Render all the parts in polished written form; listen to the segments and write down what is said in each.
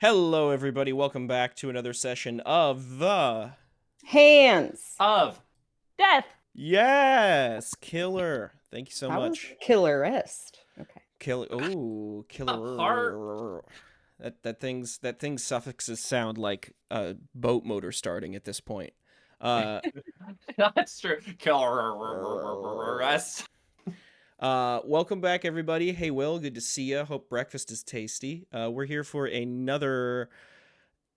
Hello, everybody. Welcome back to another session of the Hands. Of death. Yes Killer. Thank you so That was much. killerist. Okay. Killer. Ooh, Heart. killer. That thing's suffixes sound like a boat motor starting at this point. That's true. Rest. Welcome back, everybody. Hey, Will. Good to see you. Hope breakfast is tasty. We're here for another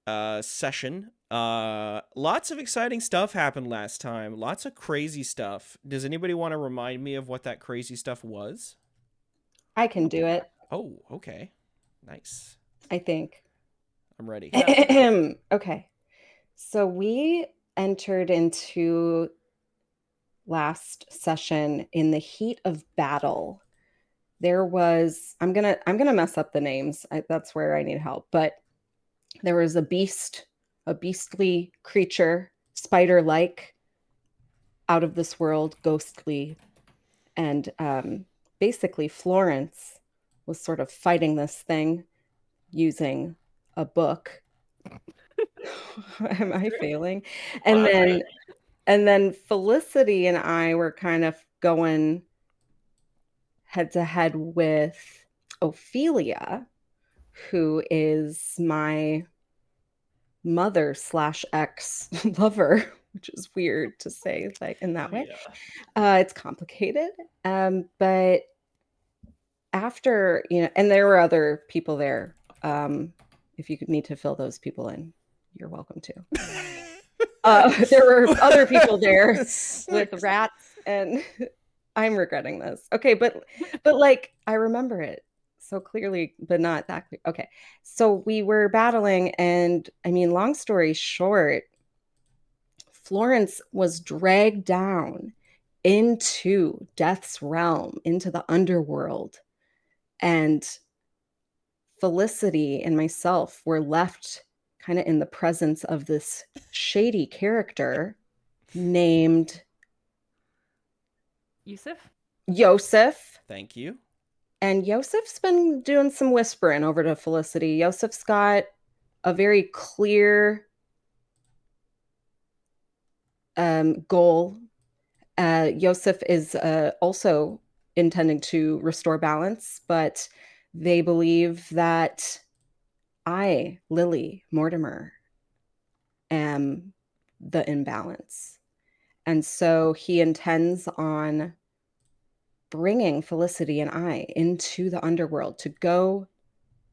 session. Lots of exciting stuff happened last time. Lots of crazy stuff. Does anybody want to remind me of what that crazy stuff was? I can do it, Oh, okay. Nice. I think. I'm ready. Yeah. Okay. So we entered into last session in the heat of battle. There was I'm gonna mess up the names. That's where I need help. But there was a beastly creature, spider-like, out of this world, ghostly, and basically Florence was sort of fighting this thing using a book. Am I failing? And That's then good. and then Felicity and I were kind of going head to head with Ophelia, who is my mother slash ex lover, which is weird to say like in that way. Yeah. It's complicated. But after, and there were other people there. If you could need to fill those people in, you're welcome to. There were other people there with rats, and I'm regretting this. Okay, but like I remember it so clearly, but not that clear. Okay, so we were battling, and I mean, long story short, Florence was dragged down into Death's realm, into the underworld, and Felicity and myself were left kind of in the presence of this shady character named Yusuf? Yosef. Thank you. And Yosef's been doing some whispering over to Felicity. Yosef's got a very clear goal. Yosef is also intending to restore balance, but they believe that I, Lily Mortimer, am the imbalance. And so he intends on bringing Felicity and I into the underworld to go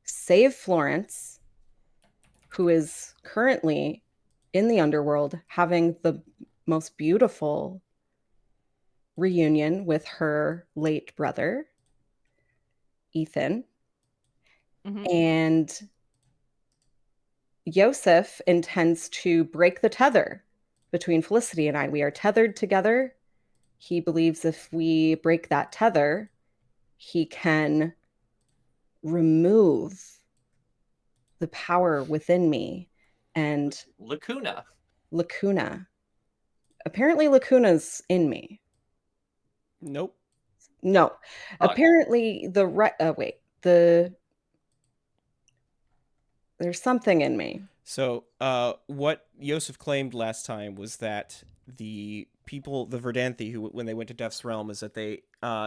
save Florence, who is currently in the underworld having the most beautiful reunion with her late brother, Ethan. Mm-hmm. And Yosef intends to break the tether between Felicity and I. We are tethered together. He believes if we break that tether, he can remove the power within me and Lacuna. lacuna. Apparently, lacuna's in me. Nope. No, Okay. apparently the there's something in me. So, what Yosef claimed last time was that the people, the Verdanthi, who when they went to Death's realm, is that they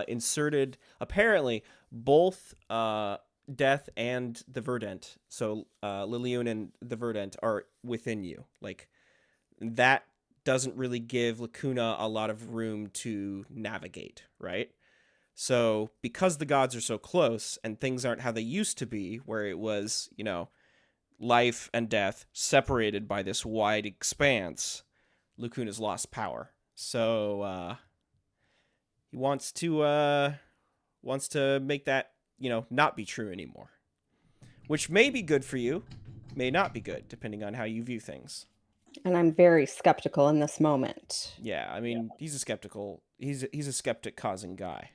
inserted apparently both Death and the Verdant. So, Liliun and the Verdant are within you. Like that doesn't really give Lacuna a lot of room to navigate, right? So, because the gods are so close and things aren't how they used to be, where it was, life and death separated by this wide expanse, Lacuna's lost power. So he wants to make that not be true anymore, which may be good for you, may not be good depending on how you view things. And I'm very skeptical in this moment. Yeah, I Yeah. mean he's a skeptic causing guy.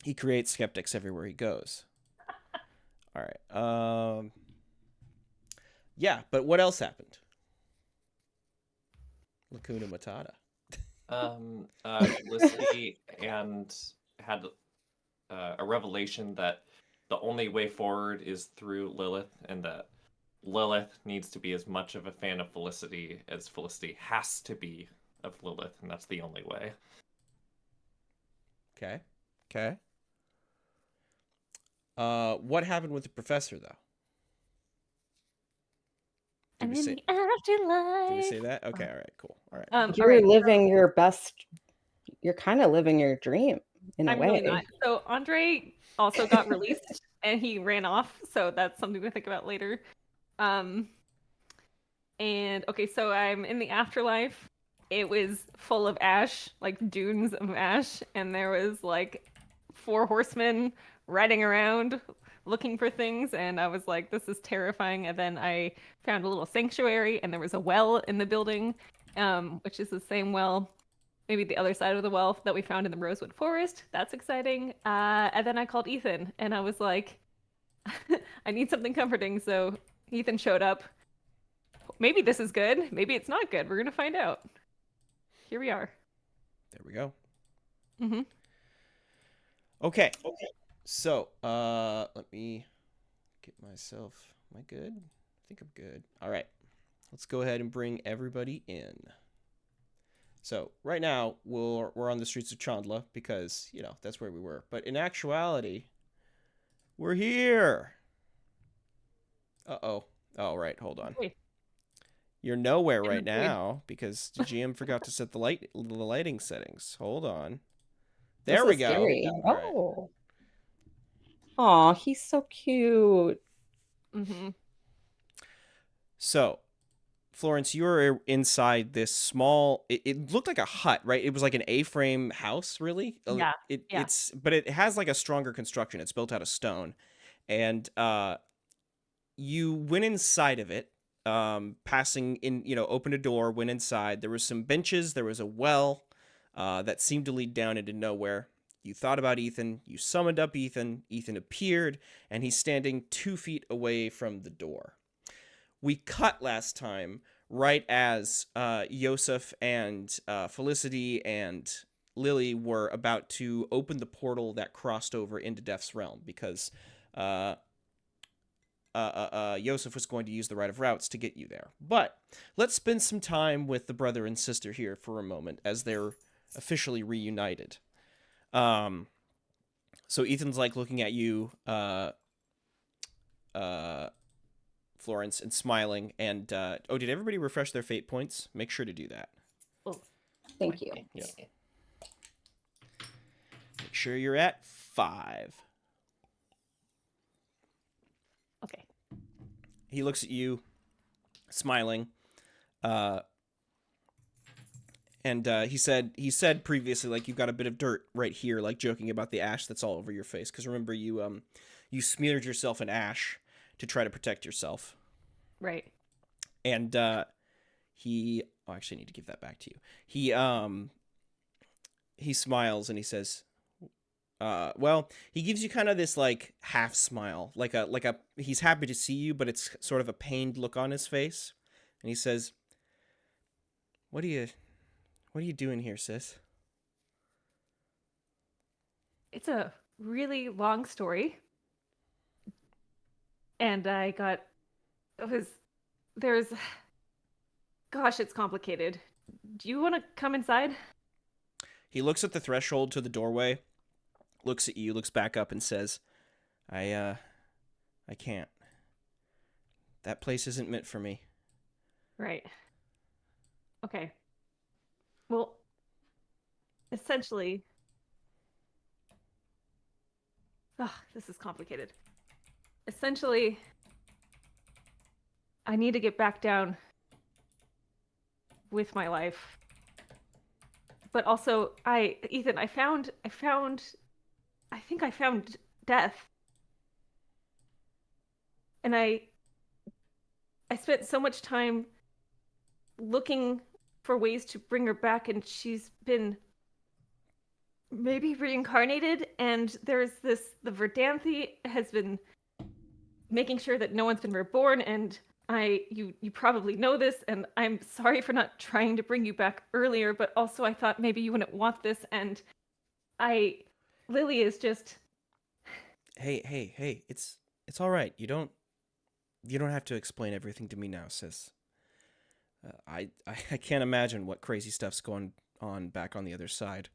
He creates skeptics everywhere he goes. All right. Yeah, but what else happened? Lacuna Matata. Felicity and had a revelation that the only way forward is through Lilith, and that Lilith needs to be as much of a fan of Felicity as Felicity has to be of Lilith, and that's the only way. Okay. Okay. What happened with the professor, though? Did I'm we in say? the afterlife. Did we say that? Okay. All right. Cool. All right. All You're right, living your best. You're kind of living your dream in a I'm way. really not. So Andre also got released and he ran off, so that's something to think about later. And okay, so I'm in the afterlife. It was full of ash, like dunes of ash, and there was like 4 horsemen riding around looking for things, and I was like, this is terrifying. And then I found a little sanctuary, and there was a well in the building, which is the same well, maybe the other side of the well that we found in the Rosewood Forest. That's exciting. And then I called Ethan, and I was like, I need something comforting. So Ethan showed up. Maybe this is good. Maybe it's not good. We're gonna find out. Here we are. There we go. Mm-hmm. Okay. Okay. So, let me get myself. Am I good? I think I'm good. All right. Let's go ahead and bring everybody in. So right now we're on the streets of Chandla because that's where we were. But in actuality, we're here. Uh-oh. Oh, right. Hold on. Wait. You're nowhere In right the void. now because the GM forgot to set the lighting settings. Hold on. This There we is go. scary. All right. Oh. Aw, he's so cute. Mm-hmm. So, Florence, you were inside this small. It looked like a hut, right? It was like an A-frame house, really. Yeah, yeah. But it has like a stronger construction. It's built out of stone, and you went inside of it, passing in. Opened a door, went inside. There was some benches. There was a well that seemed to lead down into nowhere. You thought about Ethan. You summoned up Ethan. Ethan appeared, and he's standing 2 feet away from the door. We cut last time right as Yosef and Felicity and Lily were about to open the portal that crossed over into Death's Realm because Yosef was going to use the Rite of Routes to get you there. But let's spend some time with the brother and sister here for a moment as they're officially reunited. So Ethan's like looking at you, Florence, and smiling. And did everybody refresh their fate points? Make sure to do that. Thank you. Yeah. Make sure you're at 5. Okay. He looks at you, smiling. And he said previously, like, you've got a bit of dirt right here, like joking about the ash that's all over your face. Because remember, you smeared yourself in ash to try to protect yourself. Right. And he actually I need to give that back to you. He smiles and he says, well, he gives you kind of this like half smile, like a he's happy to see you, but it's sort of a pained look on his face. And he says, What are you doing here, sis? It's a really long story. And gosh, it's complicated. Do you want to come inside? He looks at the threshold to the doorway, looks at you, looks back up and says, I can't. That place isn't meant for me. Right. Okay. Well, essentially, this is complicated. Essentially, I need to get back down with my life. But also, Ethan, I think I found death. And I spent so much time looking for ways to bring her back, and she's been maybe reincarnated, and there's the Verdanthe has been making sure that no one's been reborn, and you probably know this, and I'm sorry for not trying to bring you back earlier, but also I thought maybe you wouldn't want this, and Lily is just... Hey, it's all right. You don't have to explain everything to me now, sis. I can't imagine what crazy stuff's going on back on the other side.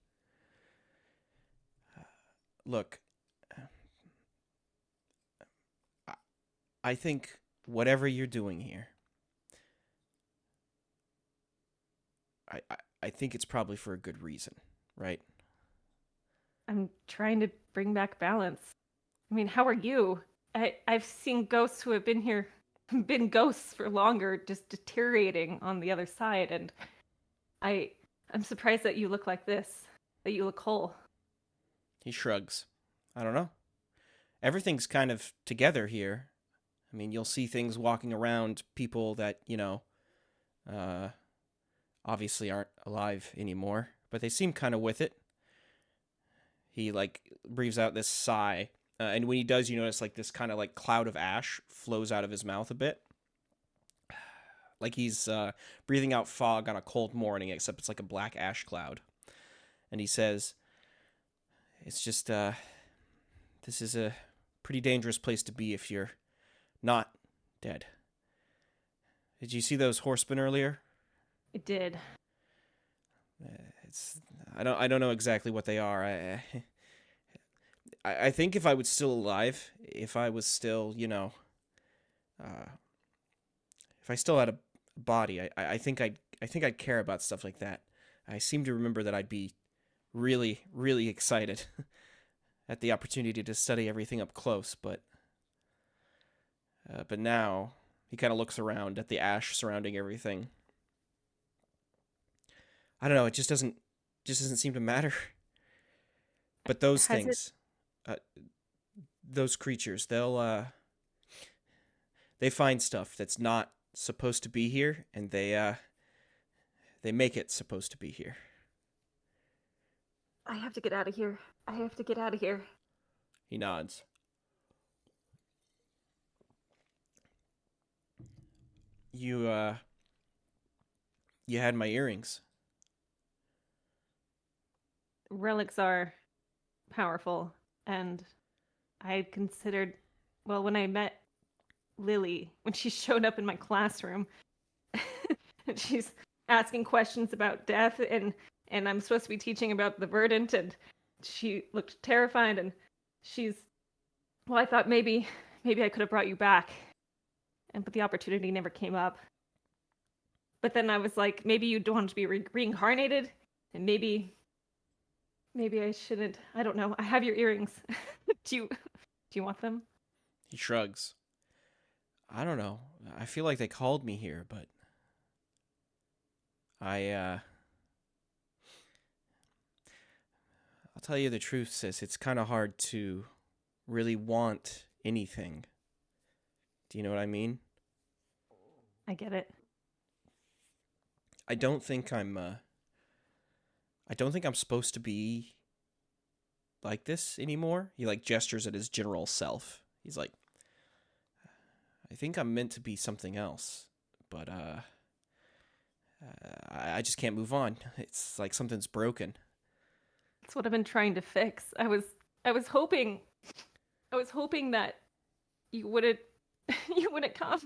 Look, I, I think whatever you're doing here, I think it's probably for a good reason, right? I'm trying to bring back balance. I mean, how are you? I've seen ghosts who have been here, been ghosts for longer, just deteriorating on the other side, and I, I'm surprised that you look like this, that you look whole. He shrugs. I don't know. Everything's kind of together here. I mean, you'll see things walking around, people that, uh, obviously aren't alive anymore, but they seem kind of with it. He, like, breathes out this sigh. And when he does, you notice, like, this kind of, like, cloud of ash flows out of his mouth a bit. Like he's breathing out fog on a cold morning, except it's like a black ash cloud. And he says, it's just, this is a pretty dangerous place to be if you're not dead. Did you see those horsemen earlier? It did. It's I don't know exactly what they are. I think if I was still alive, if I was still, uh, if I still had a body, I think I'd care about stuff like that. I seem to remember that I'd be really, really excited at the opportunity to study everything up close, but now he kind of looks around at the ash surrounding everything. I don't know. It just doesn't seem to matter. But those Has it? things, uh, those creatures, they find stuff that's not supposed to be here, and they make it supposed to be here. I have to get out of here. I have to get out of here. He nods. You you had my earrings. Relics are powerful, and I had considered, well, when I met Lily, when she showed up in my classroom, and she's asking questions about death, and I'm supposed to be teaching about the verdant, and she looked terrified, and she's, well, I thought maybe I could have brought you back, and but the opportunity never came up. But then I was like, maybe you'd want to be reincarnated, and maybe I shouldn't. I don't know. I have your earrings. Do you want them? He shrugs. I don't know. I feel like they called me here, but I I'll tell you the truth, sis. It's kind of hard to really want anything. Do you know what I mean? I get it. I don't think I'm supposed to be like this anymore. He like gestures at his general self. He's like, I think I'm meant to be something else, but I just can't move on. It's like something's broken. That's what I've been trying to fix. I was hoping that you wouldn't you wouldn't come. I was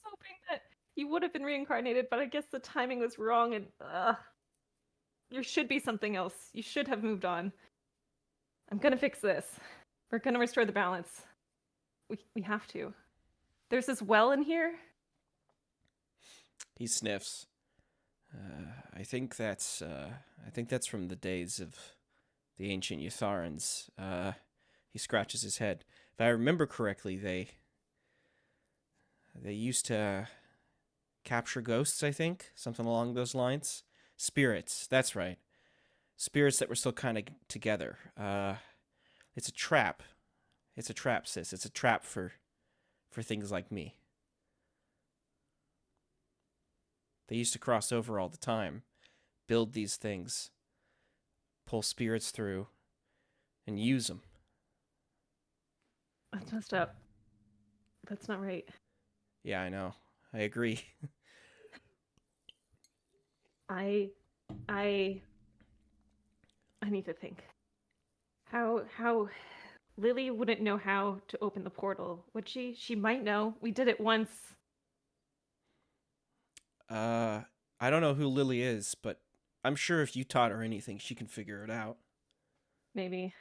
hoping that you would have been reincarnated, but I guess the timing was wrong, and you should be something else. You should have moved on. I'm gonna fix this. We're gonna restore the balance. We have to. There's this well in here. He sniffs. I think that's from the days of the ancient Yutharans. He scratches his head. If I remember correctly, they used to capture ghosts. I think something along those lines. Spirits. That's right. Spirits that were still kind of together. It's a trap. It's a trap, sis. It's a trap for things like me. They used to cross over all the time, build these things, pull spirits through, and use them. That's messed up. That's not right. Yeah, I know. I agree. I I I need to think. How Lily wouldn't know how to open the portal, would she? She might know. We did it once. I don't know who Lily is, but I'm sure if you taught her anything, she can figure it out. Maybe.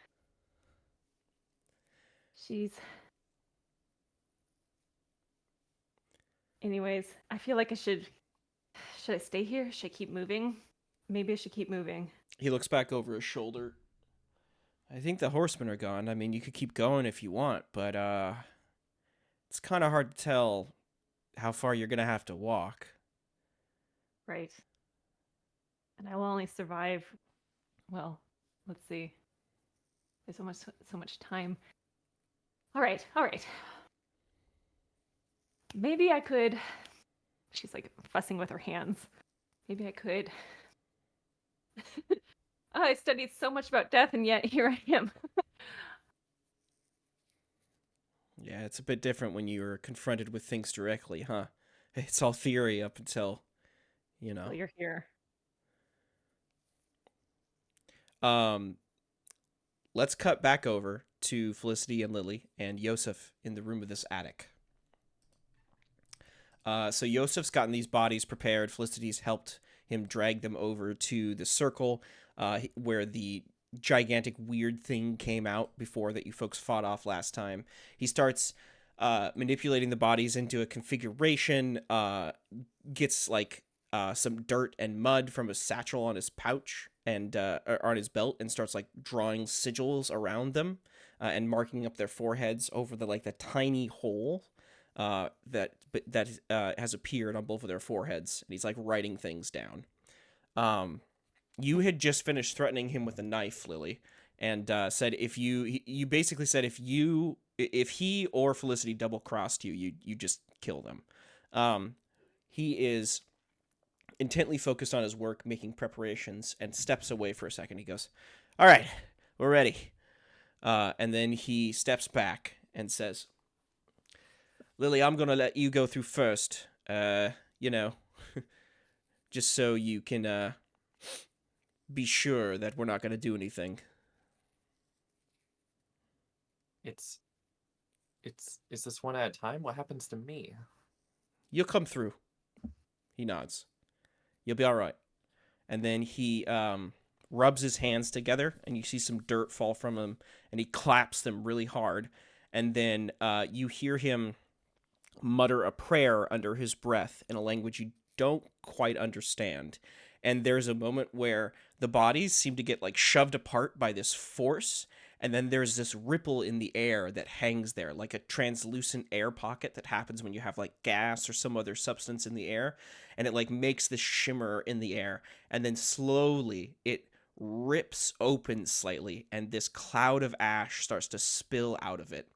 She's... Anyways, I feel like I should... Should I stay here? Should I keep moving? Maybe I should keep moving. He looks back over his shoulder. I think the horsemen are gone. I mean, you could keep going if you want, but it's kind of hard to tell how far you're gonna have to walk. Right. And I will only survive... Well, let's see. There's so much time. All right, all right. Maybe I could... She's like fussing with her hands. Maybe I could... Oh, I studied so much about death, and yet here I am. Yeah, it's a bit different when you're confronted with things directly, huh? It's all theory up until, you know. Well, you're here. Let's cut back over to Felicity and Lily and Yosef in the room of this attic. So Yosef's gotten these bodies prepared. Felicity's helped him drag them over to the circle where the gigantic weird thing came out before that you folks fought off last time. He starts manipulating the bodies into a configuration, gets like some dirt and mud from a satchel on his pouch and or on his belt, and starts like drawing sigils around them and marking up their foreheads over the tiny hole that has appeared on both of their foreheads, and he's like writing things down. You had just finished threatening him with a knife, Lily, and said you basically said if he or Felicity double crossed you, you just kill them. He is intently focused on his work, making preparations, and steps away for a second. He goes, "All right, we're ready," and then he steps back and says, "Lily, I'm gonna let you go through first. Just so you can be sure that we're not gonna do anything." Is this one at a time? What happens to me? "You'll come through." He nods. "You'll be all right." And then he rubs his hands together, and you see some dirt fall from him, and he claps them really hard. And then you hear him mutter a prayer under his breath in a language you don't quite understand. And there's a moment where the bodies seem to get like shoved apart by this force, and then there's this ripple in the air that hangs there, like a translucent air pocket that happens when you have like gas or some other substance in the air, and it like makes this shimmer in the air, and then slowly it rips open slightly, and this cloud of ash starts to spill out of it.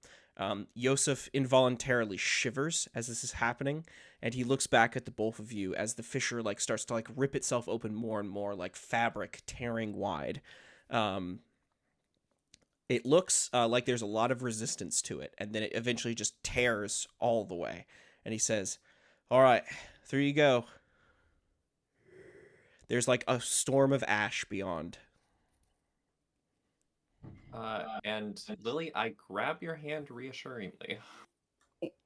Yosef involuntarily shivers as this is happening, and he looks back at the both of you as the fissure like starts to like rip itself open more and more, like fabric tearing wide. It looks like there's a lot of resistance to it, and then it eventually just tears all the way. And he says, "All right, through you go." There's like a storm of ash beyond. And Lily, I grab your hand reassuringly.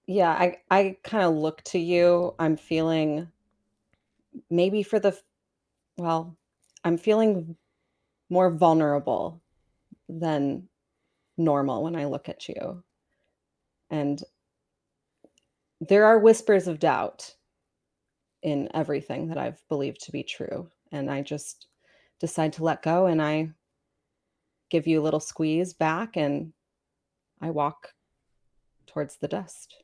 Yeah, I kind of look to you. I'm feeling maybe well, I'm feeling more vulnerable than normal when I look at you. And there are whispers of doubt in everything that I've believed to be true. And I just decide to let go, and I give you a little squeeze back, and I walk towards the dust.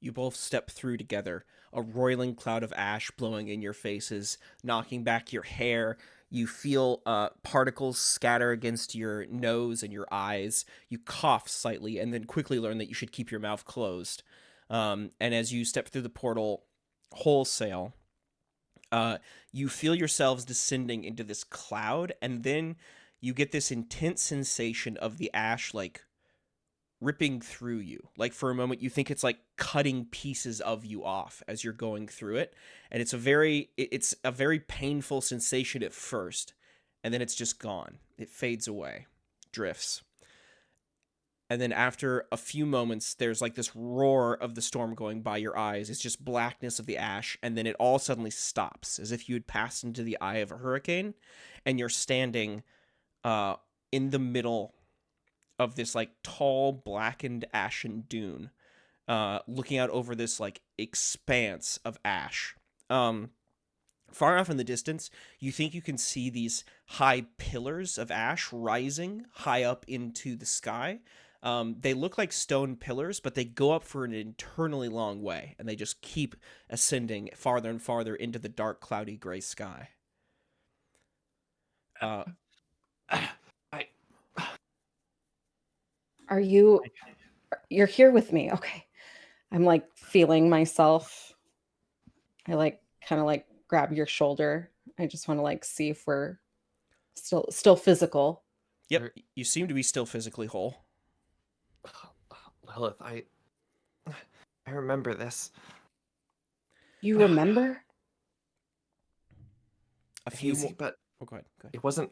You both step through together, a roiling cloud of ash blowing in your faces, knocking back your hair. You feel particles scatter against your nose and your eyes. You cough slightly and then quickly learn that you should keep your mouth closed. And as you step through the portal wholesale, you feel yourselves descending into this cloud, and then you get this intense sensation of the ash like ripping through you. Like for a moment you think it's like cutting pieces of you off as you're going through it, and it's a very painful sensation at first, and then it's just gone. It fades away, drifts. And then after a few moments, there's like this roar of the storm going by your eyes. It's just blackness of the ash, and then it all suddenly stops, as if you had passed into the eye of a hurricane, and you're standing in the middle of this like tall, blackened, ashen dune, looking out over this like expanse of ash. Far off in the distance, you think you can see these high pillars of ash rising high up into the sky. They look like stone pillars, but they go up for an eternally long way, and they just keep ascending farther and farther into the dark, cloudy, gray sky. I Are you? You're here with me. Okay. I'm like feeling myself. I like kind of like grab your shoulder. I just want to like see if we're still physical. Yep, There- you seem to be still physically whole. Lilith, I remember this. You remember? A few Easy, more. but Oh, go ahead. Go ahead.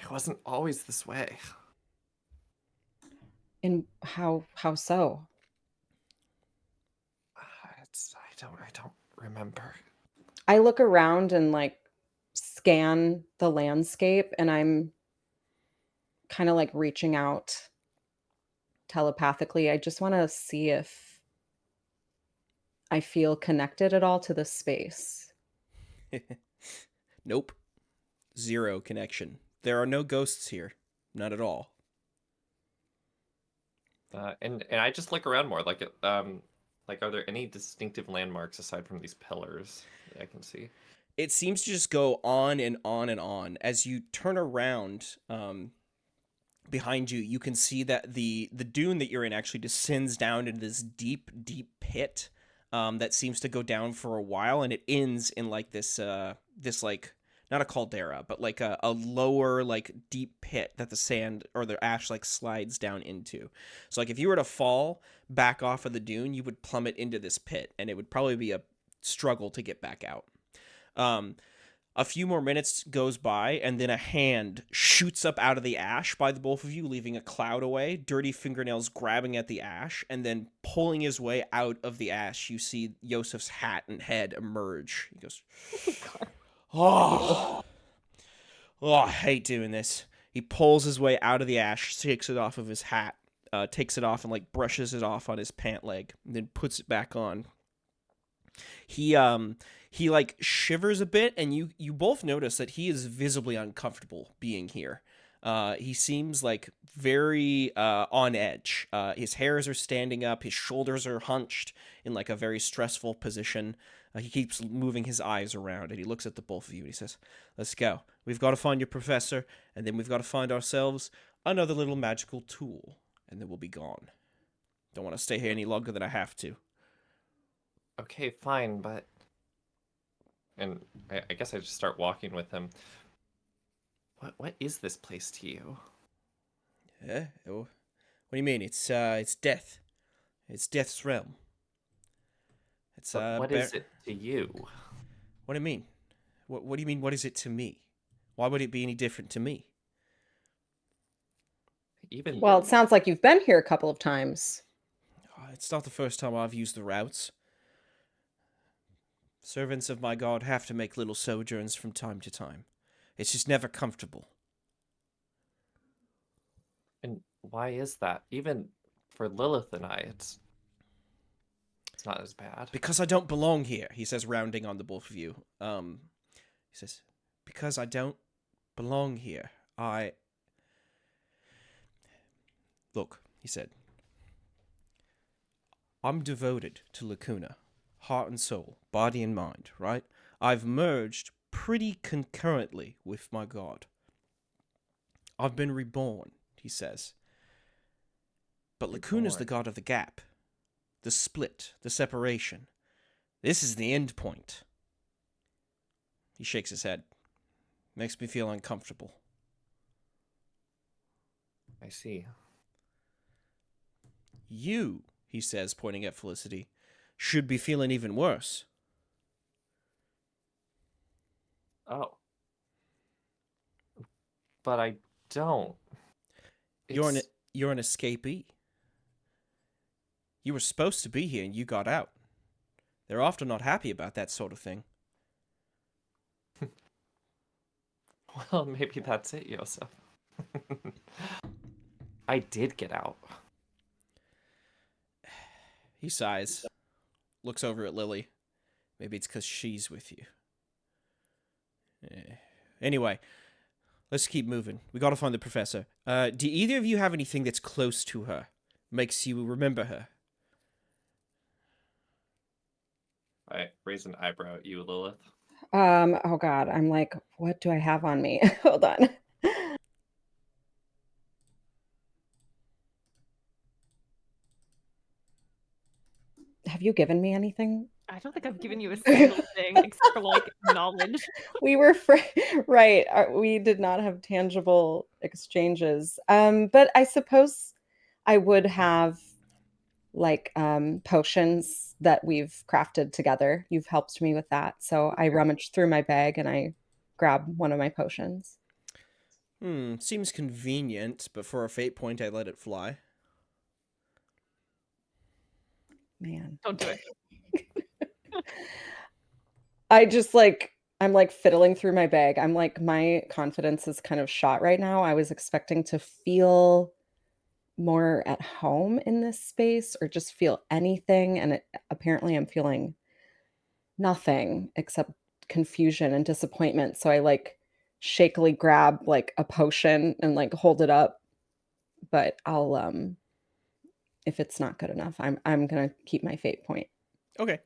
it wasn't always this way. And how so? I don't remember. I look around and like scan the landscape, and I'm kind of like reaching out telepathically. I just want to see if I feel connected at all to this space. Nope. Zero connection. There are no ghosts here. Not at all. And I just look around more. Like, like, are there any distinctive landmarks aside from these pillars that I can see? It seems to just go on and on and on. As you turn around, behind you, you can see that the dune that you're in actually descends down into this deep, deep pit that seems to go down for a while, and it ends in like this like not a caldera, but like a lower like deep pit that the sand or the ash like slides down into. So like if you were to fall back off of the dune, you would plummet into this pit, and it would probably be a struggle to get back out. A few more minutes goes by, and then a hand shoots up out of the ash by the both of you, leaving a cloud away, dirty fingernails grabbing at the ash, and then pulling his way out of the ash, you see Yosef's hat and head emerge. He goes, oh, I hate doing this. He pulls his way out of the ash, takes it off of his hat, takes it off and like brushes it off on his pant leg, and then puts it back on. He like shivers a bit, and you both notice that he is visibly uncomfortable being here. He seems like very on edge. His hairs are standing up, his shoulders are hunched in like a very stressful position. He keeps moving his eyes around, and he looks at the both of you and he says, "Let's go. We've got to find your professor, and then we've got to find ourselves another little magical tool, and then we'll be gone. Don't want to stay here any longer than I have to." Okay, fine, but... And I guess I just start walking with him. What is this place to you? Yeah? What do you mean? It's death. It's death's realm. It's What is it to you? What do you mean? What do you mean? What is it to me? Why would it be any different to me? Even Well, it sounds like you've been here a couple of times. It's not the first time I've used the routes. Servants of my god have to make little sojourns from time to time. It's just never comfortable. And why is that? Even for Lilith and I, it's not as bad. Because I don't belong here, he says, rounding on the both of you. He says, because I don't belong here. Look, he said, I'm devoted to Lacuna. Heart and soul, body and mind, right? I've merged pretty concurrently with my god. I've been reborn, he says. But Lacuna's the god of the gap, the split, the separation. This is the end point. He shakes his head. Makes me feel uncomfortable. I see. You, he says, pointing at Felicity, should be feeling even worse. Oh. But I don't. You're an you're an escapee. You were supposed to be here and you got out. They're often not happy about that sort of thing. Well, maybe that's it, Yosef. I did get out. He sighs, looks over at Lily. Maybe it's because she's with you. Anyway, let's keep moving. We gotta find the professor. Do either of you have anything that's close to her? Makes you remember her? I raise an eyebrow at you, Lilith. Oh God, I'm like, what do I have on me? Hold on. Have you given me anything? I don't think I've given you a single thing except for like knowledge. We were right. We did not have tangible exchanges. But I suppose I would have like potions that we've crafted together. You've helped me with that. So I rummaged through my bag and I grabbed one of my potions. Seems convenient, but for a fate point, I let it fly. Man. Don't do it. I just like I'm like fiddling through my bag. I'm like my confidence is kind of shot right now. I was expecting to feel more at home in this space or just feel anything and apparently I'm feeling nothing except confusion and disappointment. So I like shakily grab like a potion and like hold it up. But I'll if it's not good enough, I'm going to keep my fate point. Okay.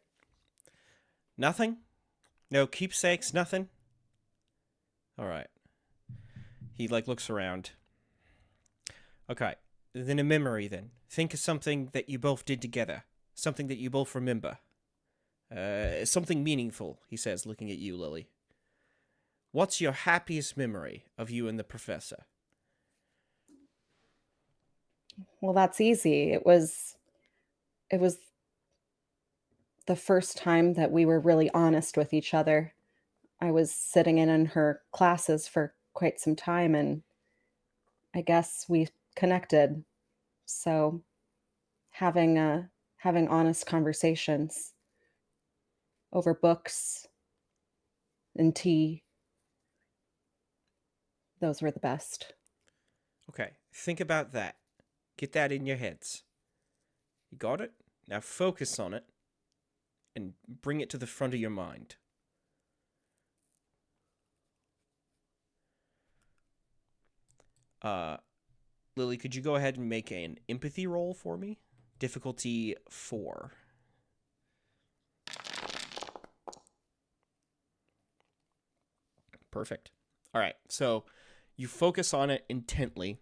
Nothing? No keepsakes, nothing? Alright. He, like, looks around. Okay. Then a memory, then. Think of something that you both did together. Something that you both remember. Something meaningful, he says, looking at you, Lily. What's your happiest memory of you and the professor? Well, that's easy. It was the first time that we were really honest with each other. I was sitting in her classes for quite some time and I guess we connected. So having honest conversations over books and tea, those were the best. Okay, think about that. Get that in your heads. You got it? Now focus on it and bring it to the front of your mind. Lily, could you go ahead and make an empathy roll for me? Difficulty 4. Perfect. All right, so you focus on it intently.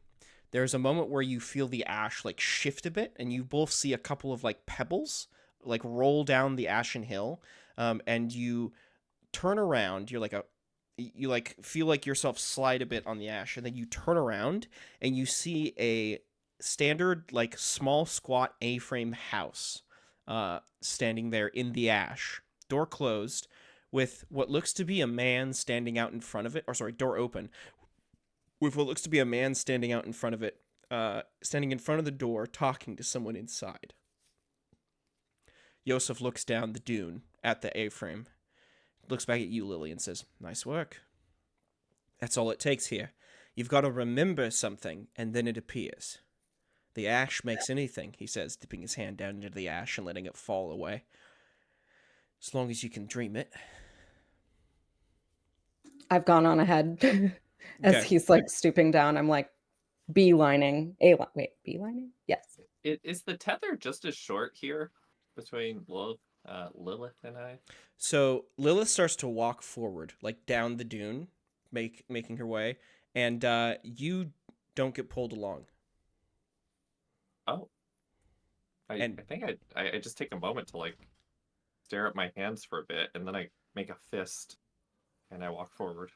There's a moment where you feel the ash like shift a bit, and you both see a couple of like pebbles like roll down the ashen hill, and you turn around. You like feel like yourself slide a bit on the ash, and then you turn around and you see a standard like small squat A-frame house standing there in the ash, door closed, with what looks to be a man standing out in front of it, or sorry, door open, with what looks to be a man standing out in front of it, standing in front of the door, talking to someone inside. Yosef looks down the dune at the A-frame, looks back at you, Lily, and says, "Nice work. That's all it takes here. You've got to remember something, and then it appears. The ash makes anything," he says, dipping his hand down into the ash and letting it fall away. "As long as you can dream it." I've gone on ahead as Okay. he's like stooping down. I'm like beelining. Beelining? Yes. Is the tether just as short here between Lilith and I? So Lilith starts to walk forward, like down the dune, making her way, and you don't get pulled along. Oh. I And- think I just take a moment to like stare at my hands for a bit, and then I make a fist, and I walk forward.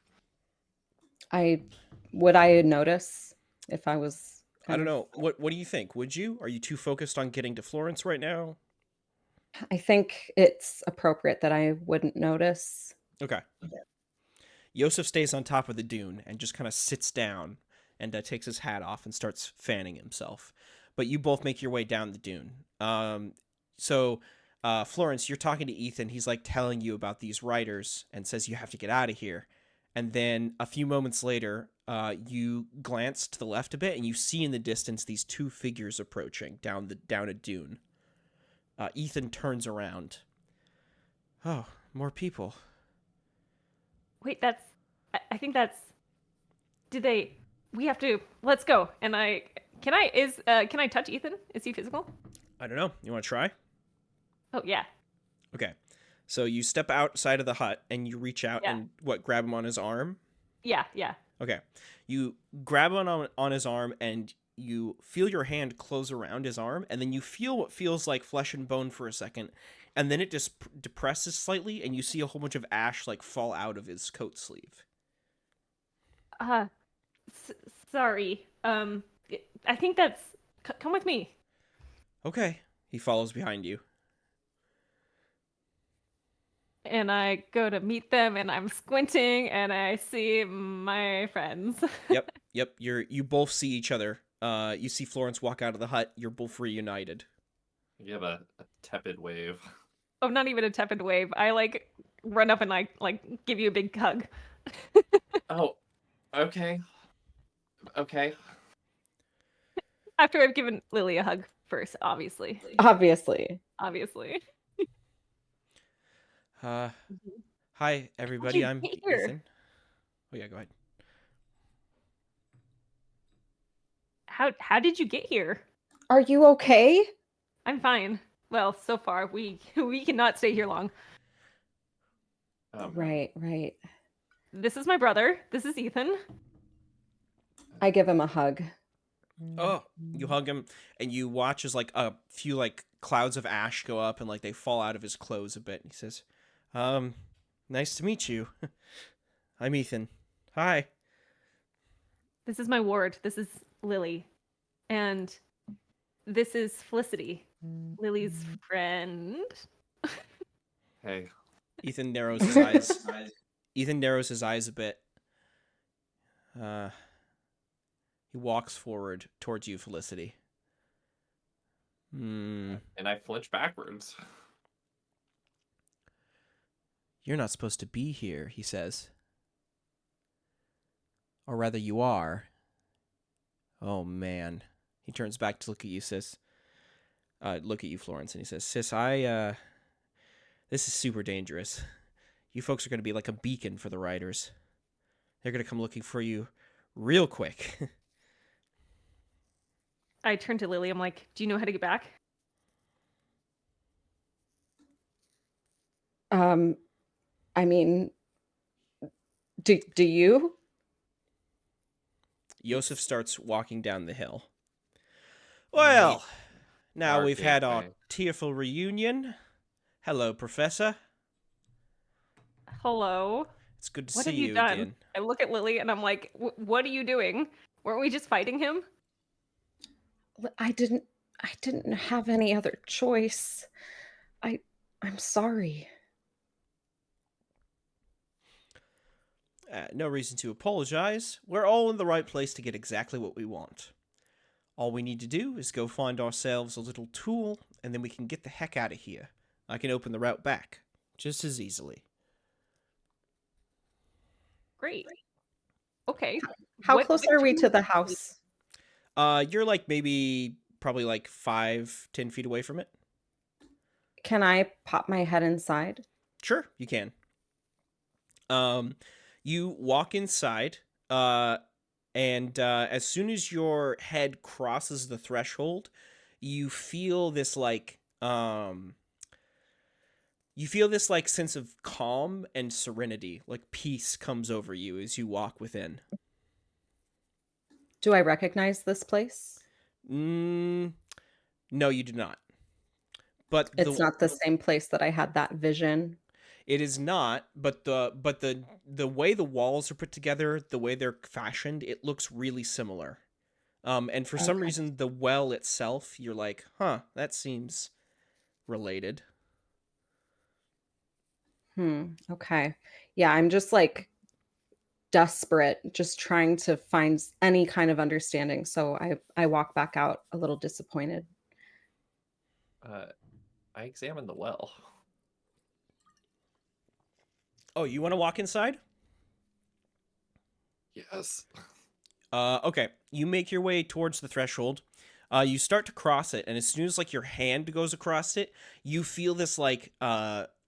Would I notice if I was I don't kind of- know. What do you think? Would you? Are you too focused on getting to Florence right now? I think it's appropriate that I wouldn't notice. Okay. Yosef stays on top of the dune and just kind of sits down and takes his hat off and starts fanning himself. But you both make your way down the dune. So Florence, you're talking to Ethan. He's like telling you about these riders and says you have to get out of here. And then a few moments later, you glance to the left a bit and you see in the distance these two figures approaching down a dune. Ethan turns around. Oh, more people. Wait, I think that's. Did they? We have to. Let's go. And can I touch Ethan? Is he physical? I don't know. You want to try? Oh yeah. Okay. So you step outside of the hut and you reach out Yeah. and grab him on his arm? Yeah. Yeah. Okay. You grab him on his arm and you feel your hand close around his arm, and then you feel what feels like flesh and bone for a second, and then it just depresses slightly and you see a whole bunch of ash like fall out of his coat sleeve. Sorry. I think that's. Come with me. Okay. He follows behind you. And I go to meet them, and I'm squinting, and I see my friends. Yep. You both see each other. You see Florence walk out of the hut. You're both reunited. You have a tepid wave. Oh, not even a tepid wave. I like run up and like give you a big hug. Oh, okay. Okay. After I've given Lily a hug first, obviously. Obviously. Obviously. Hi everybody. you I'm get here? Ethan. Oh yeah, go ahead. How did you get here? Are you okay? I'm fine. Well, so far we cannot stay here long. Right. This is my brother. This is Ethan. I give him a hug. Oh, you hug him and you watch as like a few like clouds of ash go up and like they fall out of his clothes a bit. He says, nice to meet you. I'm Ethan. Hi. This is my ward. This is Lily. And this is Felicity, Lily's friend. Hey. Ethan narrows his eyes. Ethan narrows his eyes a bit. He walks forward towards you, Felicity. And I flinch backwards. You're not supposed to be here, he says. Or rather, you are. Oh, man. He turns back to look at you, sis. Look at you, Florence, and he says, sis, this is super dangerous. You folks are going to be like a beacon for the riders. They're going to come looking for you real quick. I turn to Lily. I'm like, do you know how to get back? I mean, do you? Yosef starts walking down the hill. Well, now Our we've had our gateway. tearful reunion. Hello, Professor. Hello. It's good to What see have you you done? again. I look at Lily and I'm like, what are you doing? Weren't we just fighting him? I didn't have any other choice. I'm sorry. No reason to apologize. We're all in the right place to get exactly what we want. All we need to do is go find ourselves a little tool, and then we can get the heck out of here. I can open the route back, just as easily. Great. Okay. How What close are we to the house? You're like probably like 5-10 feet away from it. Can I pop my head inside? Sure, you can. You walk inside, and as soon as your head crosses the threshold, you feel this like sense of calm and serenity, like peace comes over you as you walk within. Do I recognize this place? No, you do not. But It's not the same place that I had that vision. It is not, but the way the walls are put together, the way they're fashioned, it looks really similar. And for some Okay. reason, the well itself, you're like, huh, that seems related. Okay. Yeah, I'm just like desperate, just trying to find any kind of understanding. So I walk back out a little disappointed. Uh, I examined the well. Oh, you want to walk inside? Yes. Okay. You make your way towards the threshold. You start to cross it, and as soon as like your hand goes across it, you feel this like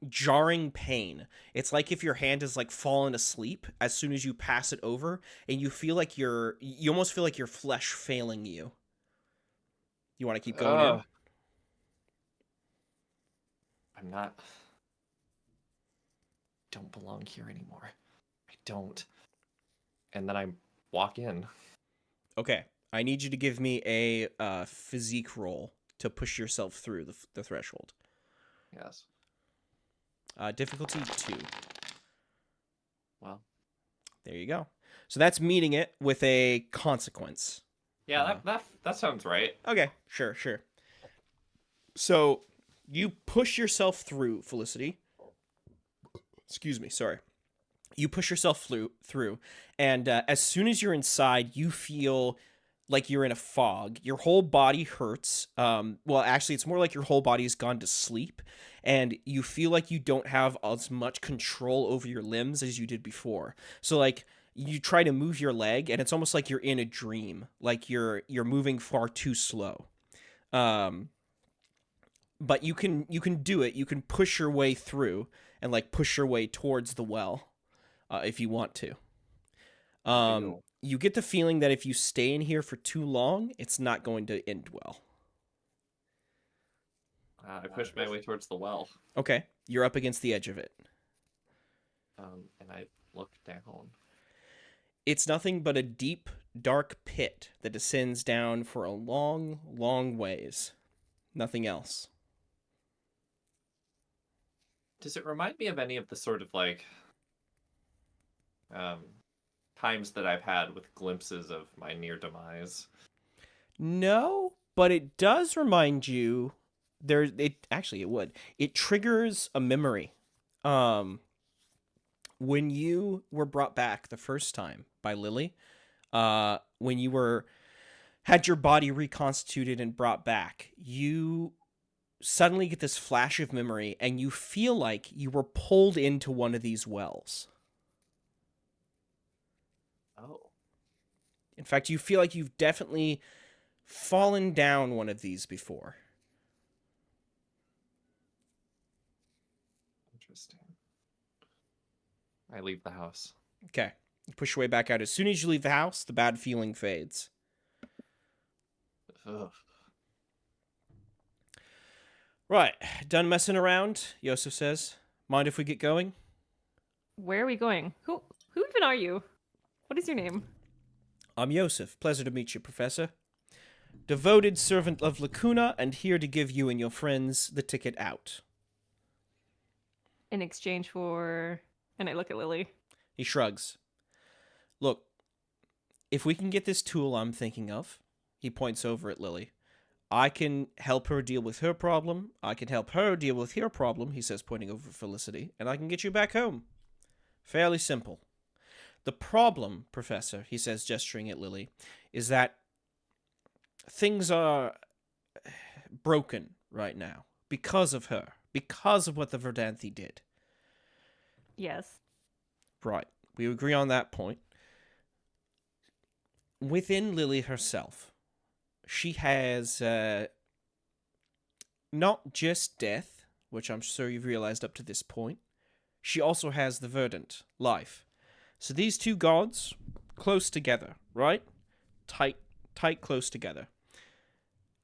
jarring pain. It's like if your hand is like fallen asleep as soon as you pass it over, and you feel like you almost feel like your flesh failing you. You want to keep going in? I'm not. Don't belong here anymore. I don't. And then I walk in. Okay. I need you to give me a physique roll to push yourself through the threshold. Yes. Difficulty 2. Well. There you go. So that's meeting it with a consequence. Yeah, that sounds right. Okay, sure. So you push yourself through, Felicity. Excuse me, sorry. You push yourself through, and as soon as you're inside, you feel like you're in a fog. Your whole body hurts. Well, actually, it's more like your whole body has gone to sleep, and you feel like you don't have as much control over your limbs as you did before. So, like, you try to move your leg, and it's almost like you're in a dream. Like you're moving far too slow. But you can do it. You can push your way through and like push your way towards the well, if you want to. You get the feeling that if you stay in here for too long, it's not going to end well. I push my way towards the well. Okay, you're up against the edge of it. And I look down. It's nothing but a deep, dark pit that descends down for a long, long ways. Nothing else. Does it remind me of any of the sort of like times that I've had with glimpses of my near demise? No, but it does remind you. It would. It triggers a memory. When you were brought back the first time by Lily, when you had your body reconstituted and brought back, you suddenly get this flash of memory, and you feel like you were pulled into one of these wells. Oh. In fact, you feel like you've definitely fallen down one of these before. Interesting. I leave the house. Okay. You push your way back out. As soon as you leave the house, the bad feeling fades. Ugh. Right. Done messing around, Yosef says. Mind if we get going? Where are we going? Who even are you? What is your name? I'm Yosef. Pleasure to meet you, Professor. Devoted servant of Lacuna, and here to give you and your friends the ticket out. In exchange for... And I look at Lily. He shrugs. Look, if we can get this tool I'm thinking of, he points over at Lily, I can help her deal with her problem. I can help her deal with your problem, he says, pointing over Felicity, and I can get you back home. Fairly simple. The problem, Professor, he says, gesturing at Lily, is that things are broken right now because of her, because of what the Verdanthi did. Yes. Right. We agree on that point. Within Lily herself, she has not just death, which I'm sure you've realized up to this point. She also has the verdant, life. So these two gods, close together, right? Tight, close together.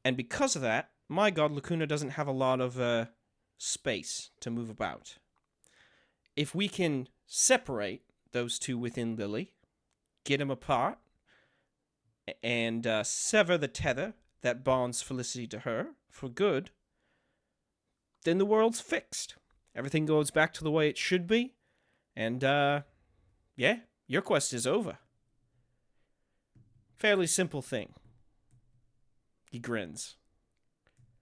And because of that, my god Lacuna doesn't have a lot of space to move about. If we can separate those two within Lily, get them apart, and sever the tether that bonds Felicity to her for good, then the world's fixed. Everything goes back to the way it should be, and yeah, your quest is over. Fairly simple thing. He grins.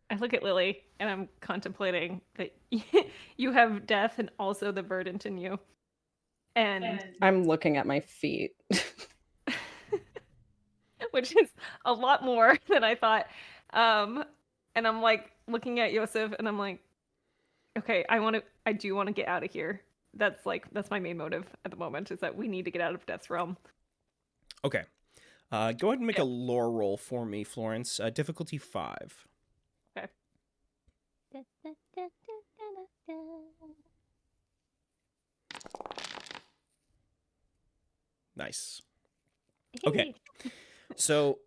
I look at Lily and I'm contemplating that you have death and also the verdant in you. And I'm looking at my feet. which is a lot more than I thought. And I'm like looking at Yosef and I'm like, okay, I do want to get out of here. That's my main motive at the moment, is that we need to get out of Death's Realm. Okay. Go ahead and make Yeah. a lore roll for me, Florence. Difficulty 5. Okay. Nice. Okay. So,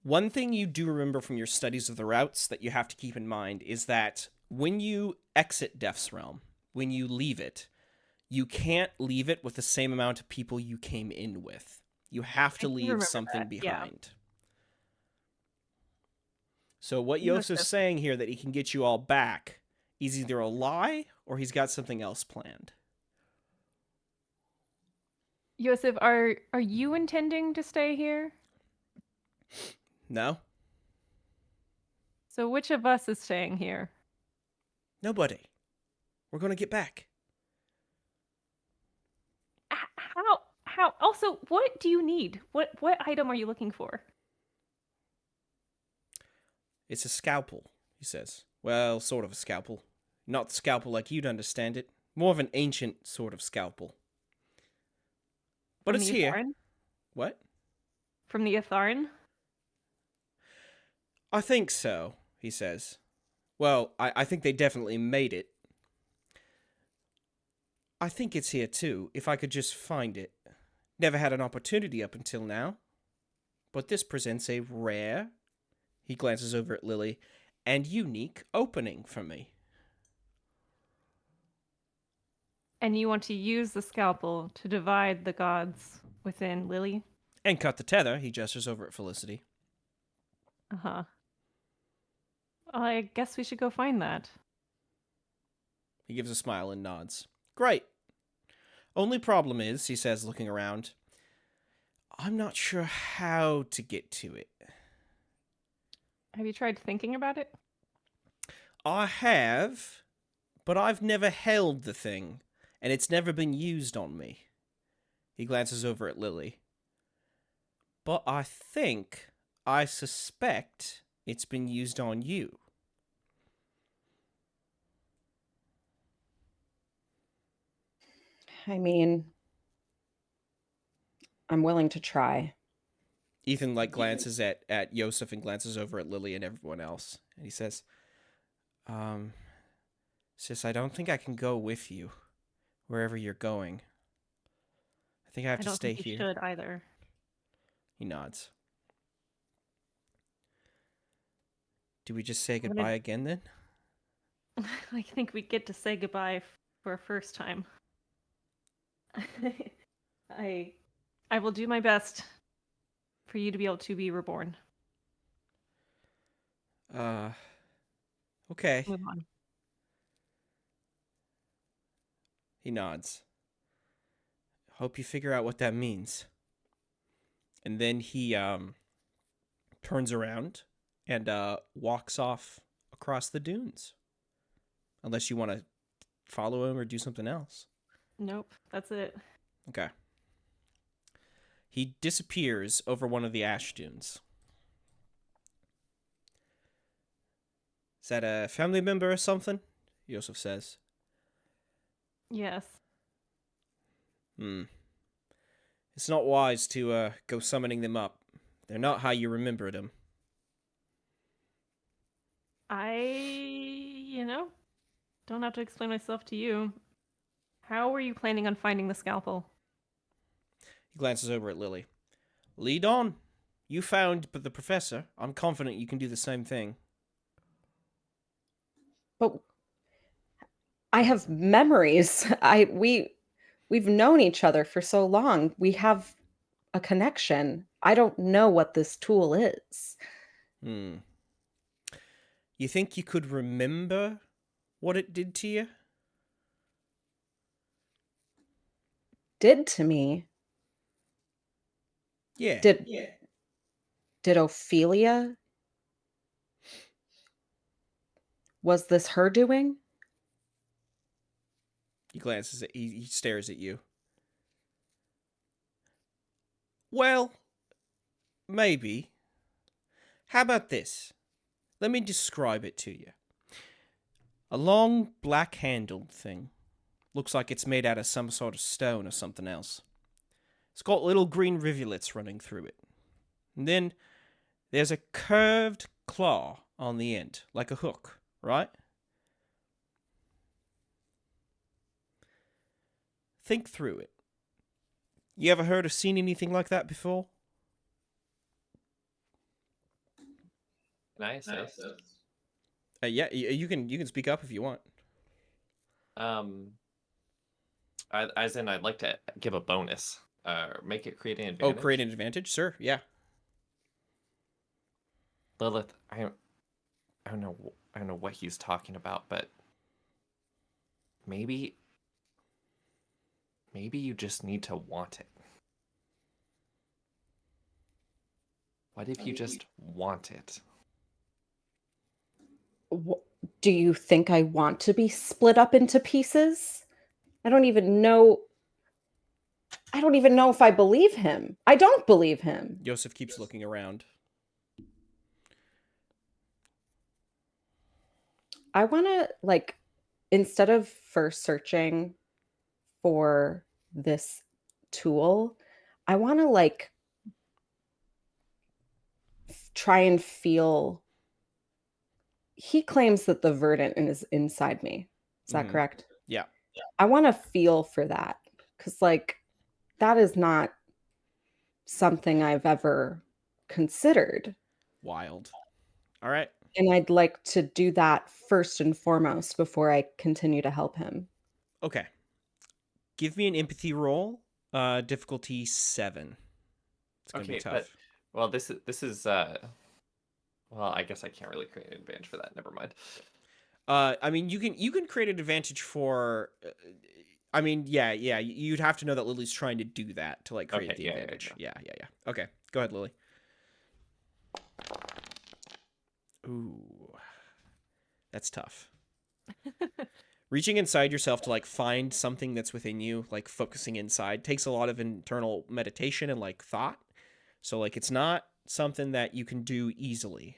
one thing you do remember from your studies of the routes that you have to keep in mind is that when you exit Death's Realm, when you leave it, you can't leave it with the same amount of people you came in with. You have I to do leave remember something that, yeah. behind. So what Yosef. Yosef's saying here that he can get you all back is either a lie or he's got something else planned. Yosef, are you intending to stay here? No? So which of us is staying here? Nobody. We're going to get back. How? Also, what do you need? What item are you looking for? It's a scalpel, he says. Well, sort of a scalpel. Not the scalpel like you'd understand it. More of an ancient sort of scalpel. But From it's the here. Atharan? What? From the Atharan? I think so, he says. Well, I think they definitely made it. I think it's here too, if I could just find it. Never had an opportunity up until now. But this presents a rare, he glances over at Lily, and unique opening for me. And you want to use the scalpel to divide the gods within Lily? And cut the tether, he gestures over at Felicity. Uh-huh. I guess we should go find that. He gives a smile and nods. Great. Only problem is, he says, looking around, I'm not sure how to get to it. Have you tried thinking about it? I have, but I've never held the thing, and it's never been used on me. He glances over at Lily. But I suspect it's been used on you. I mean, I'm willing to try. Ethan glances at Yosef and glances over at Lily and everyone else, and he says, Sis, I don't think I can go with you wherever you're going. I think I have I to don't stay think you here. should either. He nods. Do we just say gonna- goodbye again then? I think we get to say goodbye for a first time. I will do my best for you to be able to be reborn. Okay. Move on. He nods. Hope you figure out what that means. And then he turns around and walks off across the dunes. Unless you want to follow him or do something else. Nope, that's it. Okay. He disappears over one of the ash dunes. Is that a family member or something? Yosef says. Yes. It's not wise to go summoning them up. They're not how you remember them. Don't have to explain myself to you. How were you planning on finding the scalpel? He glances over at Lily. Lead on. You found the professor. I'm confident you can do the same thing. But I have memories. We've known each other for so long. We have a connection. I don't know what this tool is. You think you could remember what it did to you? Did to me? Yeah. Did Ophelia? Was this her doing? He glances at he stares at you. Well, maybe. How about this? Let me describe it to you. A long, black-handled thing. Looks like it's made out of some sort of stone or something else. It's got little green rivulets running through it. And then there's a curved claw on the end, like a hook, right? Think through it. You ever heard or seen anything like that before? Can I assist? Yeah, you can speak up if you want. As in, I'd like to give a bonus. Make it create an Oh, advantage. create an advantage, sir. Yeah. Lilith, I don't know what he's talking about, but maybe you just need to want it. What if you just want it? Do you think I want to be split up into pieces? I don't even know if I believe him. I don't believe him. Yosef keeps looking around. I want to, like, instead of first searching for this tool, I want to, like, try and feel. He claims that the verdant is inside me. Is that Mhm. correct? Yeah. I want to feel for that, because, like, that is not something I've ever considered. Wild. All right. And I'd like to do that first and foremost before I continue to help him. Okay. Give me an empathy roll. Difficulty 7. It's gonna be Okay, tough. but well, this is well, I guess I can't really create an advantage for that. Never mind. I mean, you can create an advantage for. I mean, yeah. You'd have to know that Lily's trying to do that to like create Okay, the yeah. advantage. Yeah. Okay, go ahead, Lily. Ooh, that's tough. Reaching inside yourself to like find something that's within you, like focusing inside, takes a lot of internal meditation and like thought. So like it's not something that you can do easily.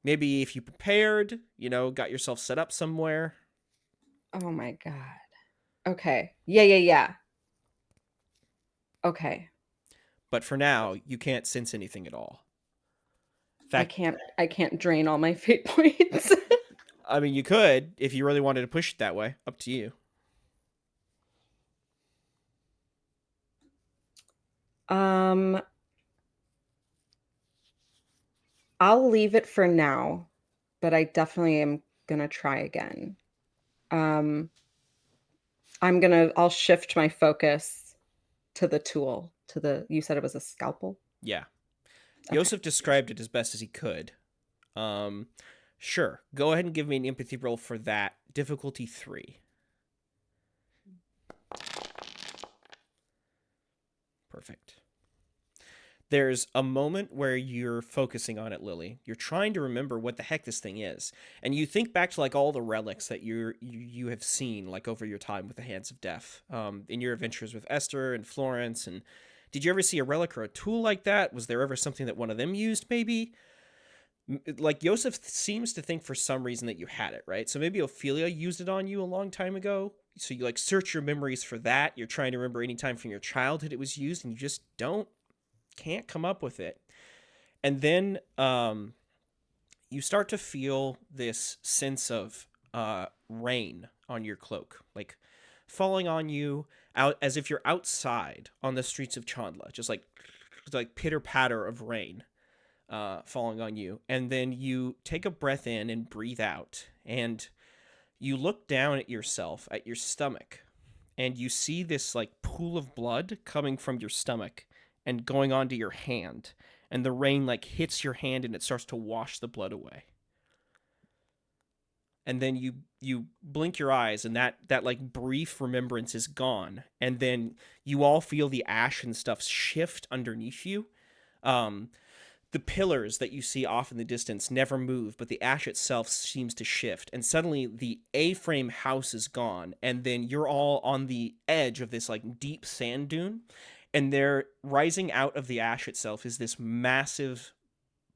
Maybe if you prepared, got yourself set up somewhere. Oh my God. Okay. Yeah. Okay. But for now, you can't sense anything at all. In fact, I can't drain all my fate points. I mean, you could if you really wanted to push it that way. Up to you. I'll leave it for now, but I definitely am gonna try again. I'll shift my focus to the tool, you said it was a scalpel? Yeah. Okay. Yosef described it as best as he could. Sure. Go ahead and give me an empathy roll for that. Difficulty 3. Perfect. There's a moment where you're focusing on it, Lily. You're trying to remember what the heck this thing is. And you think back to like all the relics that you have seen like over your time with the Hands of Death. In your adventures with Esther and Florence. And did you ever see a relic or a tool like that? Was there ever something that one of them used maybe? Like Yosef seems to think for some reason that you had it, right? So maybe Ophelia used it on you a long time ago. So you like search your memories for that. You're trying to remember any time from your childhood it was used and you just can't come up with it. And then you start to feel this sense of rain on your cloak, like falling on you out as if you're outside on the streets of Chandla, just like pitter patter of rain falling on you. And then you take a breath in and breathe out, and you look down at yourself, at your stomach, and you see this like pool of blood coming from your stomach and going onto your hand, and the rain like hits your hand and it starts to wash the blood away. And then you blink your eyes and that like brief remembrance is gone, and then you all feel the ash and stuff shift underneath you. The pillars that you see off in the distance never move, but the ash itself seems to shift. And suddenly the A-frame house is gone. And then you're all on the edge of this like deep sand dune. And there, rising out of the ash itself, is this massive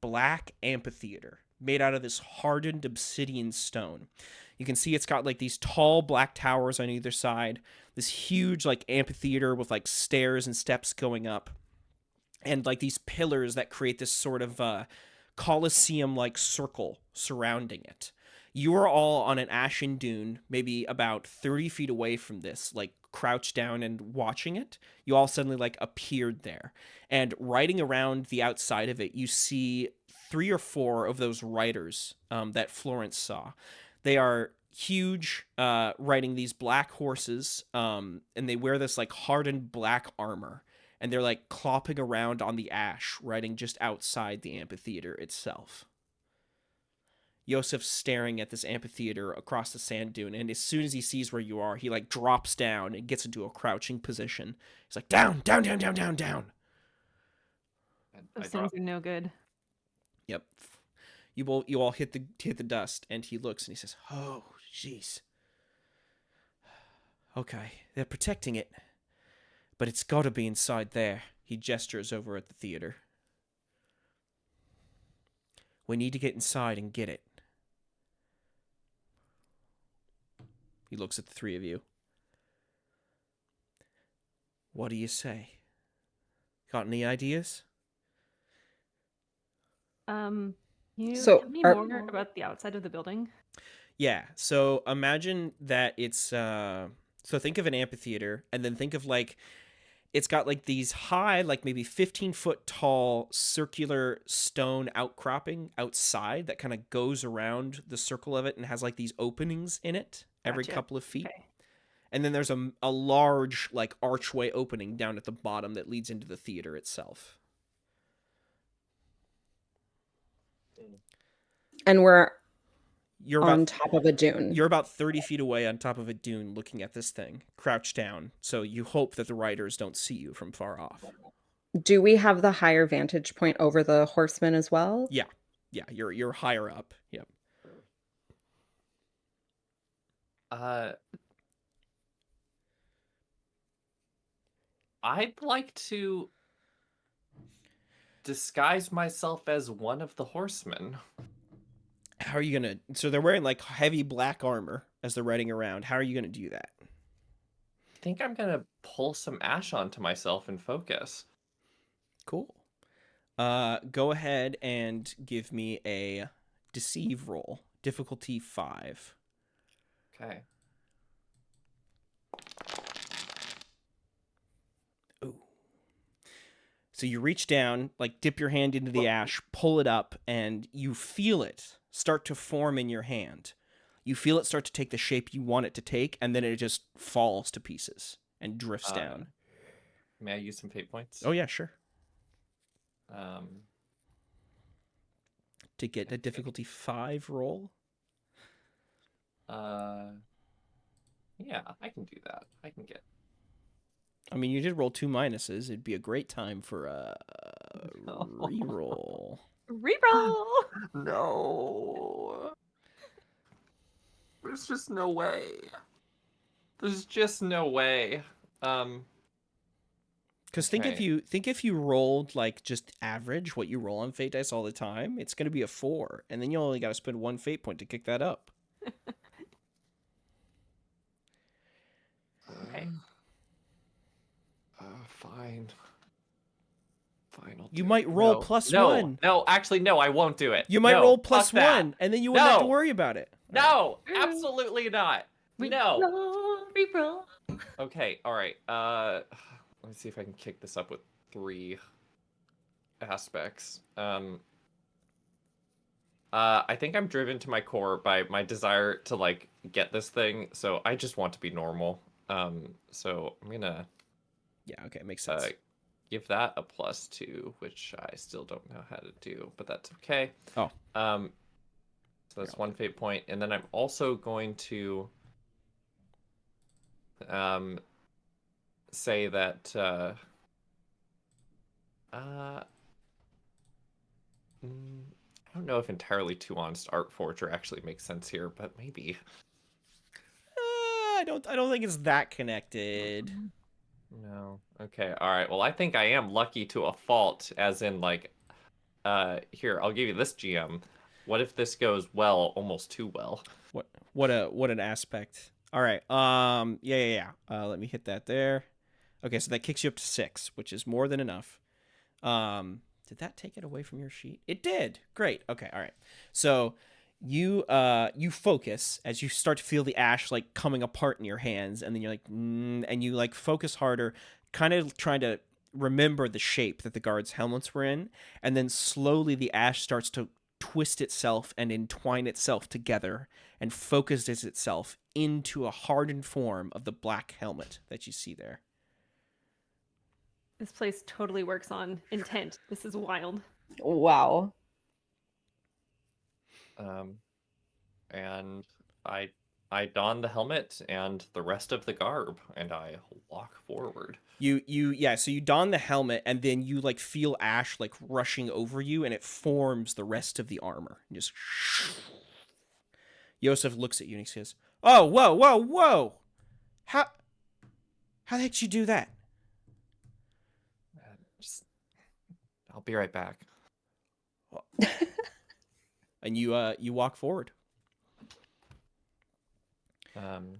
black amphitheater made out of this hardened obsidian stone. You can see it's got like these tall black towers on either side, this huge like amphitheater with like stairs and steps going up, and like these pillars that create this sort of Colosseum like circle surrounding it. You are all on an ashen dune, maybe about 30 feet away from this, like crouched down and watching it. You all suddenly like appeared there. And riding around the outside of it, you see 3 or 4 of those riders that Florence saw. They are huge, riding these black horses, and they wear this like hardened black armor. And they're like clopping around on the ash, riding just outside the amphitheater itself. Yosef's staring at this amphitheater across the sand dune, and as soon as he sees where you are, he like drops down and gets into a crouching position. He's like, down, down, down, down, down, down. I Those drop. things are no good. Yep. You all hit the dust, and he looks and he says, "Oh, jeez. Okay, they're protecting it, but it's got to be inside there." He gestures over at the theater. We need to get inside and get it. He looks at the 3 of you. What do you say? Got any ideas? You So, tell me are- more about the outside of the building. Yeah, so imagine that it's so think of an amphitheater, and then think of like it's got like these high, like maybe 15-foot tall circular stone outcropping outside that kind of goes around the circle of it and has like these openings in it every Gotcha. couple of feet. Okay. And then there's a large like archway opening down at the bottom that leads into the theater itself. And we're You're on about top of a dune. You're about 30 feet away on top of a dune looking at this thing, crouched down. So you hope that the riders don't see you from far off. Do we have the higher vantage point over the horsemen as well? Yeah. Yeah, you're higher up. Yep. I'd like to disguise myself as one of the horsemen. How are you going to So they're wearing like heavy black armor as they're riding around. How are you going to do that? I think I'm gonna pull some ash onto myself and focus. Cool. Go ahead and give me a deceive roll. Difficulty 5. Okay. Ooh. So you reach down, like dip your hand into the ash, pull it up, and you feel it start to form in your hand. You feel it start to take the shape you want it to take, and then it just falls to pieces and drifts down. May I use some fate points? Oh yeah, sure. Um, To get a difficulty 5 roll. yeah, I can do that. I can get. I mean, you did roll 2 minuses. It'd be a great time for a No. reroll. Reroll. No. There's just no way. There's just no way. Because think Okay. if you rolled like just average, what you roll on fate dice all the time, it's going to be a 4, and then you only got to spend 1 fate point to kick that up. Okay. Fine. Fine. I'll You do might it. roll No. plus no, 1. No, actually, no. I won't do it. You might No, roll fuck plus that. 1, and then you wouldn't have to No. worry about it. No, Mm. absolutely not. No. Reroll. Okay. All right. Let me see if I can kick this up with 3 aspects. I think I'm driven to my core by my desire to like get this thing, so I just want to be normal. So I'm gonna Yeah, okay, makes sense. give that a +2, which I still don't know how to do, but that's okay. Oh. So that's 1 fate point, and then I'm also going to say that I don't know if entirely too honest Art Forger actually makes sense here, but maybe. I don't think it's that connected. No. Okay. All right. Well, I think I am lucky to a fault, as in like, here, I'll give you this GM. What if this goes well, almost too well? What an aspect. All right. Yeah. Let me hit that there. Okay, so that kicks you up to 6, which is more than enough. Did that take it away from your sheet? It did. Great. Okay. All right. So you focus as you start to feel the ash like coming apart in your hands, and then you're like, and you like focus harder, kind of trying to remember the shape that the guards' helmets were in, and then slowly the ash starts to twist itself and entwine itself together and focuses itself into a hardened form of the black helmet that you see there. This place totally works on intent. This is wild. Wow. And I don the helmet and the rest of the garb, and I walk forward. So you don the helmet, and then you like feel ash like rushing over you, and it forms the rest of the armor. And just Yosef looks at you and he says, "Oh, whoa! How did you do that?" Just, I'll be right back. And you walk forward. And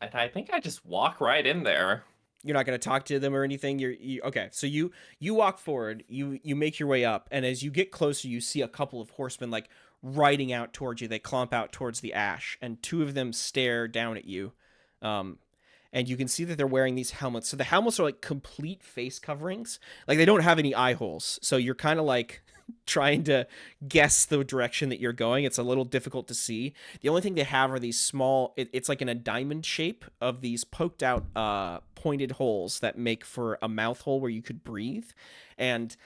I think I just walk right in there. You're not going to talk to them or anything. Okay. So you walk forward. You make your way up, and as you get closer, you see a couple of horsemen like riding out towards you. They clomp out towards the ash, and 2 of them stare down at you. And you can see that they're wearing these helmets. So the helmets are like complete face coverings. Like they don't have any eye holes. So you're kind of like trying to guess the direction that you're going. It's a little difficult to see. The only thing they have are these small, it's like in a diamond shape of these poked out pointed holes that make for a mouth hole where you could breathe. And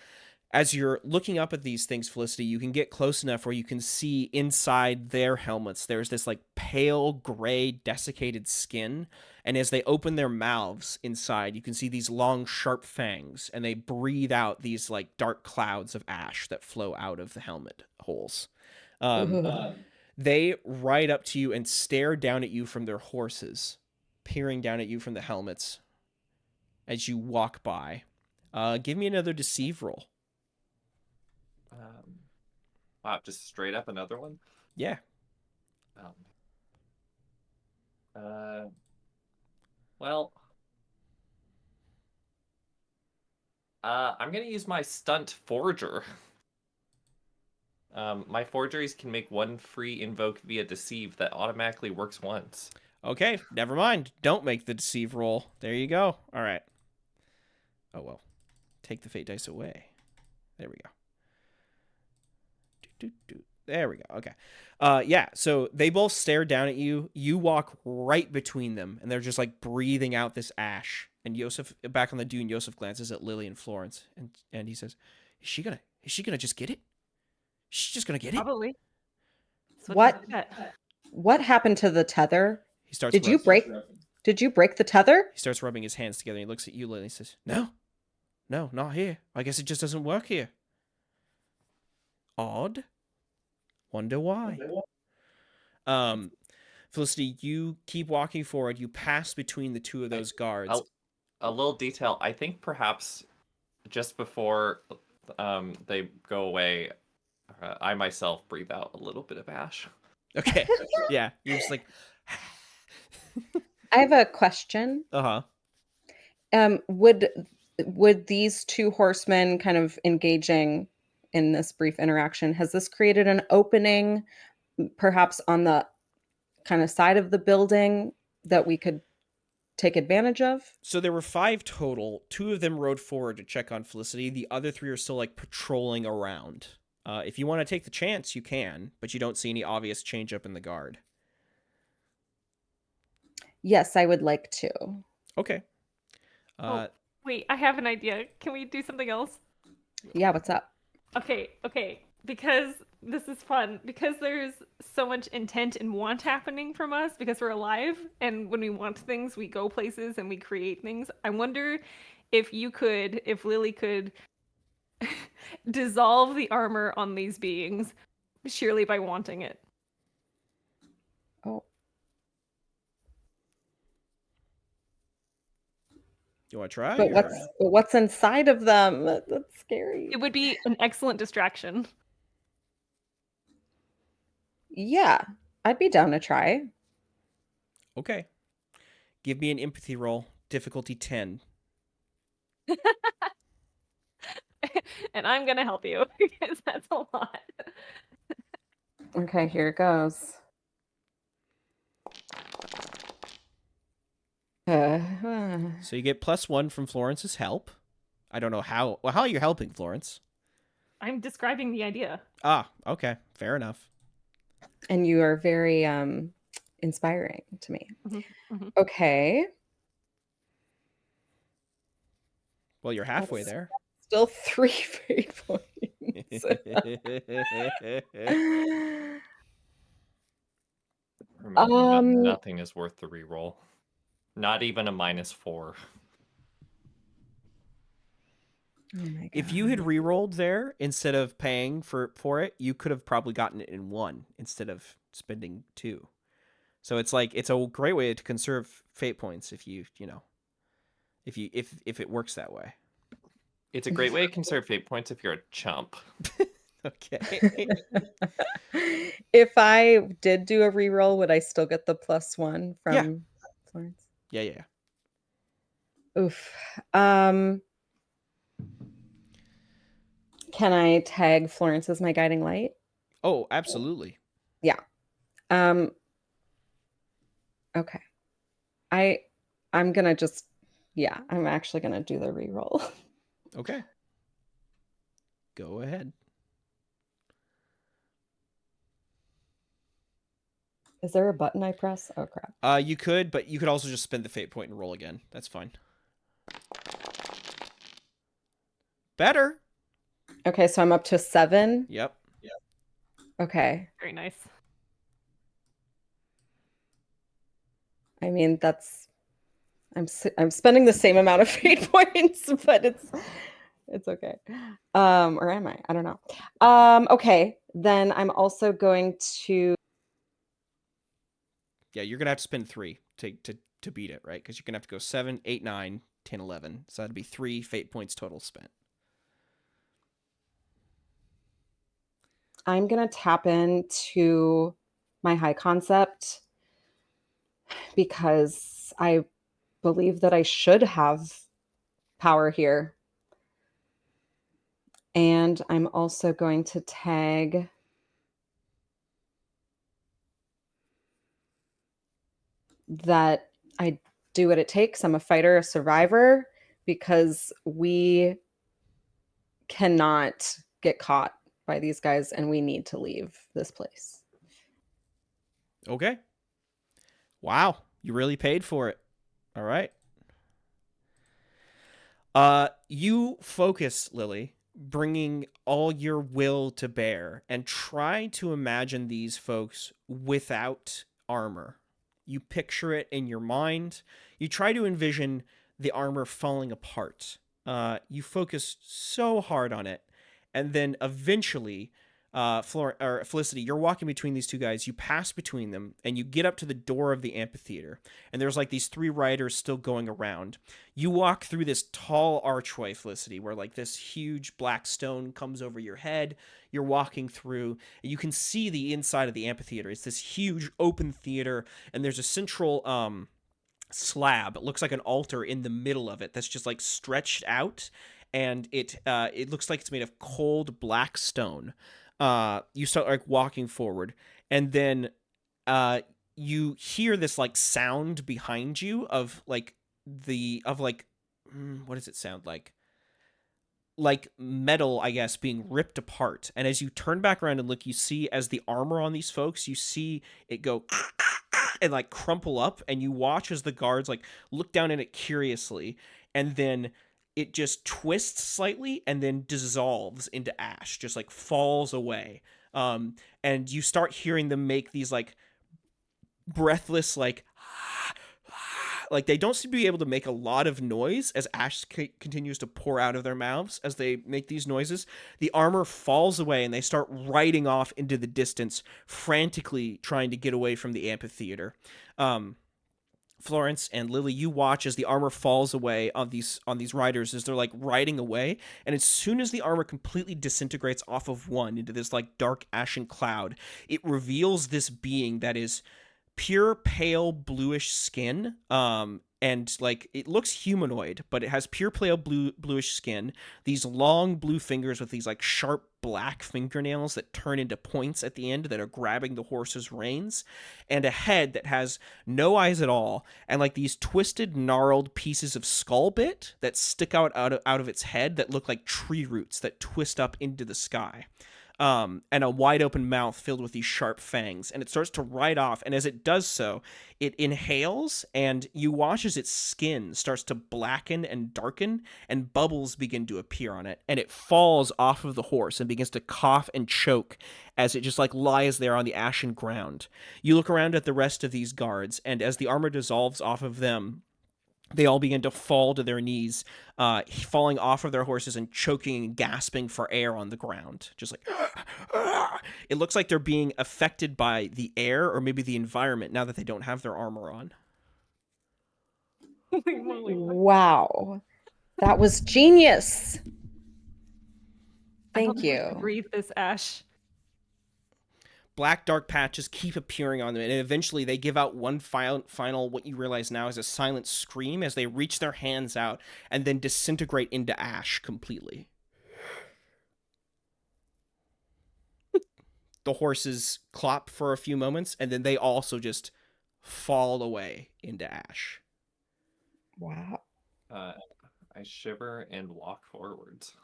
as you're looking up at these things, Felicity, you can get close enough where you can see inside their helmets, there's this like pale gray desiccated skin. And as they open their mouths inside, you can see these long, sharp fangs, and they breathe out these like dark clouds of ash that flow out of the helmet holes. They ride up to you and stare down at you from their horses, peering down at you from the helmets as you walk by. Give me another deceive roll. Wow, just straight up another one? Yeah. Well, I'm gonna use my stunt forger. My forgeries can make 1 free invoke via deceive that automatically works once. Okay, never mind. Don't make the deceive roll. There you go. All right. Oh, well. Take the fate dice away. There we go. There we go. Okay. Yeah, so they both stare down at you. You walk right between them, and they're just like breathing out this ash. And Yosef, back on the dune, Yosef glances at Lily and Florence, and he says, Is she gonna just get it? She's just gonna get it? Probably. What happened to the tether? He starts Did you break the tether? He starts rubbing his hands together. And he looks at you, Lily, and he says, No, not here. I guess it just doesn't work here. Odd. Wonder why. Felicity, you keep walking forward. You pass between the 2 of those guards. A little detail. I think perhaps just before they go away, I myself breathe out a little bit of ash. Okay. Yeah. You're just like. I have a question. Would these 2 horsemen kind of engaging in this brief interaction, has this created an opening perhaps on the kind of side of the building that we could take advantage of? So there were 5 total. 2 of them rode forward to check on Felicity. The other 3 are still like patrolling around. If you want to take the chance, you can, but you don't see any obvious change up in the guard. Yes, I would like to. Okay. Wait, I have an idea. Can we do something else? Yeah, what's up? Okay. Because this is fun. Because there's so much intent and want happening from us because we're alive. And when we want things, we go places and we create things. I wonder if Lily could dissolve the armor on these beings sheerly by wanting it. Oh. You want to try? But or- what's inside of them? That's scary. It would be an excellent distraction. Yeah, I'd be down to try. Okay. Give me an empathy roll. Difficulty 10. And I'm gonna help you because that's a lot. Okay, here it goes. So you get +1 from Florence's help. I don't know how. Well, how are you helping, Florence? I'm describing the idea. Ah, okay. Fair enough. And you are very inspiring to me. Mhm, mhm. Okay. Well, you're halfway That's- there. Still 3 fate points. Remember, Um, nothing is worth the reroll. Not even a -4. Oh my If you had God. re-rolled there instead of paying for it, you could have probably gotten it in 1 instead of spending 2. So it's like it's a great way to conserve fate points if you know if it works that way. It's a great way to conserve fate points if you're a chump. Okay. If I did do a reroll, would I still get the +1 from Yeah. Florence? Yeah. Oof. Can I tag Florence as my guiding light? Oh, absolutely. Okay. I'm gonna just I'm actually gonna do the reroll. Okay. Go ahead. Is there a button I press? Oh crap. You could, but you could also just spend the fate point and roll again. That's fine. Better. Okay, so I'm up to 7. Yep. Okay. Very nice. I mean, I'm spending the same amount of fate points, but it's okay. Or am I? I don't know. Okay. Then I'm also going to Yeah, you're gonna have to spend 3 to beat it, right? Because you're gonna have to go 7, 8, 9, 10, 11. So that'd be 3 fate points total spent. I'm gonna tap into my high concept because I believe that I should have power here. And I'm also going to tag that I do what it takes. I'm a fighter, a survivor, because we cannot get caught by these guys and we need to leave this place. Okay. Wow, you really paid for it. All right. You focus, Lily, bringing all your will to bear and try to imagine these folks without armor. You picture it in your mind. You try to envision the armor falling apart. You focus so hard on it, and then eventually, Felicity, you're walking between these two guys. You pass between them, and you get up to the door of the amphitheater. And there's like these 3 riders still going around. You walk through this tall archway, Felicity, where like this huge black stone comes over your head. You're walking through, and you can see the inside of the amphitheater. It's this huge open theater, and there's a central slab. It looks like an altar in the middle of it that's just like stretched out, and it looks like it's made of cold black stone. You start like walking forward, and then you hear this like sound behind you of like what does it sound like? Like metal, I guess, being ripped apart. And as you turn back around and look, you see as the armor on these folks, you see it go and like crumple up, and you watch as the guards like look down at it curiously, and then it just twists slightly and then dissolves into ash, just like falls away. And you start hearing them make these like breathless like they don't seem to be able to make a lot of noise as ash continues to pour out of their mouths as they make these noises. The armor falls away and they start riding off into the distance, frantically trying to get away from the amphitheater. Florence and Lily, you watch as the armor falls away on these riders as they're like riding away, and as soon as the armor completely disintegrates off of one into this like dark ashen cloud, it reveals this being that is pure pale bluish skin, and like it looks humanoid, but it has pure pale bluish skin, these long blue fingers with these like sharp black fingernails that turn into points at the end that are grabbing the horse's reins, and a head that has no eyes at all, and like these twisted gnarled pieces of skull bit that stick out of its head that look like tree roots that twist up into the sky, and a wide open mouth filled with these sharp fangs. And it starts to ride off. And as it does so, it inhales, and you watch as its skin starts to blacken and darken, and bubbles begin to appear on it. And it falls off of the horse and begins to cough and choke as it just like lies there on the ashen ground. You look around at the rest of these guards, and as the armor dissolves off of them, they all begin to fall to their knees, falling off of their horses and choking and gasping for air on the ground. Just like, it looks like they're being affected by the air or maybe the environment now that they don't have their armor on. Holy moly. Wow. That was genius. I Thank hope we you. can breathe this ash. Black dark patches keep appearing on them, and eventually they give out one final what you realize now is a silent scream as they reach their hands out and then disintegrate into ash completely. The horses clop for a few moments, and then they also just fall away into ash. Wow. I shiver and walk forwards.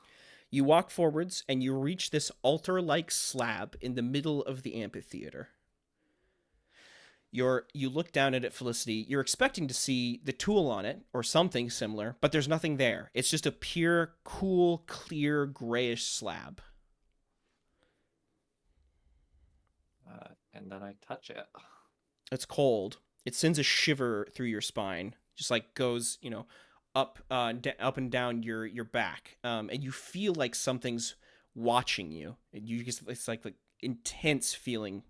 You walk forwards, and you reach this altar-like slab in the middle of the amphitheater. You look down at it, Felicity. You're expecting to see the tool on it, or something similar, but there's nothing there. It's just a pure, cool, clear, grayish slab. And then I touch it. It's cold. It sends a shiver through your spine, just like goes, up and down your back, and you feel like something's watching you. And it's like intense feeling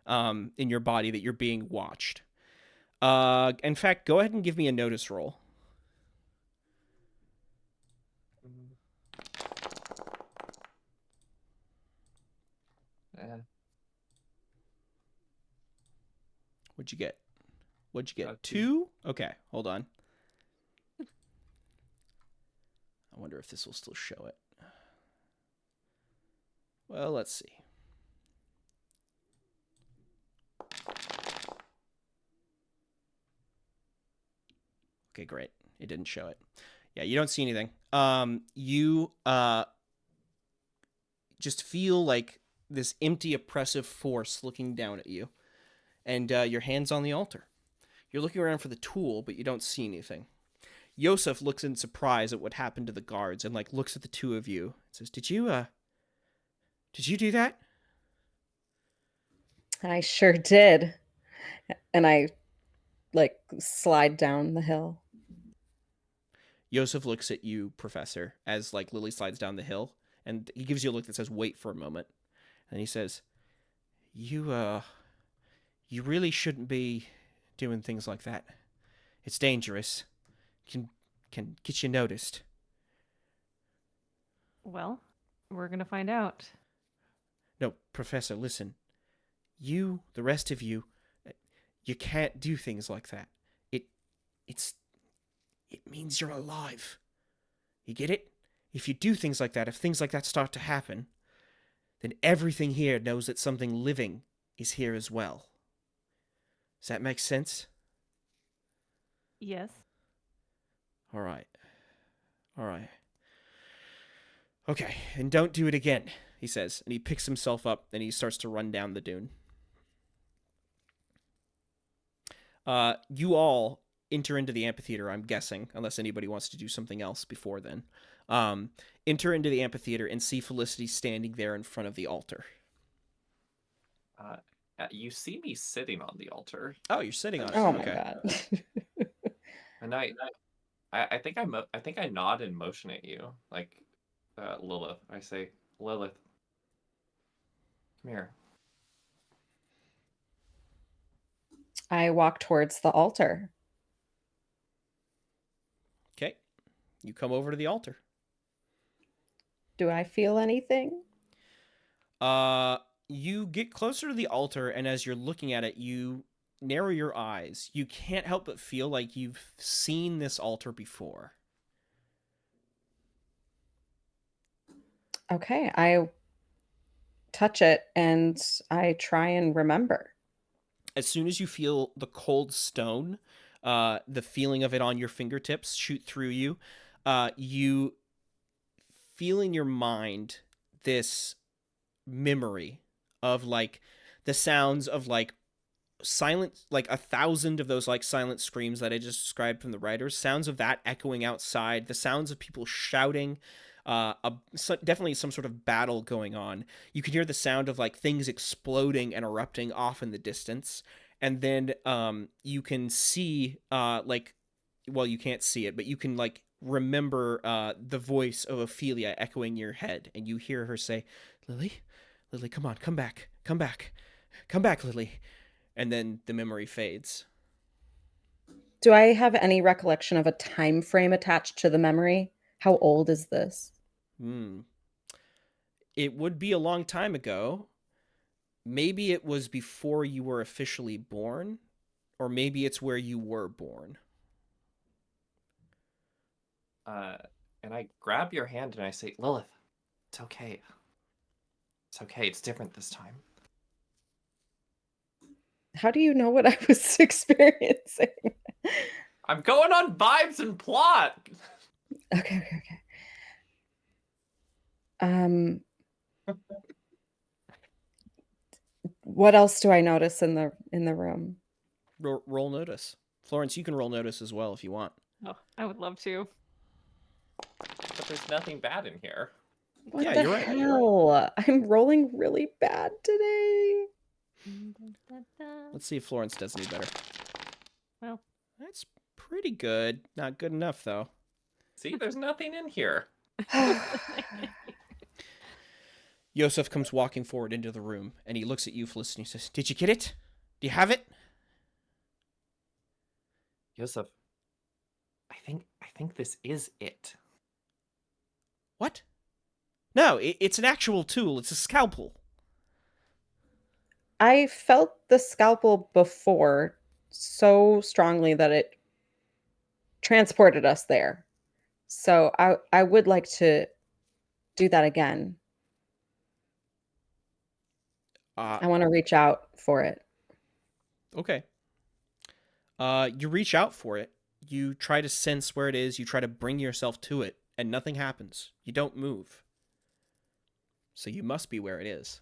in your body that you're being watched. In fact, go ahead and give me a notice roll. Yeah. What'd you get? 2. 2? Okay, hold on. I wonder if this will still show it. Well, let's see. Okay, great. It didn't show it. Yeah, you don't see anything. You just feel like this empty, oppressive force looking down at you. And your hand's on the altar. You're looking around for the tool, but you don't see anything. Yosef looks in surprise at what happened to the guards and like looks at the two of you and says, Did you do that? I sure did. And I like slide down the hill. Yosef looks at you, Professor, as like Lily slides down the hill, and he gives you a look that says, Wait for a moment. And he says, You really shouldn't be doing things like that. It's dangerous. Can get you noticed. Well, we're gonna find out. No, Professor, listen. You, the rest of you, you can't do things like that. It means you're alive. You get it? If you do things like that, if things like that start to happen, then everything here knows that something living is here as well. Does that make sense? Yes. All right. Okay, and don't do it again, he says, and he picks himself up and he starts to run down the dune. You all enter into the amphitheater, I'm guessing, unless anybody wants to do something else before then. Enter into the amphitheater and see Felicity standing there in front of the altar. You see me sitting on the altar. Oh, you're sitting on it. Oh my Okay. god. And I think I nod and motion at you, like Lilith. I say, Lilith, come here. I walk towards the altar. You come over to the altar. Do I feel anything? You get closer to the altar, and as you're looking at it, you narrow your eyes. You can't help but feel like you've seen this altar before. Okay, I touch it and I try and remember. As soon as you feel the cold stone, the feeling of it on your fingertips shoot through you, you feel in your mind this memory of like the sounds of like silent, like 1,000 of those like silent screams that I just described from the writers, sounds of that echoing outside, the sounds of people shouting, definitely some sort of battle going on. You can hear the sound of like things exploding and erupting off in the distance, and then you can see like, well, you can't see it, but you can like remember the voice of Ophelia echoing your head, and you hear her say, "Lily, Lily, come on, come back, come back, come back, Lily." And then the memory fades. Do I have any recollection of a time frame attached to the memory? How old is this? Hmm. It would be a long time ago. Maybe it was before you were officially born, or maybe it's where you were born. And I grab your hand and I say, Lilith, it's okay. It's okay. It's different this time. How do you know what I was experiencing? I'm going on vibes and plot. Okay. Um, what else do I notice in the room? Roll notice. Florence, you can roll notice as well if you want. Oh, I would love to. But there's nothing bad in here. What Yeah, the you're right. hell? I'm rolling really bad today. Let's see if Florence does any better. Well, That's pretty good. Not good enough, though. See, there's nothing in here. Yosef comes walking forward into the room, and he looks at you, Felicity, and he says, "Did you get it? Do you have it?" Yosef, I think this is it. What? No, it's an actual tool. It's a scalpel. I felt the scalpel before so strongly that it transported us there. So I would like to do that again. I want to reach out for it. Okay. You reach out for it. You try to sense where it is. You try to bring yourself to it, and nothing happens. You don't move. So you must be where it is.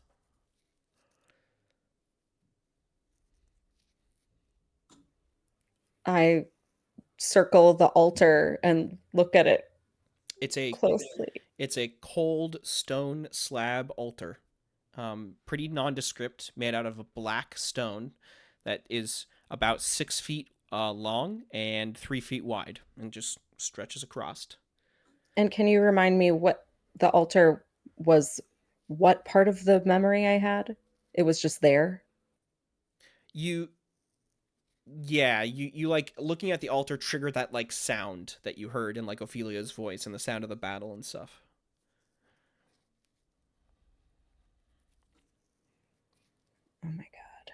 I circle the altar and look at it It's a closely. It's a cold stone slab altar, pretty nondescript, made out of a black stone that is about 6 feet long and 3 feet wide, and just stretches across. And can you remind me what the altar was? What part of the memory I had? It was just there. You, yeah, you like looking at the altar triggered that like sound that you heard in like Ophelia's voice and the sound of the battle and stuff. Oh my god.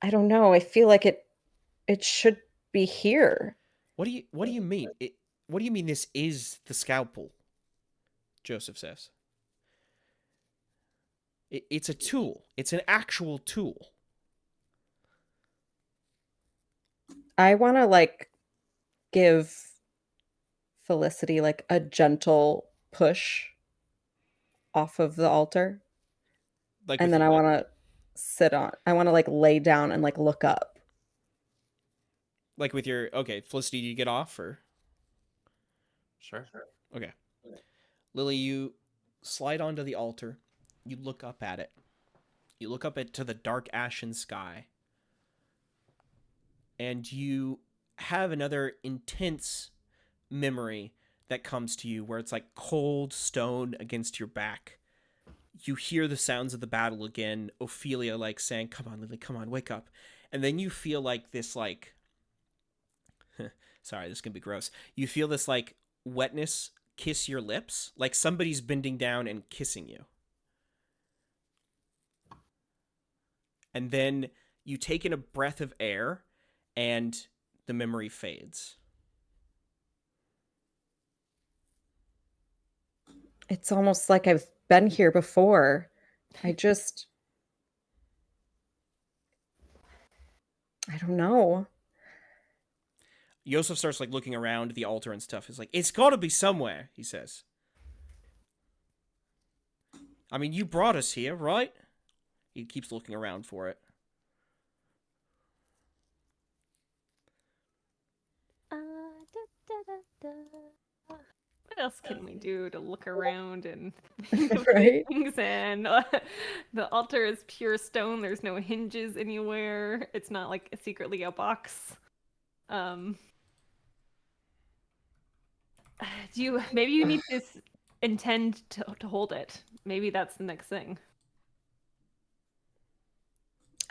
I don't know. I feel like it should be here. What do you mean? What do you mean this is the scalpel? Joseph says. It's a tool. It's an actual tool. I want to like give Felicity like a gentle push off of the altar. Like, And then I want to I want to like lay down and like look up. like with your, okay, Felicity, do you get off or? Sure. Okay. Lily, you slide onto the altar. You look up at it. You look up to the dark ashen sky. And you have another intense memory that comes to you where it's like cold stone against your back. You hear the sounds of the battle again. Ophelia like saying, "Come on, Lily, come on, wake up." And then you feel like this like Sorry, this can be gross. You feel this like wetness kiss your lips, like somebody's bending down and kissing you. And then you take in a breath of air and the memory fades. It's almost like I've been here before. I don't know. Yosef starts like looking around the altar and stuff. He's like, it's got to be somewhere, he says. I mean, you brought us here, right? He keeps looking around for it. What else can we do to look around and think of Right? things? And the altar is pure stone. There's no hinges anywhere. It's not like secretly a box. Maybe you need to intend to hold it. Maybe that's the next thing.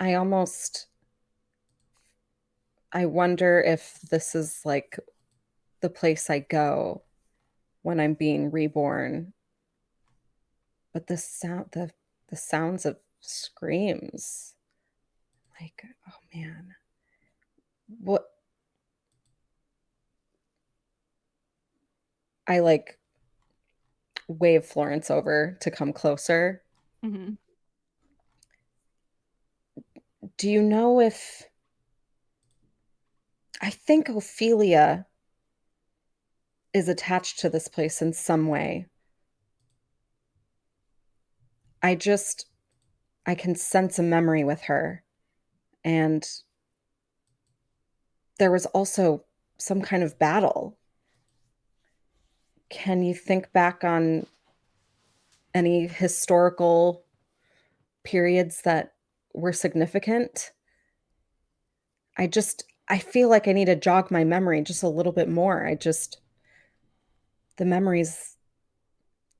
I wonder if this is like the place I go when I'm being reborn. But the sounds of screams, like, oh man, what? I like wave Florence over to come closer. Mm-hmm. Do you know if I think Ophelia is attached to this place in some way? I can sense a memory with her. And there was also some kind of battle. Can you think back on any historical periods that were significant? I feel like I need to jog my memory just a little bit more. The memories,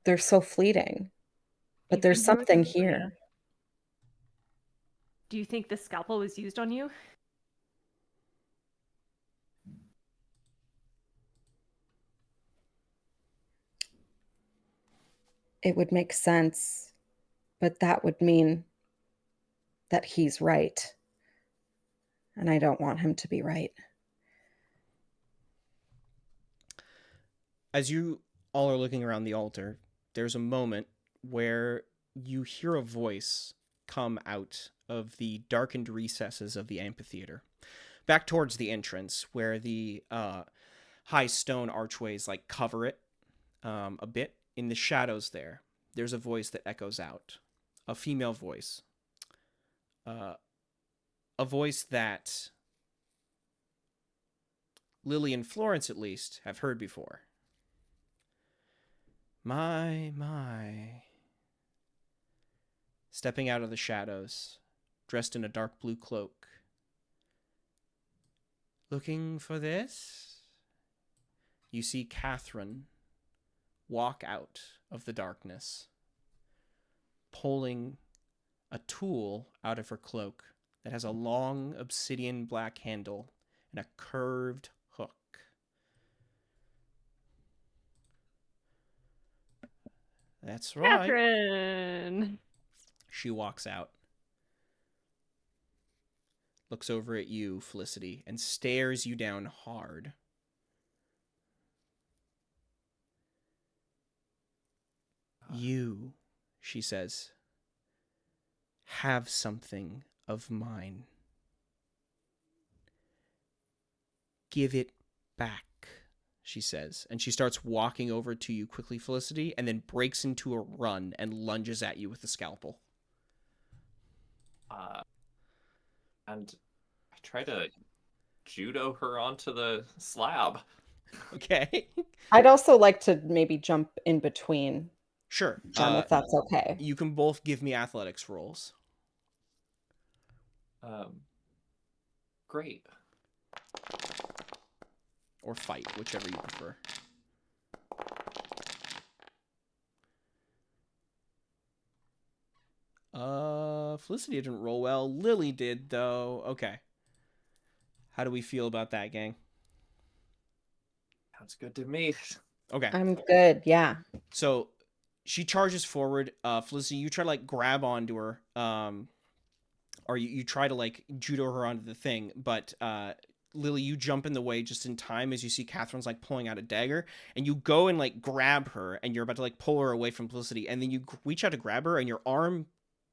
they're so fleeting, but You've there's been here with something Ophelia. here. Do you think the scalpel was used on you? It would make sense, but that would mean that he's right. And I don't want him to be right. As you all are looking around the altar, there's a moment where you hear a voice come out of the darkened recesses of the amphitheater, back towards the entrance, where the high stone archways like cover it a bit. In the shadows there's a voice that echoes out, a female voice, a voice that Lily and Florence, at least, have heard before. My. Stepping out of the shadows, dressed in a dark blue cloak. Looking for this? You see Catherine walk out of the darkness, pulling a tool out of her cloak that has a long obsidian black handle and a curved hook. That's right. Catherine! She walks out, looks over at you, Felicity, and stares you down hard. You, she says, have something of mine. Give it back, she says. And she starts walking over to you quickly, Felicity, and then breaks into a run and lunges at you with the scalpel. And I try to judo her onto the slab. Okay. I'd also like to maybe jump in between, Sure. if that's okay. You can both give me athletics rolls. Great. Or fight, whichever you prefer. Felicity didn't roll well. Lily did, though. Okay. How do we feel about that, gang? Sounds good to me. Okay. I'm good. Yeah. So she charges forward. Felicity, you try to like grab onto her, or you try to like judo her onto the thing, but Lily, you jump in the way just in time as you see Catherine's like pulling out a dagger, and you go and like grab her, and you're about to like pull her away from Felicity, and then you reach out to grab her, and your arm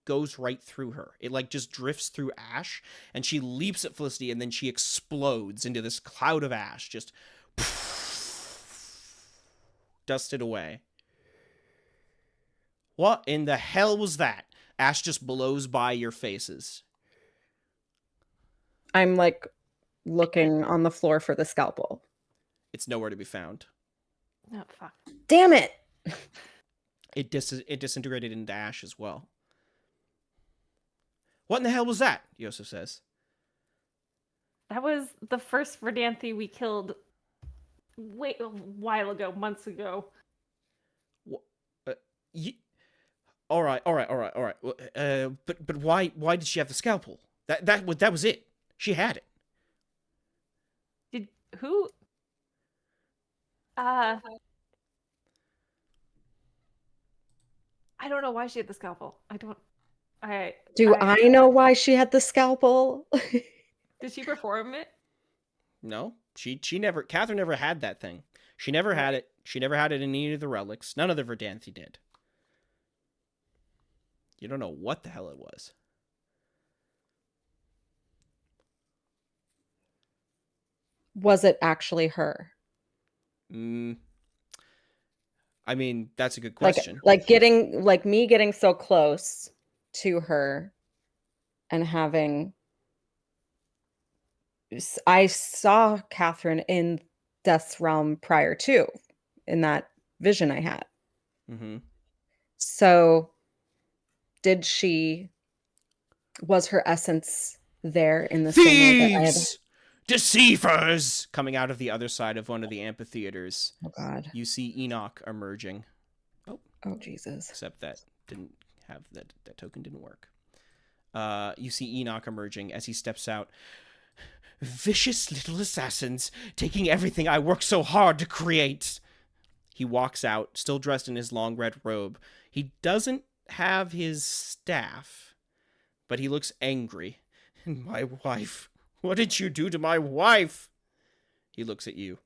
goes right through her. It like just drifts through ash, and she leaps at Felicity, and then she explodes into this cloud of ash, just dusted away. What in the hell was that? Ash just blows by your faces. I'm like looking on the floor for the scalpel. It's nowhere to be found. Oh fuck. Damn it. It disintegrated into ash as well. What in the hell was that? Yosef says. That was the first Verdanthi we killed a while ago, months ago. All right. But why did she have the scalpel? That was it. She had it. Did who? I don't know why she had the scalpel. Do I know why she had the scalpel? Did she perform it? No, she never. Catherine never had that thing. She never had it. She never had it in any of the relics. None of the Verdanthi did. You don't know what the hell it was. Was it actually her? I mean, that's a good question. Like me getting so close to her and having I saw Catherine in Death's Realm prior to, in that vision I had. Mm-hmm. So was her essence there in the same way that I had? Thieves! Deceivers! Coming out of the other side of one of the amphitheaters. Oh God. You see Enoch emerging. Oh Jesus. Except that that token didn't work. You see Enoch emerging as he steps out. Vicious little assassins, taking everything I worked so hard to create. He walks out, still dressed in his long red robe. He doesn't have his staff, but he looks angry. And my wife. What did you do to my wife? He looks at you.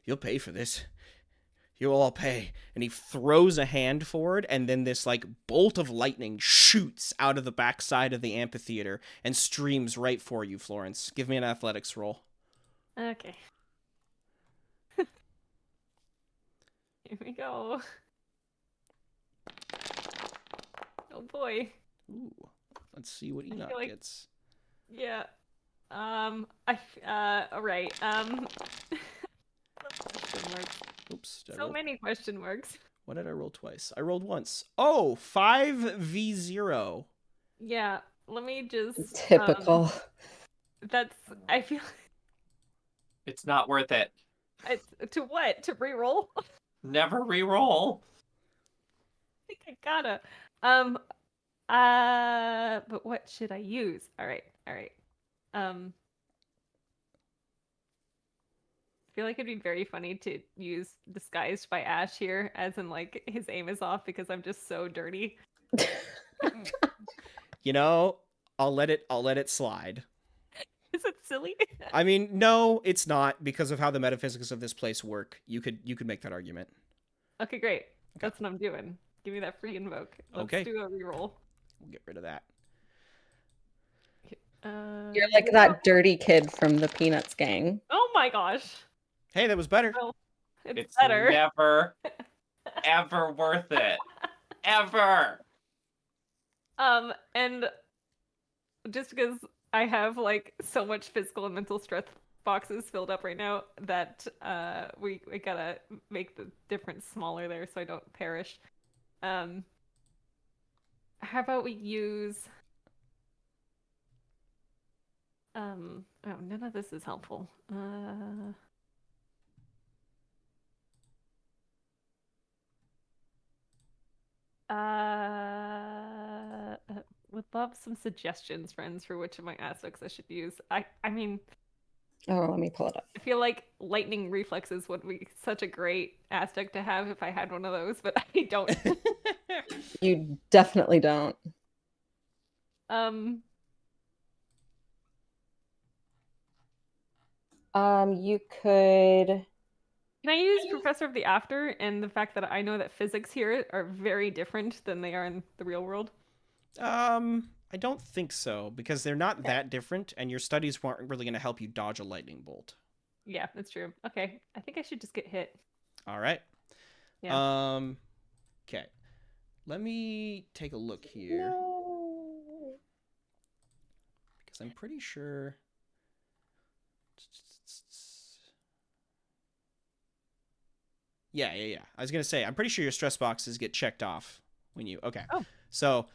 You'll pay for this. You'll all pay. And he throws a hand forward, and then this like bolt of lightning shoots out of the backside of the amphitheater and streams right for you, Florence. Give me an athletics roll. Okay. Here we go. Oh boy. Ooh. Let's see what Enoch like- gets. Yeah. All right. Question marks. Oops. Did I So roll? many question marks. What did I roll twice? I rolled once. Oh, 5v0. Yeah. Let me just. Typical. I feel. It's not worth it. To what? To reroll? Never re-roll. I think I gotta. But what should I use? All right. I feel like it'd be very funny to use disguised by Ash here, as in like his aim is off because I'm just so dirty. You know, I'll let it slide. Is it silly? I mean, no, it's not, because of how the metaphysics of this place work. You could make that argument. Okay, great. That's what I'm doing. Give me that free invoke. Let's Okay. do a reroll. We'll get rid of that. You're like that dirty kid from the Peanuts gang. Oh my gosh. Hey, that was better. Well, it's It's better. never, ever worth it. Ever. And just because I have like so much physical and mental strength boxes filled up right now that we gotta make the difference smaller there so I don't perish. How about we use oh, none of this is helpful. Would love some suggestions, friends, for which of my aspects I should use. I mean, Oh, let me pull it up. I feel like lightning reflexes would be such a great aspect to have if I had one of those, but I don't. You definitely don't. um, You could. can I use Professor of the After and the fact that I know that physics here are very different than they are in the real world? I don't think so because they're not that different, and your studies weren't really going to help you dodge a lightning bolt. Yeah, that's true. Okay, I think I should just get hit. All right. Yeah. Okay. Let me take a look here No. because I'm pretty sure. Yeah. I was gonna say I'm pretty sure your stress boxes get checked off when you. Okay. Oh. So,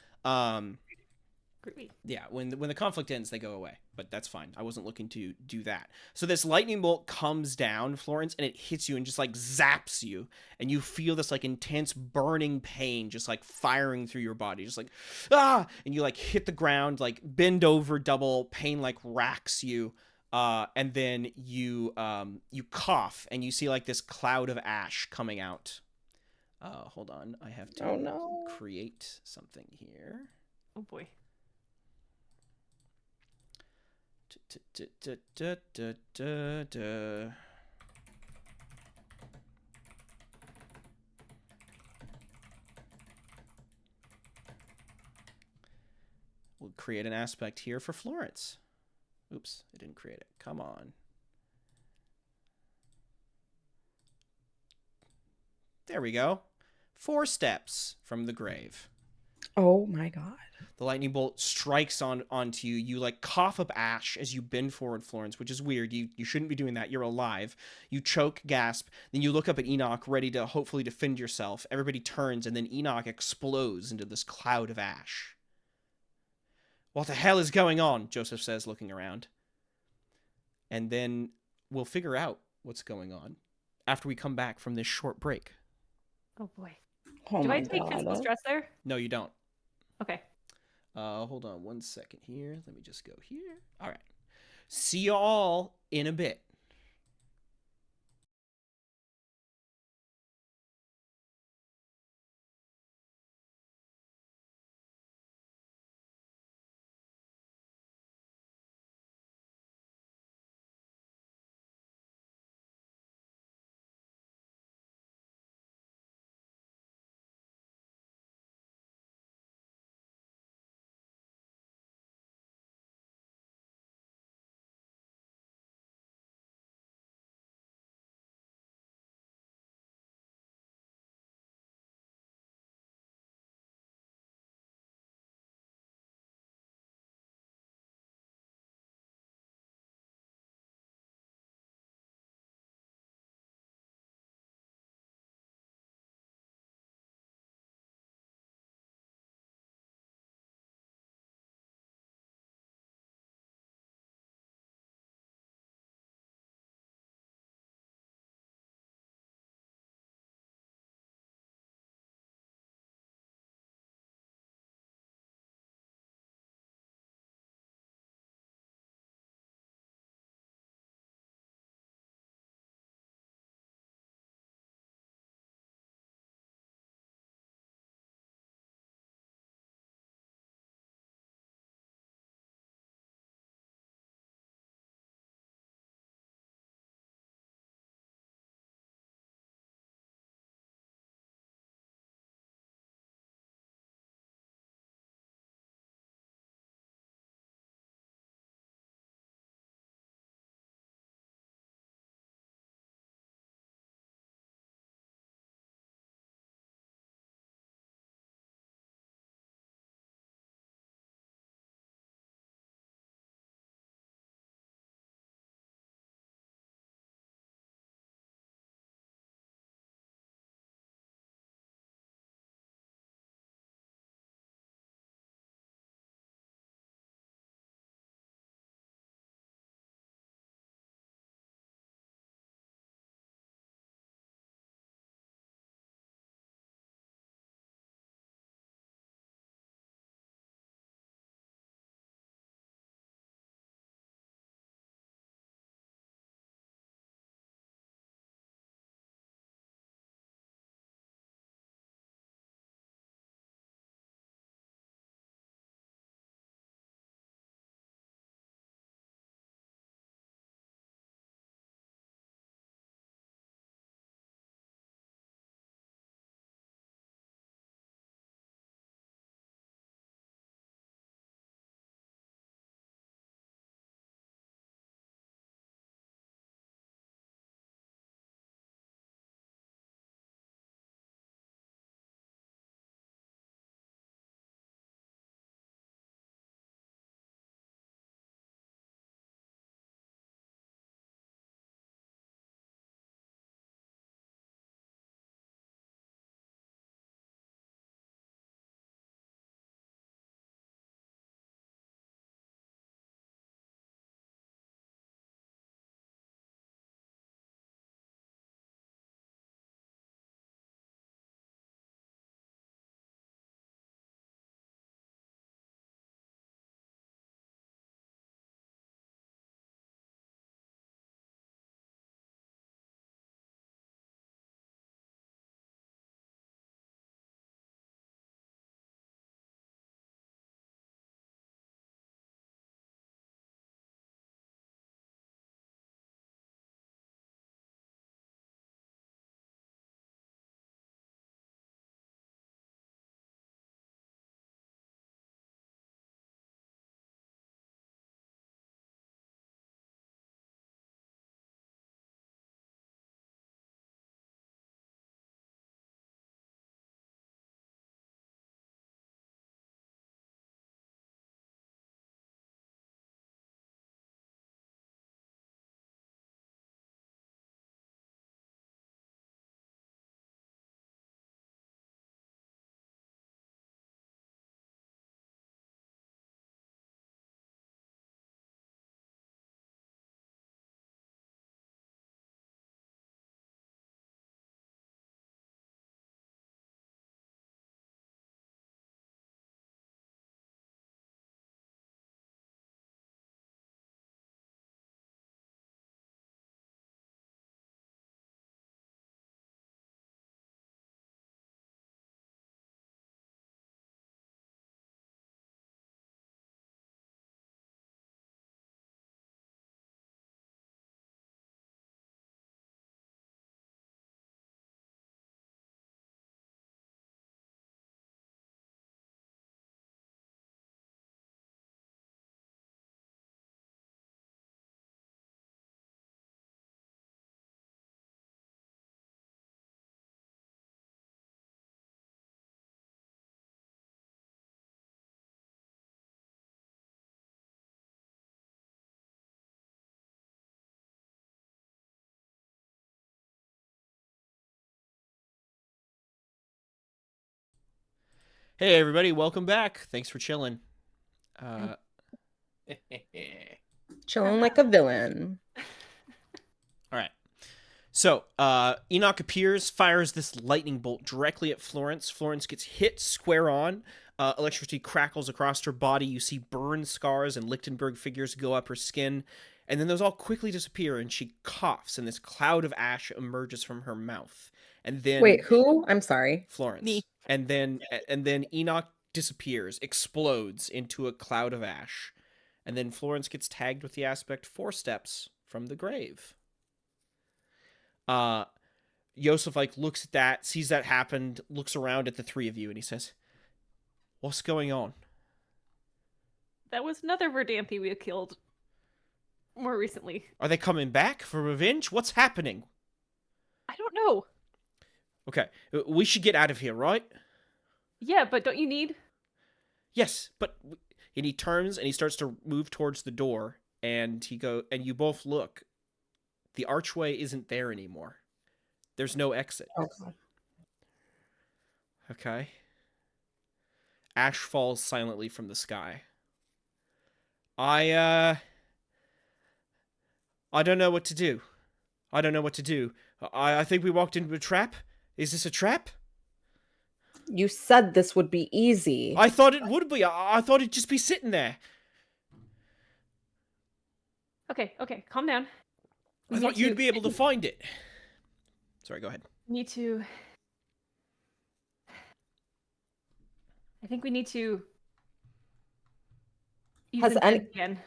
Great. yeah, when the conflict ends, they go away, but that's fine. I wasn't looking to do that. So this lightning bolt comes down, Florence, and it hits you and just like zaps you, and you feel this like intense burning pain just like firing through your body, just like and you like hit the ground, like bend over, double, pain like racks you, and then you cough and you see like this cloud of ash coming out. Hold on, I have to Oh no. create something here. Oh boy. We'll create an aspect here for Florence. Oops, it didn't create it. Come on. There we go. 4 steps from the grave. Oh my god. The lightning bolt strikes onto you. You like cough up ash as you bend forward, Florence, which is weird. You shouldn't be doing that. You're alive. You choke, gasp. Then you look up at Enoch, ready to hopefully defend yourself. Everybody turns, and then Enoch explodes into this cloud of ash. What the hell is going on? Joseph says, looking around. And then we'll figure out what's going on after we come back from this short break. Oh boy. Oh Do my I take physical god. stress there? No, you don't. Okay. Hold on 1 second here. Let me just go here. All right. See y'all in a bit. Hey everybody, welcome back. Thanks for chilling. Chilling like a villain. All right. So, Enoch appears, fires this lightning bolt directly at Florence. Florence gets hit square on. Electricity crackles across her body. You see burn scars and Lichtenberg figures go up her skin. And then those all quickly disappear, and she coughs, and this cloud of ash emerges from her mouth. And then Wait, who? I'm sorry. Florence. Me. And then Enoch disappears, explodes into a cloud of ash. And then Florence gets tagged with the aspect 4 steps from the grave. Yosef looks at that, sees that happened, looks around at the 3 of you, and he says, "What's going on?" That was another Verdanthi we killed more recently. Are they coming back for revenge? What's happening? I don't know. Okay, we should get out of here, right? Yeah, but don't you need? Yes, but and he turns and he starts to move towards the door, and you both look. The archway isn't there anymore. There's no exit. Okay. Okay. Ash falls silently from the sky. I don't know what to do. I don't know what to do. I think we walked into a trap. Is this a trap? You said this would be easy. I thought it would be. I thought it'd just be sitting there. Okay, calm down. I thought you'd be able to find it. Sorry, go ahead. Need to. I think we need to. Use Has the any- bed again.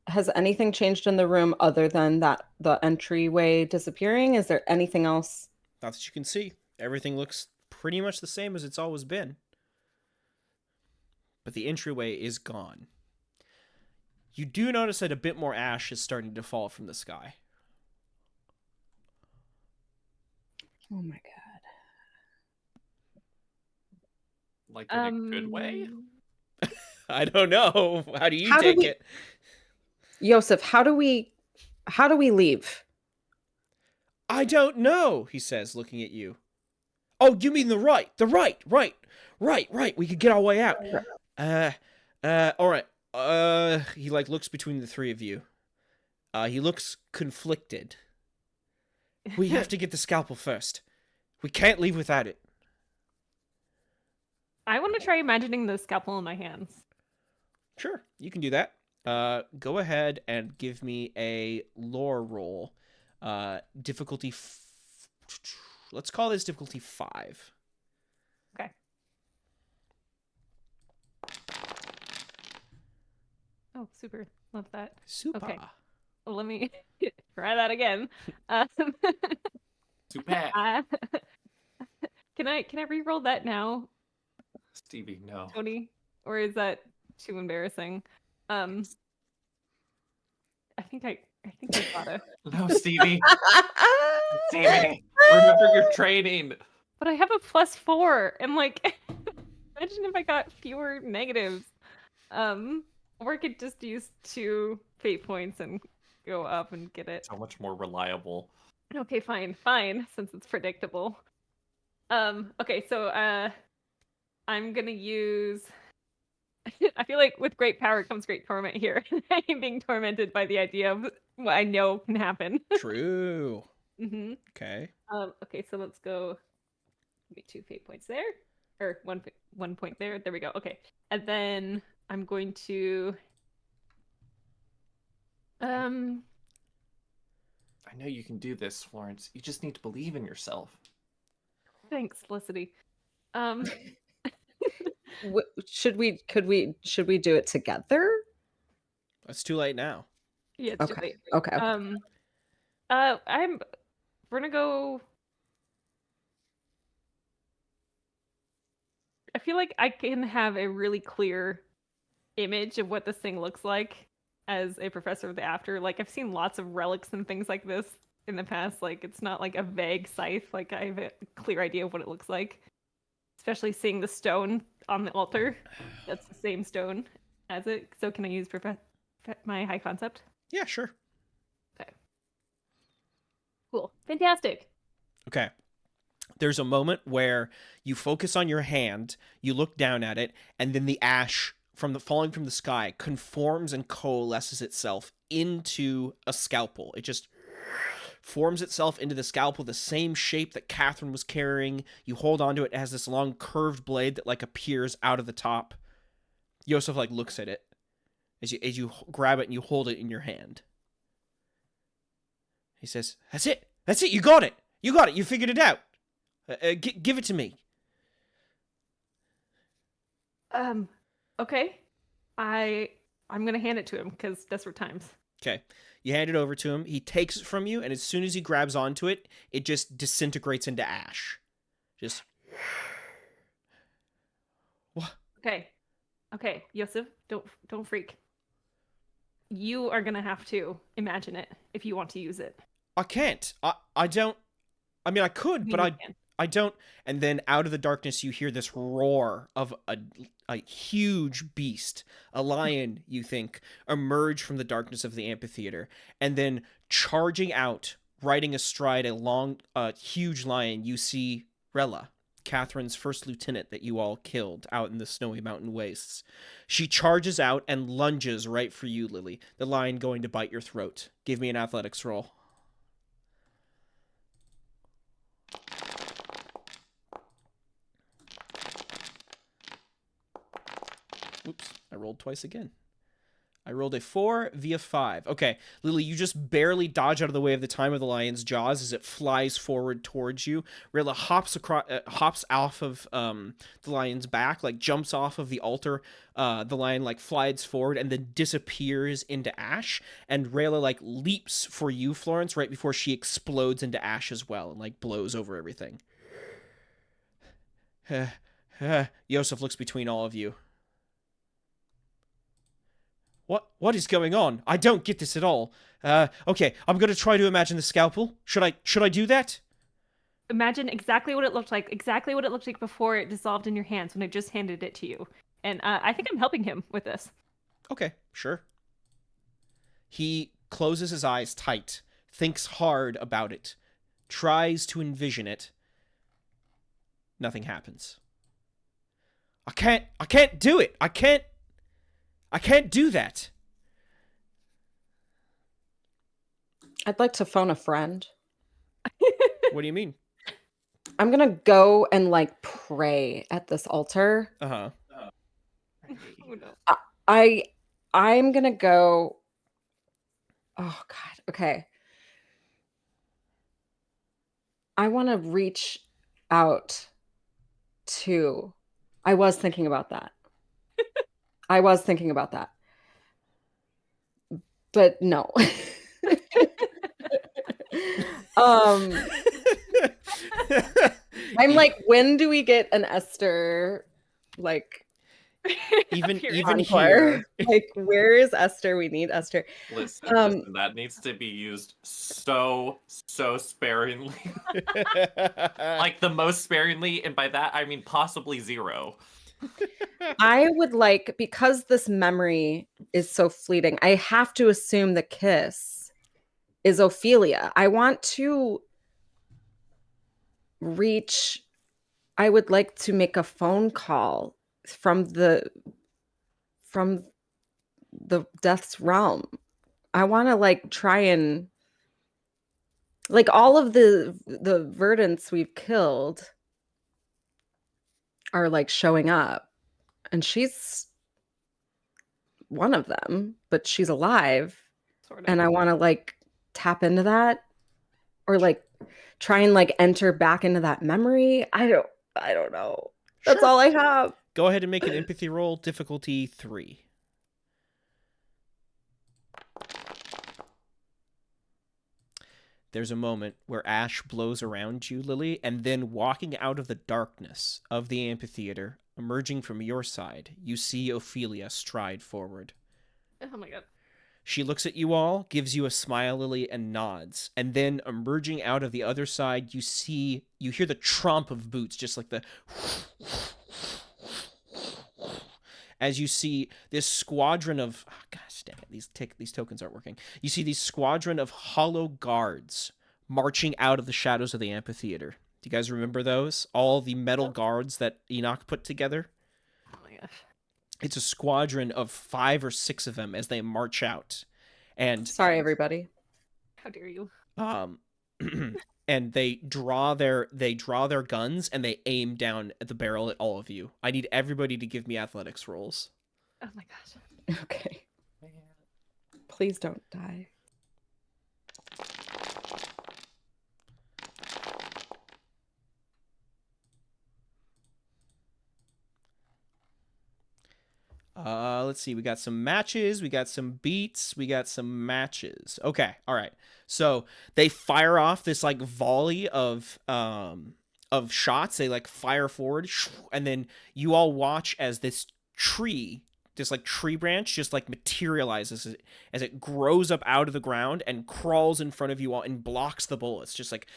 Has anything changed in the room other than the entryway disappearing? Is there anything else? Not that you can see. Everything looks pretty much the same as it's always been. But the entryway is gone. You do notice that a bit more ash is starting to fall from the sky. Oh my god. Like in a good way? I don't know. How do you How do take we- it? Yosef, how do we leave? I don't know, he says, looking at you. Oh, you mean the right. Right. We could get our way out. All right. He looks between the 3 of you. He looks conflicted. We have to get the scalpel first. We can't leave without it. I want to try imagining the scalpel in my hands. Sure, you can do that. Go ahead and give me a lore roll. Difficulty. Let's call this difficulty 5. Okay. Oh, super. Love that. Super. Okay. Well, let me try that again. Super. Can I re-roll that now, Stevie, no. Tony? Or is that too embarrassing? I think I gotta. No, Stevie. Stevie. Remember your training. But I have a +4, and imagine if I got fewer negatives. Or I could just use 2 fate points and go up and get it. So much more reliable. Okay, fine, since it's predictable. Okay, so I'm gonna use. I feel like with great power comes great torment here. I'm being tormented by the idea of what I know can happen. True. Mm-hmm. Okay. Okay, so let's go. Give me 2 fate points there, or 1 point there. There we go. Okay, and then I'm going to. I know you can do this, Florence. You just need to believe in yourself. Thanks, Felicity. Should we do it together? It's too late now. Yeah. It's too Okay. late. Okay. We're gonna go. I feel like I can have a really clear image of what this thing looks like as a professor of the after. I've seen lots of relics and things like this in the past. It's not like a vague scythe. I have a clear idea of what it looks like. Especially seeing the stone on the altar. That's the same stone as it. So can I use my high concept? Yeah, sure. Okay. Cool. Fantastic. Okay. There's a moment where you focus on your hand, you look down at it, and then the ash falling from the sky conforms and coalesces itself into a scalpel. It just forms itself into the scalpel, the same shape that Catherine was carrying. You hold onto it. It has this long curved blade that like appears out of the top. Yosef like looks at it as you grab it and you hold it in your hand. He says, "That's it. That's it. You got it. You got it. You figured it out. Give it to me." Okay. I'm gonna hand it to him because desperate times. Okay. You hand it over to him. He takes it from you, and as soon as he grabs onto it, it just disintegrates into ash. Just. What? Okay, Yosef, don't freak. You are gonna have to imagine it if you want to use it. I can't. I don't. I mean, I could, but You can. I don't. And then out of the darkness, you hear this roar of a huge beast, a lion, you think, emerge from the darkness of the amphitheater. And then charging out, riding astride a huge lion, you see Rella, Catherine's first lieutenant that you all killed out in the snowy mountain wastes. She charges out and lunges right for you, Lily, the lion going to bite your throat. Give me an athletics roll. Oops, I rolled twice again. I rolled a 4 via 5. Okay, Lily, you just barely dodge out of the way of the time of the lion's jaws as it flies forward towards you. Rilla hops off of the lion's back, like jumps off of the altar. The lion like flies forward and then disappears into ash. And Rilla like leaps for you, Florence, right before she explodes into ash as well and like blows over everything. Yosef looks between all of you. What is going on? I don't get this at all. Okay, I'm gonna try to imagine the scalpel. Should I do that? Imagine exactly what it looked like before it dissolved in your hands when I just handed it to you. And I think I'm helping him with this. Okay, sure. He closes his eyes tight, thinks hard about it, tries to envision it. Nothing happens. I can't do it. I can't do that. I'd like to phone a friend. What do you mean? I'm gonna go and like pray at this altar. Uh-huh. Oh, no. I'm gonna go. Oh God. Okay. I want to reach out to. I was thinking about that. But no. I'm like, when do we get an Esther like even encore? here. Like, where is Esther? We need Esther. Listen, that needs to be used so sparingly. Like the most sparingly, and by that I mean possibly 0. I would like, because this memory is so fleeting, I have to assume the kiss is Ophelia. I want to I would like to make a phone call from the death's realm. I want to like try and like all of the verdants we've killed are like showing up, and she's one of them, but she's alive. Sort of. And I want to like tap into that, or like try and like enter back into that memory. I don't know. That's Sure. all I have. Go ahead and make an empathy roll, difficulty 3. There's a moment where ash blows around you, Lily, and then walking out of the darkness of the amphitheater, emerging from your side, you see Ophelia stride forward. Oh my God. She looks at you all, gives you a smile, Lily, and nods. And then emerging out of the other side, you hear the tromp of boots, just like the as you see this squadron of gosh damn it, these tokens aren't working. You see these squadron of hollow guards marching out of the shadows of the amphitheater. Do you guys remember those? All the metal guards that Enoch put together? Oh my gosh. It's a squadron of 5 or 6 of them as they march out. And Sorry, everybody. How dare you? um and they draw their guns and they aim down at the barrel at all of you. I need everybody to give me athletics rolls. Oh my gosh. Okay. Please don't die. Let's see. We got some matches. We got some beats. We got some matches. Okay. All right. So they fire off this like volley of shots. They like fire forward, and then you all watch as this tree, this like tree branch, just like materializes as it grows up out of the ground and crawls in front of you all and blocks the bullets. Just like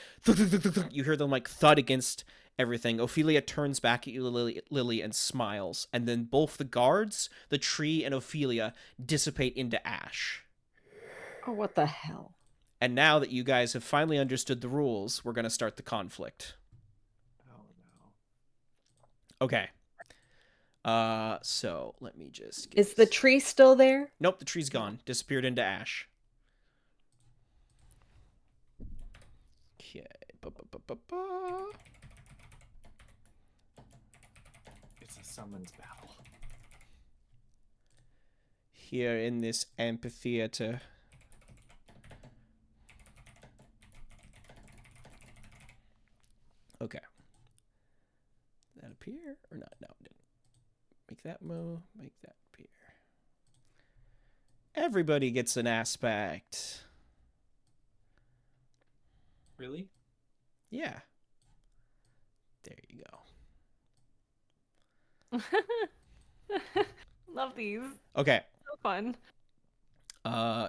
you hear them like thud against everything. Ophelia turns back at you, Lily, and smiles. And then both the guards, the tree, and Ophelia dissipate into ash. Oh, what the hell? And now that you guys have finally understood the rules, we're going to start the conflict. Oh no. Okay. So let me just... Is the tree still there? Nope, the tree's gone. Disappeared into ash. Okay. It's a summons battle. Here in this amphitheater. Okay. Did that appear or not? No, it didn't. Make that move. Make that appear. Everybody gets an aspect. Really? Yeah. There you go. Love these. Okay. So fun.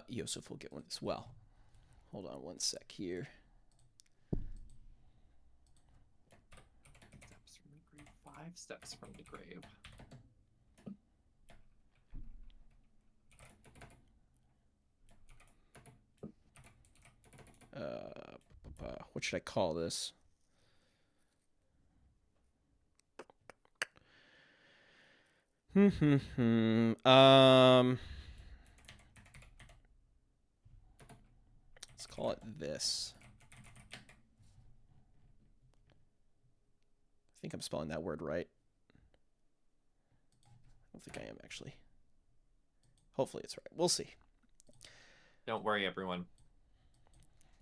Yosef will get one as well. Hold on one sec here. Steps from the grave. 5 steps from the grave. What should I call this? Let's call it this. I think I'm spelling that word right. I don't think I am, actually. Hopefully it's right. We'll see. Don't worry, everyone.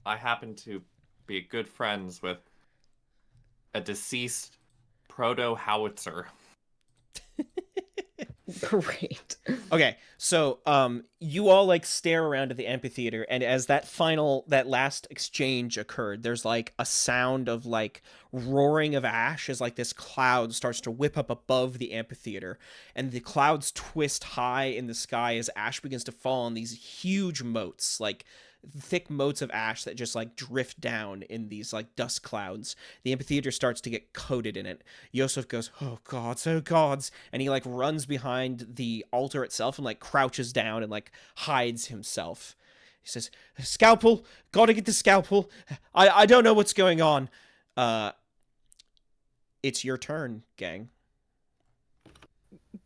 I happen to be good friends with a deceased proto-howitzer. Great. Okay, so you all like stare around at the amphitheater, and as that last exchange occurred, there's like a sound of like roaring of ash as like this cloud starts to whip up above the amphitheater, and the clouds twist high in the sky as ash begins to fall on these huge motes, like thick motes of ash that just like drift down in these like dust clouds. The amphitheater starts to get coated in it. Yosef goes, "Oh gods, oh gods," and he like runs behind the altar itself and like crouches down and like hides himself. He says, "Scalpel, gotta get the scalpel. I don't know what's going on." It's your turn, gang.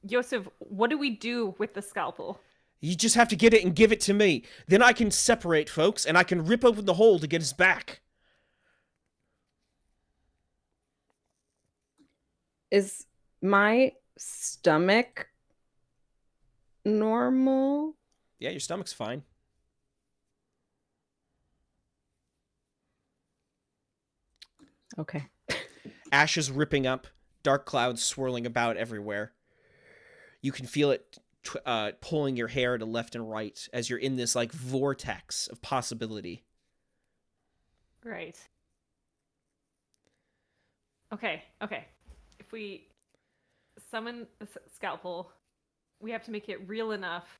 Yosef, what do we do with the scalpel? You just have to get it and give it to me. Then I can separate folks, and I can rip open the hole to get us back. Is my stomach normal? Yeah, your stomach's fine. Okay. Ash is ripping up, dark clouds swirling about everywhere. You can feel it pulling your hair to left and right as you're in this like vortex of possibility. Right. Okay. If we summon the scalpel, we have to make it real enough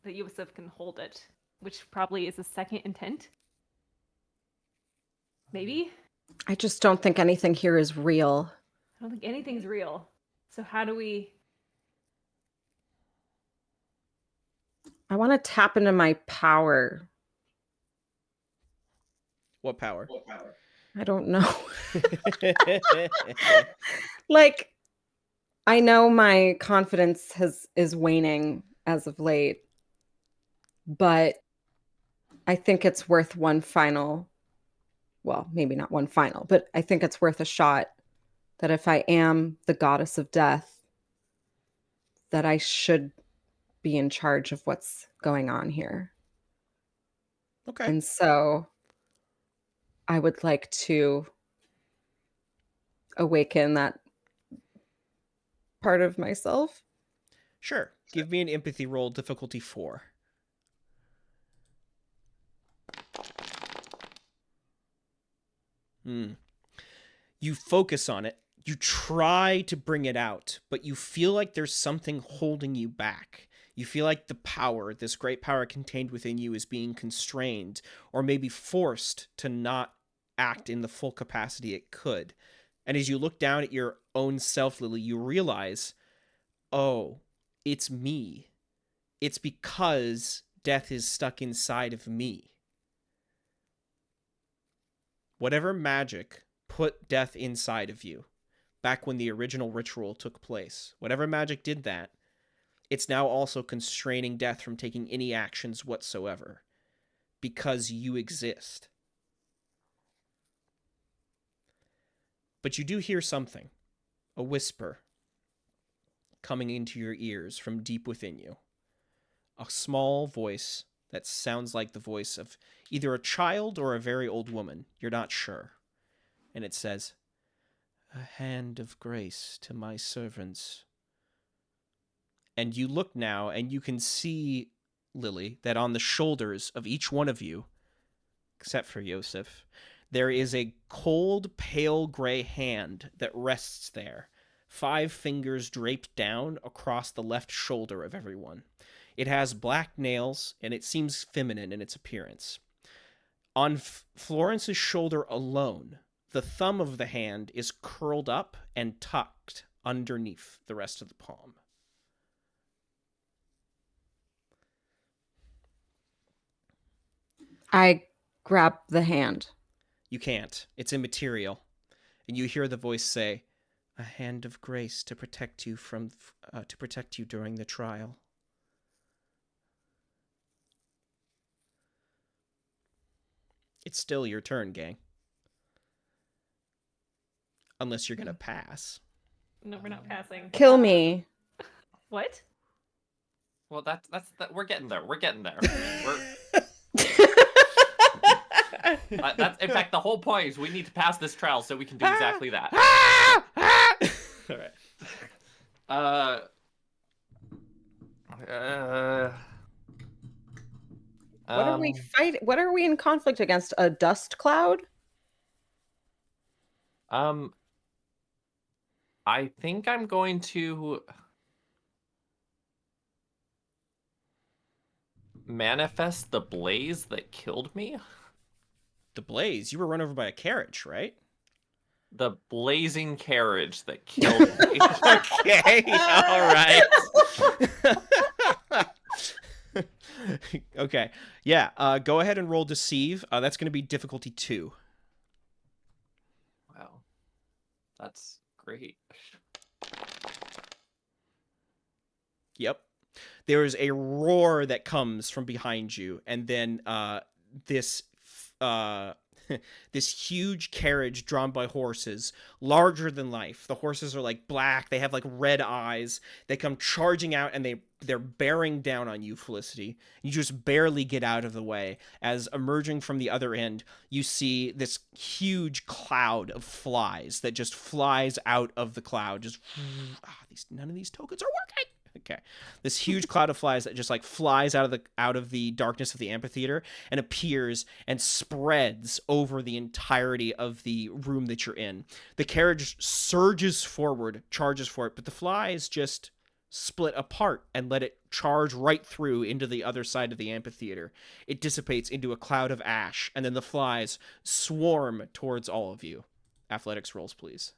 that Yosef can hold it, which probably is a second intent. Maybe? I just don't think anything here is real. I don't think anything's real. So how do we... I want to tap into my power. What power? I don't know. Like, I know my confidence is waning as of late, but I think it's worth one final, well, maybe not one final, but I think it's worth a shot that if I am the goddess of death, that I should be in charge of what's going on here. Okay. And so I would like to awaken that part of myself. Sure. Give me an empathy roll, difficulty 4. You focus on it. You try to bring it out, but you feel like there's something holding you back. You feel like the power, this great power contained within you, is being constrained or maybe forced to not act in the full capacity it could. And as you look down at your own self, Lily, you realize, oh, it's me. It's because death is stuck inside of me. Whatever magic put death inside of you back when the original ritual took place, whatever magic did that, it's now also constraining death from taking any actions whatsoever because you exist. But you do hear something, a whisper coming into your ears from deep within you. A small voice that sounds like the voice of either a child or a very old woman. You're not sure. And it says, "A hand of grace to my servants." And you look now and you can see, Lily, that on the shoulders of each one of you, except for Yosef, there is a cold, pale gray hand that rests there, 5 fingers draped down across the left shoulder of everyone. It has black nails, and it seems feminine in its appearance. On Florence's shoulder alone, the thumb of the hand is curled up and tucked underneath the rest of the palm. I grab the hand. You can't. It's immaterial. And you hear the voice say, "A hand of grace to protect you during the trial." It's still your turn, gang. Unless you're gonna pass. No, we're not passing. Kill me. What? Well, that's we're getting there. We're getting there. That's in fact the whole point is we need to pass this trial so we can do exactly that. All right. What are we fighting? What are we in conflict against? A dust cloud? I think I'm going to manifest the blaze that killed me. The blaze. You were run over by a carriage, right? The blazing carriage that killed me. Okay. All right. Okay. Yeah. Go ahead and roll deceive. That's going to be difficulty 2. Wow. That's great. Yep. There is a roar that comes from behind you, and then this this huge carriage drawn by horses, larger than life. The horses are like black. They have like red eyes. They come charging out, and they're bearing down on you, Felicity. You just barely get out of the way as, emerging from the other end, you see this huge cloud of flies that just flies out of the cloud. Just none of these tokens are working. Okay, this huge cloud of flies that just like flies out of the darkness of the amphitheater and appears and spreads over the entirety of the room that you're in. The carriage surges forward, charges for it, but the flies just split apart and let it charge right through into the other side of the amphitheater. It dissipates into a cloud of ash, and then the flies swarm towards all of you. Athletics rolls, please.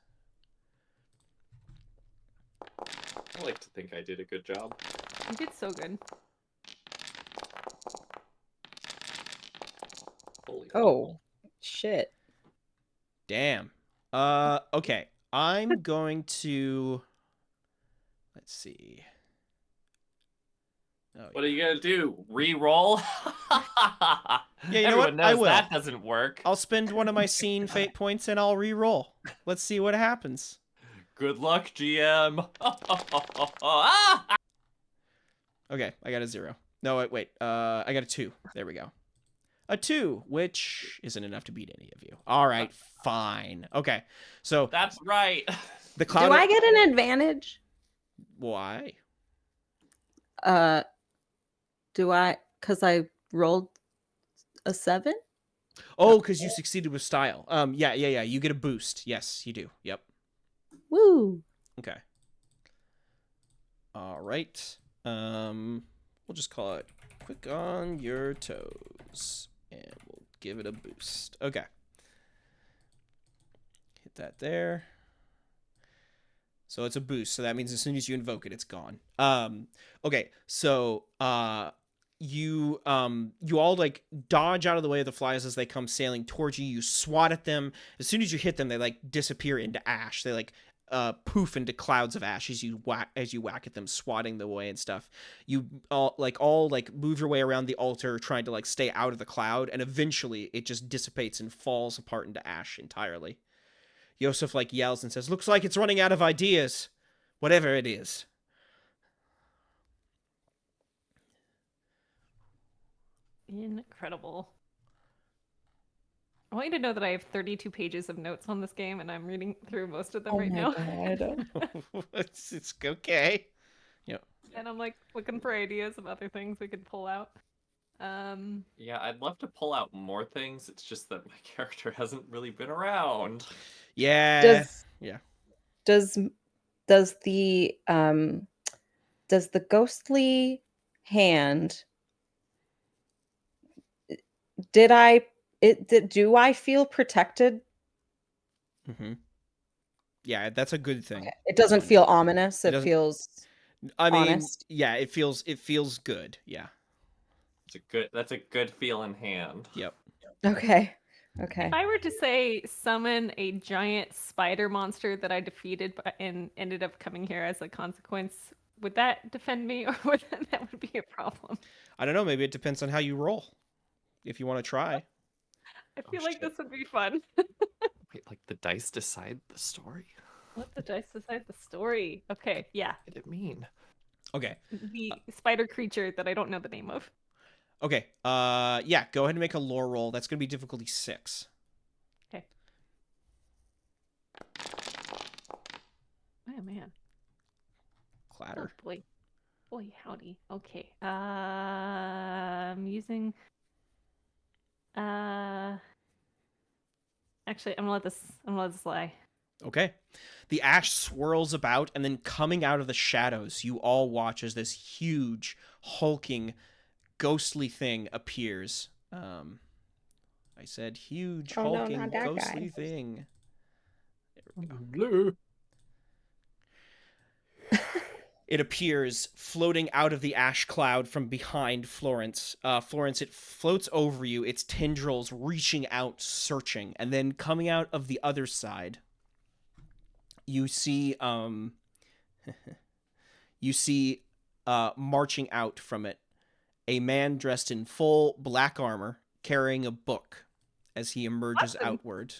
I like to think I did a good job. You did so good. Holy Oh, shit. Damn. Okay. I'm going to. Let's see. Oh, What are you gonna do? Re-roll? Yeah, you know what? Everyone I knows will. that doesn't work. I'll spend one of my scene fate points and I'll re-roll. Let's see what happens. Good luck, GM. Okay, I got a 0. No, wait. I got a 2. There we go. A 2, which isn't enough to beat any of you. All right, fine. Okay, so That's right. the cloud. Do I get an advantage? Why? Do I? Because I rolled a 7. Oh, because you succeeded with style. Yeah. You get a boost. Yes, you do. Yep. Woo! Okay. All right. We'll just call it quick on your toes, and we'll give it a boost. Okay. Hit that there. So it's a boost. So that means as soon as you invoke it, it's gone. Okay. So you all like dodge out of the way of the flies as they come sailing towards you. You swat at them. As soon as you hit them, they like disappear into ash. They like poof into clouds of ash as you whack at them, swatting them away and stuff. You all move your way around the altar, trying to like stay out of the cloud, and eventually it just dissipates and falls apart into ash entirely. Yosef like yells and says, "Looks like it's running out of ideas, whatever it is." Incredible. I want you to know that I have 32 pages of notes on this game, and I'm reading through most of them Oh right my now. God. It's okay. And I'm like looking for ideas of other things we could pull out. Yeah, I'd love to pull out more things. It's just that my character hasn't really been around. Yeah. Does Yeah. does the ghostly hand do I feel protected? Mm-hmm. Yeah, that's a good thing. Okay. It doesn't feel ominous. It It doesn't- feels I mean, honest. yeah, it feels good. Yeah. That's a good feeling hand. Yep. okay. Okay. If I were to say summon a giant spider monster that I defeated and ended up coming here as a consequence, would that defend me, or would that would be a problem? I don't know. Maybe it depends on how you roll. If you want to try. I feel like shit. this would be fun. Wait, like the dice decide the story? Let the dice decide the story. Okay, yeah. What did it mean? Okay. The spider creature that I don't know the name of. Okay. Yeah. Go ahead and make a lore roll. That's gonna be difficulty 6. Okay. Oh man. Clatter. Oh boy. Boy, howdy. Okay. I'm using. Actually, I'm gonna let this lie. Okay. The ash swirls about, and then coming out of the shadows, you all watch as this huge, hulking, ghostly thing appears. I said huge, Oh, no, hulking, not that ghostly guy. thing. Blue. It appears floating out of the ash cloud from behind Florence. Florence, it floats over you, its tendrils reaching out, searching, and then coming out of the other side, you see, marching out from it, a man dressed in full black armor, carrying a book as he emerges Awesome. outward.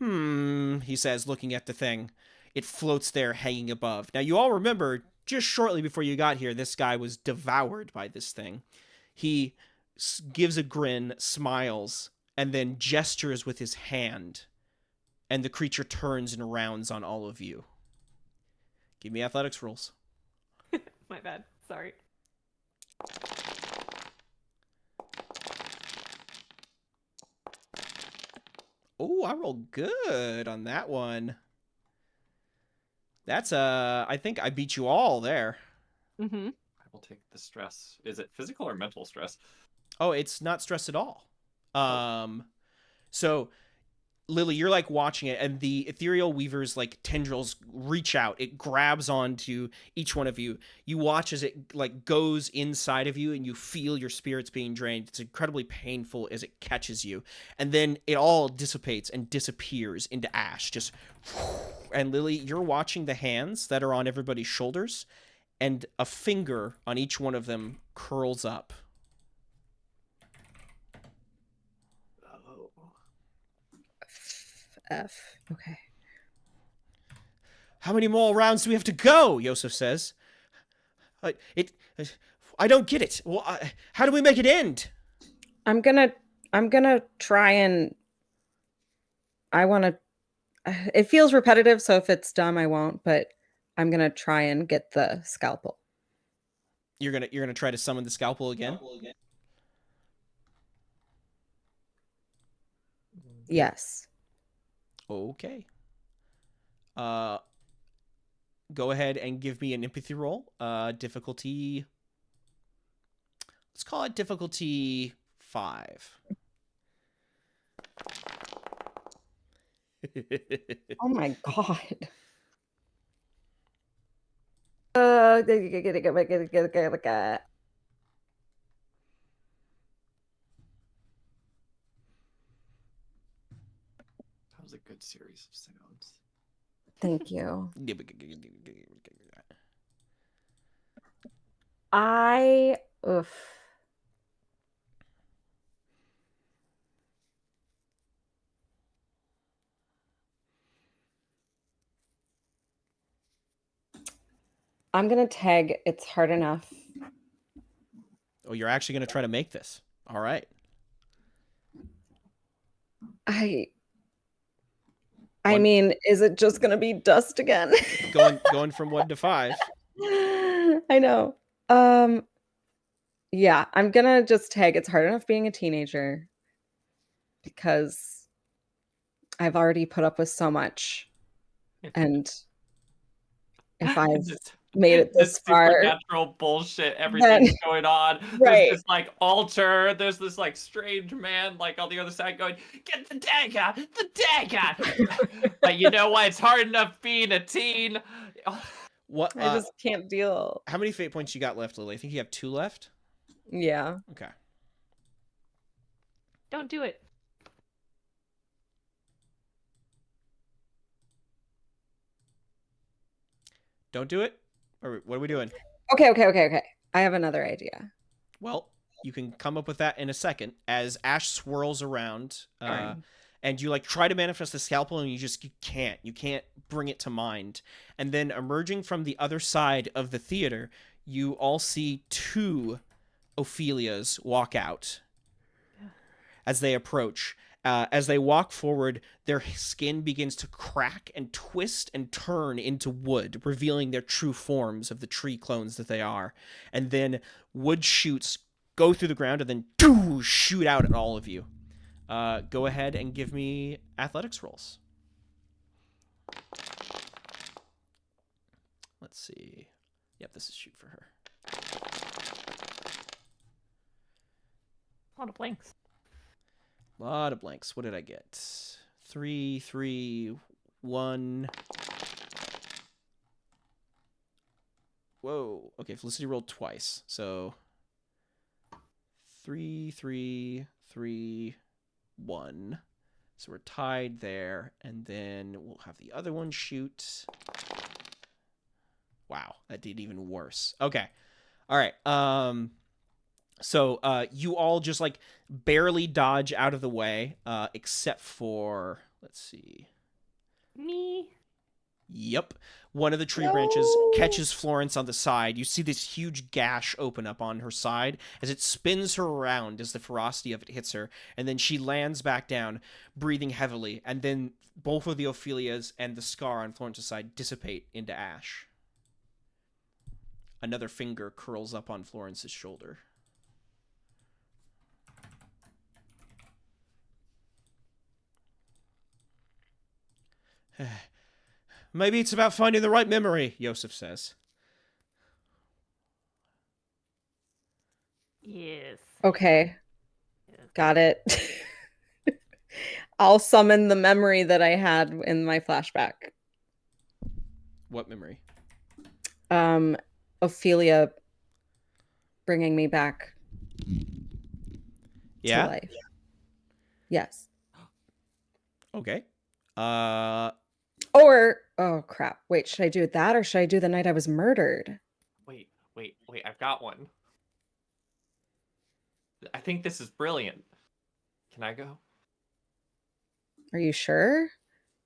He says, looking at the thing. It floats there, hanging above. Now, you all remember, just shortly before you got here, this guy was devoured by this thing. He gives a grin, smiles, and then gestures with his hand, and the creature turns and rounds on all of you. Give me athletics rolls. My bad. Sorry. Oh, I rolled good on that one. That's I think I beat you all there. Mm-hmm. I will take the stress. Is it physical or mental stress? Oh, it's not stress at all. So Lily, you're like watching it, and the ethereal weaver's like tendrils reach out. It grabs onto each one of you. You watch as it like goes inside of you, and you feel your spirits being drained. It's incredibly painful as it catches you, and then it all dissipates and disappears into ash. Just and Lily, you're watching the hands that are on everybody's shoulders, and a finger on each one of them curls up. Oh. F. Okay. How many more rounds do we have to go? Yosef says. I don't get it. Well, how do we make it end? I'm gonna try and I want to. It feels repetitive, so if it's dumb, I won't. But I'm gonna try and get the scalpel. You're gonna try to summon the scalpel again. Yes. Okay. Go ahead and give me an empathy roll. Difficulty. Let's call it difficulty 5. Oh my god. That was a good series of sounds. Thank you. Oof. I'm gonna tag It's Hard Enough. Oh, you're actually gonna try to make this. All right. I One- mean, is it just gonna be dust again? Going from 1 to 5. I know. Yeah, I'm gonna just tag It's Hard Enough Being a Teenager because I've already put up with so much, and if I've made it this far, supernatural bullshit, everything's going on. Right. There's this like altar, there's this like strange man like on the other side going, get the dagger, the dagger. But you know what? It's hard enough being a teen. What? I just can't deal. How many fate points you got left, Lily? I think you have 2 left. Yeah. Okay. Don't do it. Don't do it. Or what are we doing? Okay. I have another idea. Well, you can come up with that in a second as ash swirls around, Fine. and you like try to manifest the scalpel, and you can't bring it to mind. And then emerging from the other side of the theater, you all see 2 Ophelias walk out as they approach. As they walk forward, their skin begins to crack and twist and turn into wood, revealing their true forms of the tree clones that they are. And then wood shoots go through the ground and then shoot out at all of you. Go ahead and give me athletics rolls. Let's see. Yep, this is shoot for her. A lot of blanks. A lot of blanks. What did I get? 3, 3, 1. Whoa. Okay, Felicity rolled twice. So 3, 3, 3, 1. So we're tied there. And then we'll have the other one shoot. Wow, that did even worse. Okay. All right. So you all just like barely dodge out of the way, except for, let's see. Me. Yep. One of the tree branches catches Florence on the side. You see this huge gash open up on her side as it spins her around as the ferocity of it hits her. And then she lands back down, breathing heavily. And then both of the Ophelias and the scar on Florence's side dissipate into ash. Another finger curls up on Florence's shoulder. Maybe it's about finding the right memory, Yosef says. Yes. Okay. Yes. Got it. I'll summon the memory that I had in my flashback. What memory? Ophelia bringing me back to Yeah. life. Yes. Okay. Or, oh crap. Wait, should I do that or should I do the night I was murdered? Wait, I've got one. I think this is brilliant. Can I go? Are you sure?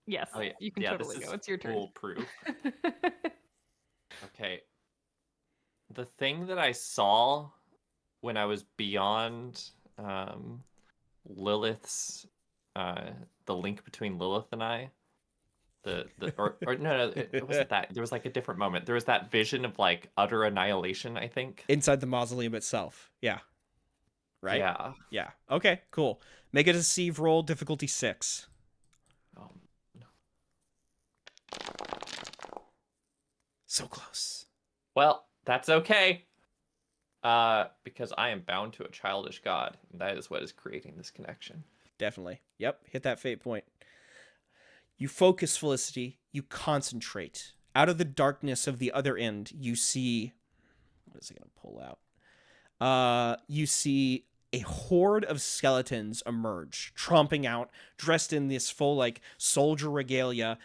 Yes, Oh yeah, you can yeah, totally this go. is It's your turn. foolproof. Okay. The thing that I saw when I was beyond Lilith's the link between Lilith and I, or no, it wasn't that. There was like a different moment. There was that vision of like utter annihilation, I think. Inside the mausoleum itself. Yeah. Right? Yeah. Yeah. Okay, cool. Make a deceive roll, difficulty 6. Um, So close. well, that's okay. Because I am bound to a childish god, and that is what is creating this connection. Definitely. Yep, hit that fate point. You focus, Felicity. You concentrate. Out of the darkness of the other end, you see... What is it going to pull out? You see a horde of skeletons emerge, tromping out, dressed in this full, like, soldier regalia,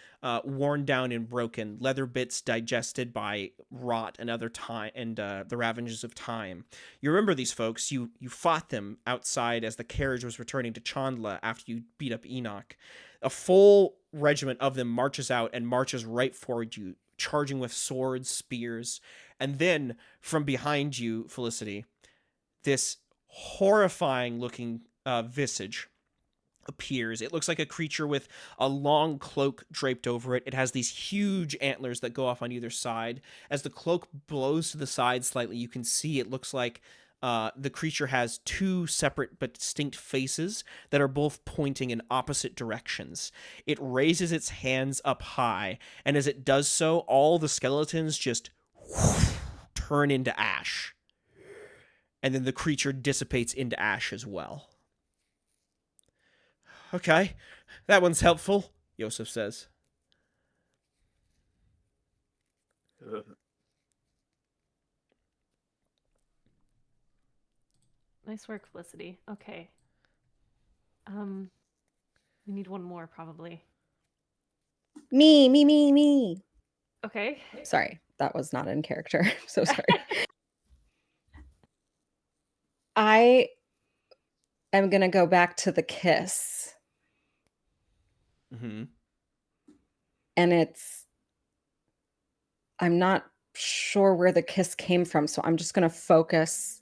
worn down and broken, leather bits digested by rot and other time, and the ravages of time. You remember these folks. You fought them outside as the carriage was returning to Chandla after you beat up Enoch. A full regiment of them marches out and marches right forward you, charging with swords, spears, and then from behind you, Felicity, this horrifying looking visage appears. It looks like a creature with a long cloak draped over it. It has these huge antlers that go off on either side. As the cloak blows to the side slightly, you can see it looks like the creature has two separate but distinct faces that are both pointing in opposite directions. It raises its hands up high, and as it does so, all the skeletons just turn into ash. And then the creature dissipates into ash as well. Okay, that one's helpful, Yosef says. Nice work, Felicity. Okay. We need one more probably. Me. Okay. Sorry, that was not in character. I'm so sorry. I am going to go back to the kiss. Mm-hmm. And I'm not sure where the kiss came from. So I'm just going to focus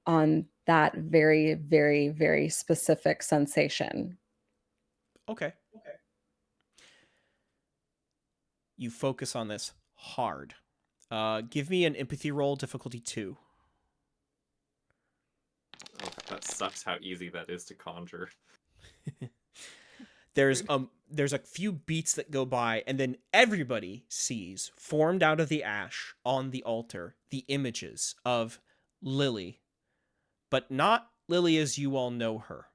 on that very, very, very specific sensation. Okay. You focus on this hard. Give me an empathy roll, difficulty 2. Oh, that sucks how easy that is to conjure. There's a few beats that go by, and then everybody sees, formed out of the ash on the altar, the images of Lily. But not Lily as you all know her.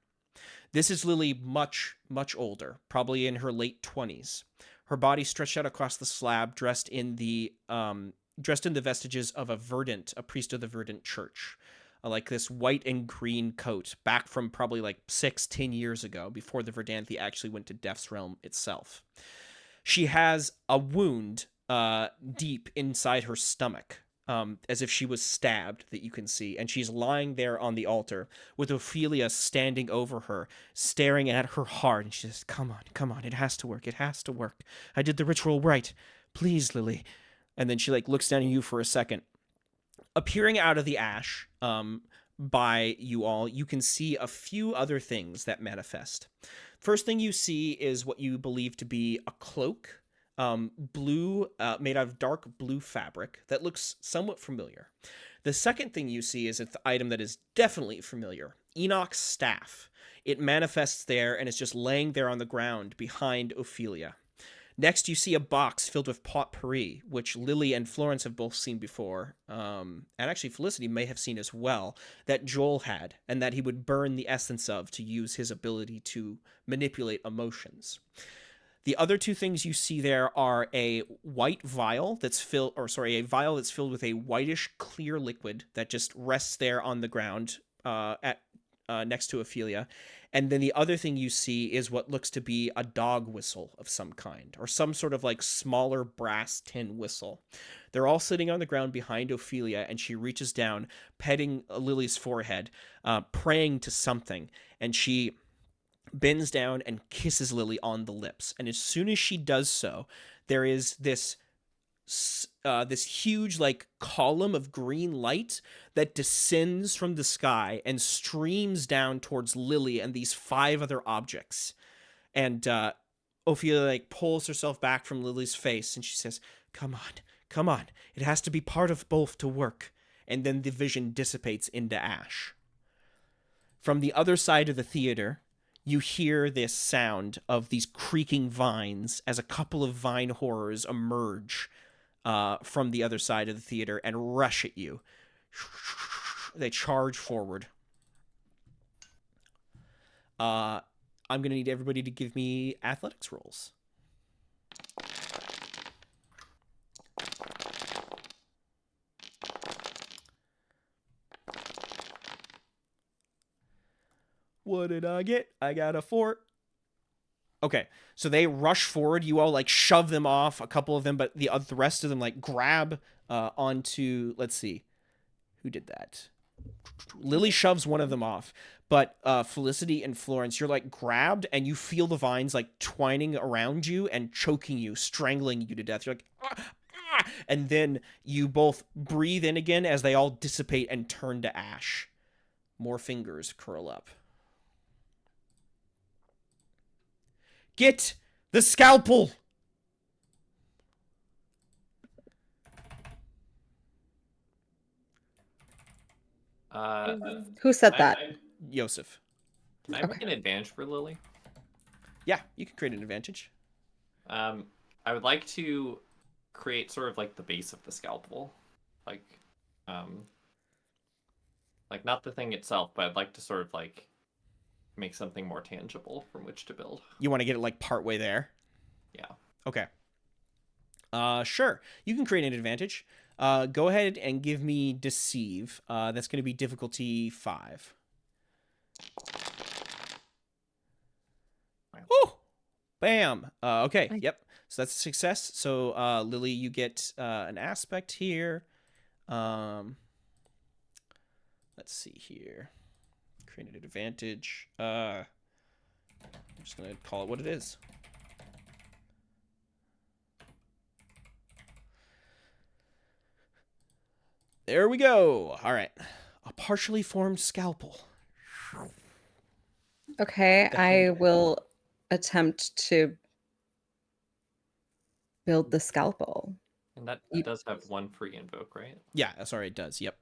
This is Lily much, much older, probably in her late 20s. Her body stretched out across the slab, dressed in the vestiges of a priest of the Verdant Church. Like this white and green coat, back from probably like 6-10 years ago, before the Verdanthi actually went to Death's Realm itself. She has a wound deep inside her stomach, as if she was stabbed, that you can see, and she's lying there on the altar with Ophelia standing over her, staring at her hard, and she says, come on, it has to work. I did the ritual right. Please, Lily. And then she like looks down at you for a second. Appearing out of the ash by you all, you can see a few other things that manifest. First thing you see is what you believe to be a cloak, blue, made out of dark blue fabric that looks somewhat familiar. The second thing you see is an item that is definitely familiar, Enoch's staff. It manifests there and is just laying there on the ground behind Ophelia. Next, you see a box filled with potpourri, which Lily and Florence have both seen before, and actually Felicity may have seen as well, that Joel had, and that he would burn the essence of to use his ability to manipulate emotions. The other two things you see there are a white vial that's filled, a vial that's filled with a whitish clear liquid that just rests there on the ground at next to Ophelia. And then the other thing you see is what looks to be a dog whistle of some kind, or some sort of like smaller brass tin whistle. They're all sitting on the ground behind Ophelia, and she reaches down, petting Lily's forehead, praying to something, and she bends down and kisses Lily on the lips. And as soon as she does so, there is this huge like column of green light that descends from the sky and streams down towards Lily and these 5 other objects. And Ophelia like pulls herself back from Lily's face, and she says, come on, it has to be part of both to work. And then the vision dissipates into ash. From the other side of the theater, you hear this sound of these creaking vines as a couple of vine horrors emerge from the other side of the theater and rush at you. They charge forward. I'm going to need everybody to give me athletics rolls. What did I get? I got a 4. Okay, so they rush forward. You all like shove them off, a couple of them, but the rest of them like grab onto. Let's see, who did that? Lily shoves one of them off, but Felicity and Florence, you're like grabbed, and you feel the vines like twining around you and choking you, strangling you to death. You're like, ah! And then you both breathe in again as they all dissipate and turn to ash. More fingers curl up. Get the scalpel! Who said that? Yosef. Can I make an advantage for Lily? Yeah, you can create an advantage. I would like to create sort of like the base of the scalpel. Like not the thing itself, but I'd like to sort of like make something more tangible from which to build. You want to get it like partway there? Yeah. Okay. Sure. You can create an advantage. Go ahead and give me deceive. That's going to be difficulty 5. Woo! Bam. Okay. Nice. Yep. So that's a success. So Lily, you get an aspect here. Let's see here. Create an advantage. I'm just gonna call it what it is. There we go. All right. A partially formed scalpel. Okay, I will attempt to build the scalpel. And that does have 1 free invoke, right? Yeah, sorry, it does. Yep.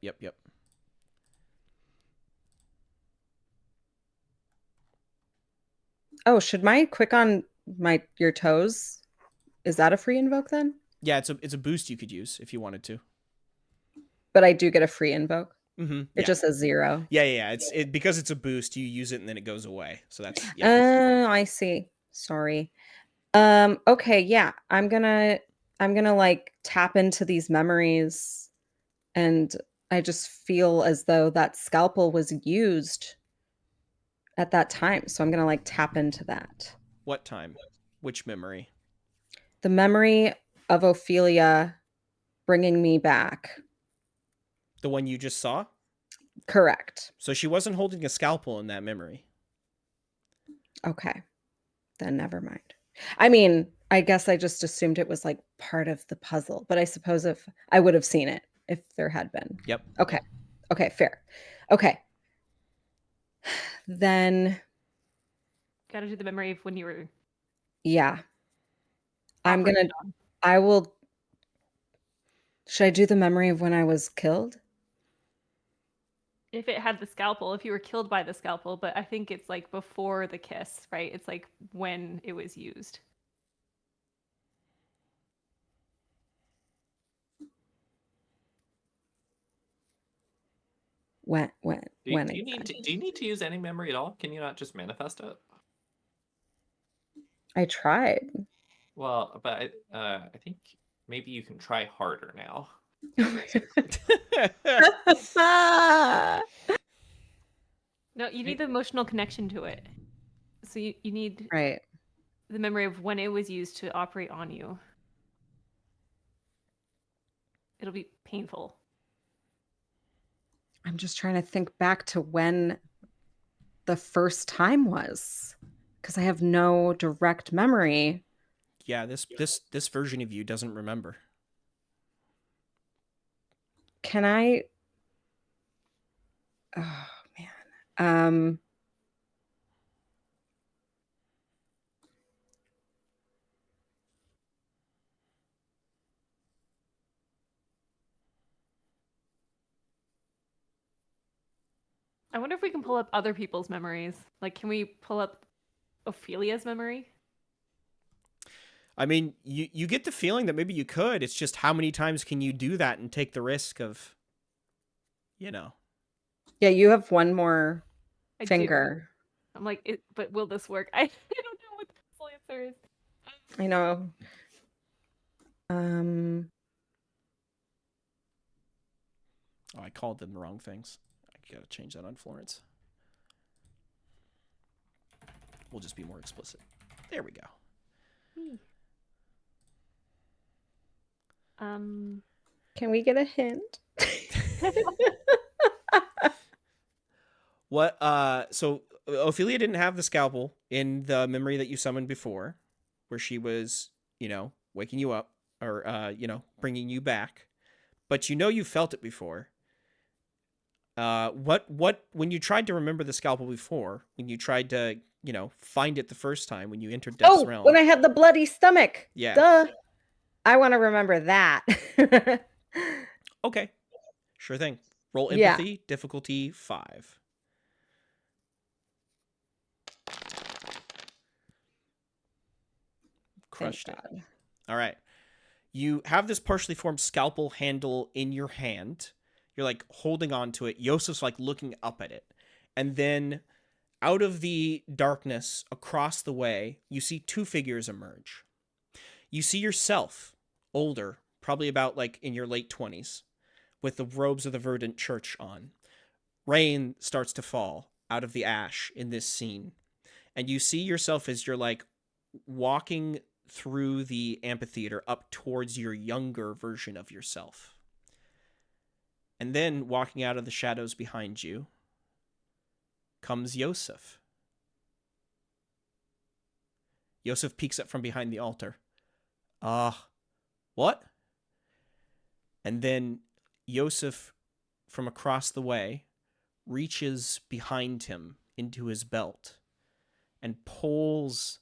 Oh, should my quick on your toes? Is that a free invoke then? Yeah, it's a boost you could use if you wanted to. But I do get a free invoke. Mm-hmm. It just says 0. Yeah. It's because it's a boost. You use it and then it goes away. So that's yeah. Oh, I see. Sorry. Okay, yeah. I'm gonna like tap into these memories, and I just feel as though that scalpel was used at that time. So I'm gonna like tap into that. What time? Which memory? The memory of Ophelia bringing me back. The one you just saw? Correct. So she wasn't holding a scalpel in that memory. Okay. Then never mind. I mean, I guess I just assumed it was like part of the puzzle, but I suppose if I would have seen it if there had been. Yep. Okay. Okay, fair. Okay. Then Gotta do the memory of when you were. yeah. I'm gonna operated on. I will should I do the memory of when I was killed? If it had the scalpel, if you were killed by the scalpel, but I think it's like before the kiss, right? It's like when it was used. When Do you need exactly? do you need to use any memory at all? Can you not just manifest it? I tried. Well, but I think maybe you can try harder now. Oh my God. No, you need the emotional connection to it. So you need Right. the memory of when it was used to operate on you. It'll be painful. I'm just trying to think back to when the first time was, because I have no direct memory. Yeah, this version of you doesn't remember. Can I? Oh man. I wonder if we can pull up other people's memories. Like, can we pull up Ophelia's memory? I mean, you get the feeling that maybe you could. It's just how many times can you do that and take the risk of, you know. Yeah, you have one more I do. finger. I'm like, but will this work? I don't know what the full answer is. I know. Um, Oh, I called them the wrong things. I gotta change that on Florence. We'll just be more explicit. There we go. can we get a hint? What? So Ophelia didn't have the scalpel in the memory that you summoned before, where she was, waking you up or, bringing you back. But you felt it before. When you tried to remember the scalpel before, when you tried to, find it the first time when you entered Death's Realm. When I had the bloody stomach. Yeah. Duh. I want to remember that. Okay. Sure thing. Roll Yeah. empathy, difficulty 5. Crushed it. God. All right. You have this partially formed scalpel handle in your hand. You're like holding on to it. Yosef's like looking up at it. And then out of the darkness across the way, you see 2 figures emerge. You see yourself, older, probably about like in your late 20s, with the robes of the Verdant Church on. Rain starts to fall out of the ash in this scene. And you see yourself as you're like walking through the amphitheater up towards your younger version of yourself. And then walking out of the shadows behind you comes Yosef. Yosef peeks up from behind the altar. What? And then Yosef, from across the way, reaches behind him into his belt and pulls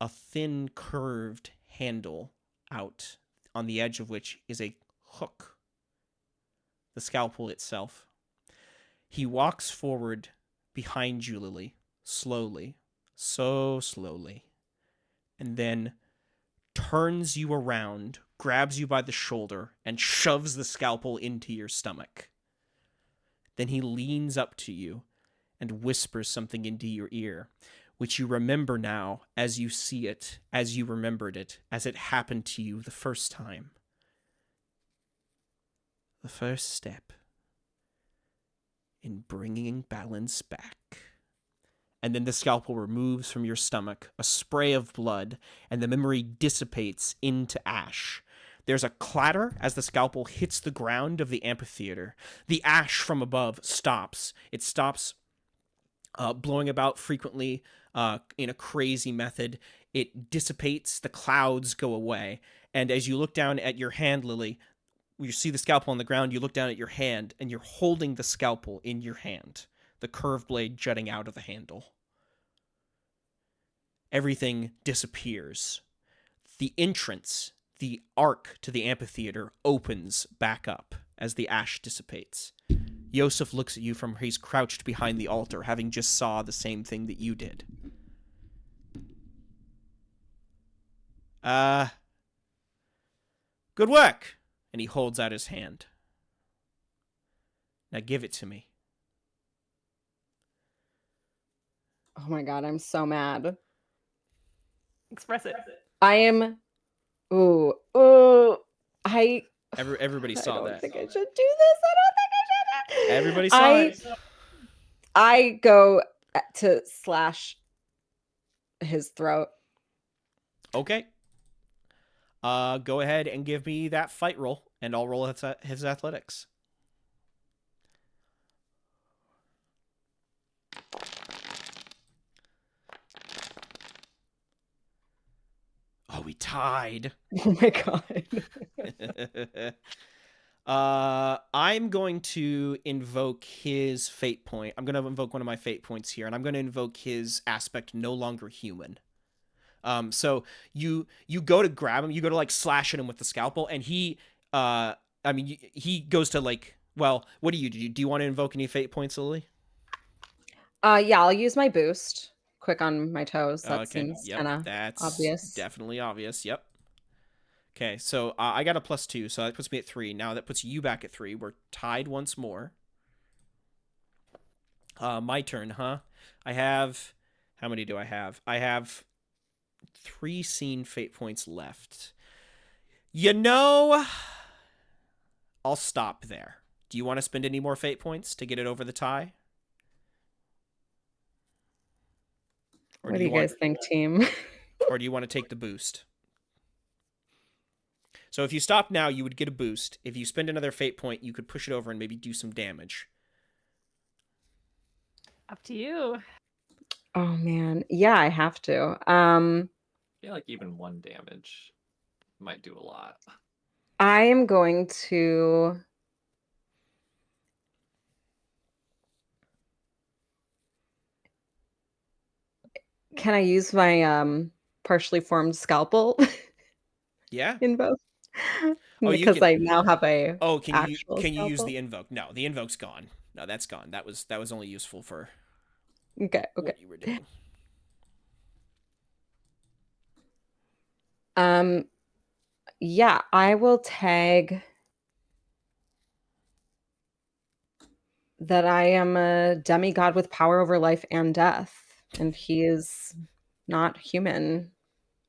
a thin, curved handle out, on the edge of which is a hook, the scalpel itself. He walks forward behind you, Lily, slowly, so slowly, and then turns you around, grabs you by the shoulder, and shoves the scalpel into your stomach. Then he leans up to you and whispers something into your ear, which you remember now as you see it, as you remembered it, as it happened to you the first time. The first step in bringing balance back. And then the scalpel removes from your stomach a spray of blood, and the memory dissipates into ash. There's a clatter as the scalpel hits the ground of the amphitheater. The ash from above stops. It stops blowing about frequently in a crazy method. It dissipates. The clouds go away. And as you look down at your hand, Lily, you see the scalpel on the ground. You look down at your hand, and you're holding the scalpel in your hand, the curved blade jutting out of the handle. Everything disappears. The entrance, the arc to the amphitheater opens back up as the ash dissipates. Yosef looks at you from where he's crouched behind the altar, having just saw the same thing that you did. Good work! And he holds out his hand. Now give it to me. Oh my god, I'm so mad. Express it. I am. Ooh. Everybody I saw don't that. think I should do this. I don't think I should. Everybody saw it. I go to slash his throat. Okay. Go ahead and give me that fight roll, and I'll roll his athletics. Oh, we tied. Oh my god. I'm going to invoke his fate point. I'm going to invoke one of my fate points here, and I'm going to invoke his aspect no longer human. So you go to grab him, you go to like slash at him with the scalpel, and he goes to like, well, what do you do? Do you want to invoke any fate points, Lily? Yeah, I'll use my boost. Quick on my toes. That Okay. seems Yep. kind of That's obvious. definitely obvious. Yep. Okay, so I got a +2, so that puts me at 3. Now that puts you back at 3. We're tied once more. My turn, huh? I have... How many do I have? I have 3 scene fate points left. You know, I'll stop there. Do you want to spend any more fate points to get it over the tie? Or What do you guys think, team? Or do you want to take the boost? So if you stop now, you would get a boost. If you spend another fate point, you could push it over and maybe do some damage. Up to you. Oh man. Yeah, I have to. I feel like even 1 damage might do a lot. I am going to Can I use my partially formed scalpel Yeah? in both? Oh, you Because can... I now have a Oh, can you actual use scalpel. the invoke? No, the invoke's gone. No, that's gone. That was only useful for Okay. what you were doing. Yeah, I will tag that I am a demigod with power over life and death, and he is not human,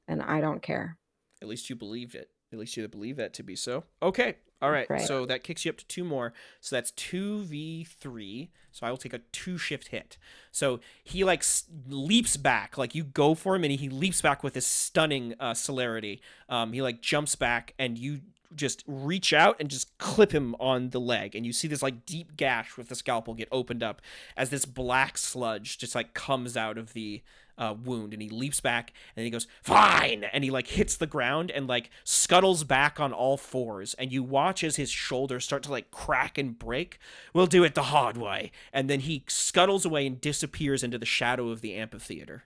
and I don't care. At least you believed it. At least you believe that to be so. Okay. All right. Right. So that kicks you up to 2 more. So that's 2v3. So I will take a 2-shift hit. So he like leaps back. Like you go for him and he leaps back with this stunning celerity. He like jumps back and you just reach out and just clip him on the leg. And you see this like deep gash with the scalpel get opened up as this black sludge just like comes out of the wound, and he leaps back and then he goes fine, and he like hits the ground and like scuttles back on all 4s, and you watch as his shoulders start to like crack and break. We'll do it the hard way. And then he scuttles away and disappears into the shadow of the amphitheater.